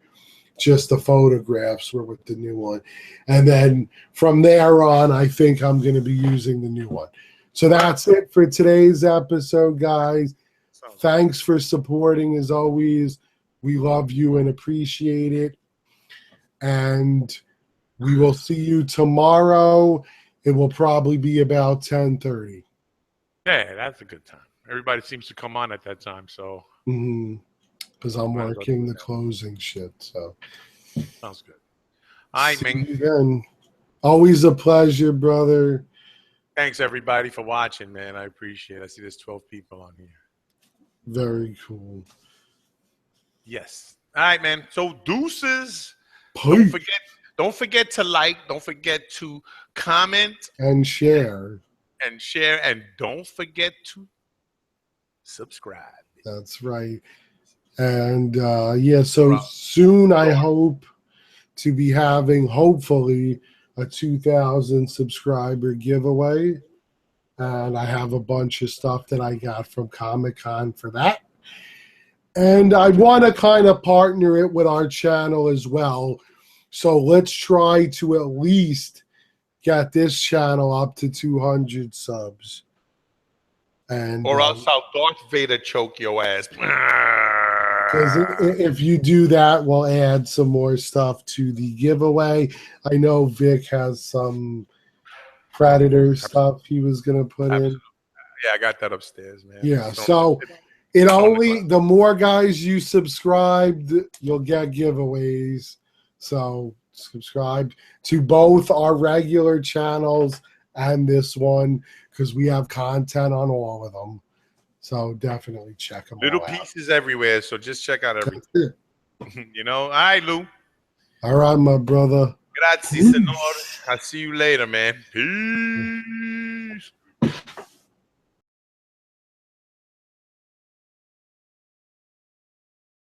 Just the photographs were with the new one. And then from there on, I think I'm going to be using the new one. So that's it for today's episode, guys. Thanks for supporting as always. We love you and appreciate it. And we will see you tomorrow. It will probably be about 10:30. Yeah, that's a good time. Everybody seems to come on at that time, so. Because I'm working the closing shit. So sounds good. All right, man. Again, always a pleasure, brother. Thanks everybody for watching, man. I appreciate it. I see there's 12 people on here. Very cool. Yes. All right, man. So deuces. Peace. Don't forget to like. Don't forget to comment and share. And don't forget to subscribe. That's right. And yeah, so soon I hope to be having, hopefully, a 2,000 subscriber giveaway. And I have a bunch of stuff that I got from Comic-Con for that. And I want to kind of partner it with our channel as well. So let's try to at least get this channel up to 200 subs. And or else I'll Darth Vader choke your ass. Because if you do that, we'll add some more stuff to the giveaway. I know Vic has some Predator stuff he was going to put in. Yeah, I got that upstairs, man. Yeah, so it only, the more guys you subscribe, you'll get giveaways. So subscribe to both our regular channels and this one because we have content on all of them. So definitely check them Little all out. pieces everywhere, so just check out everything. You know? All right, Lou. All right, my brother. Grazie, senor. I'll see you later, man. Peace.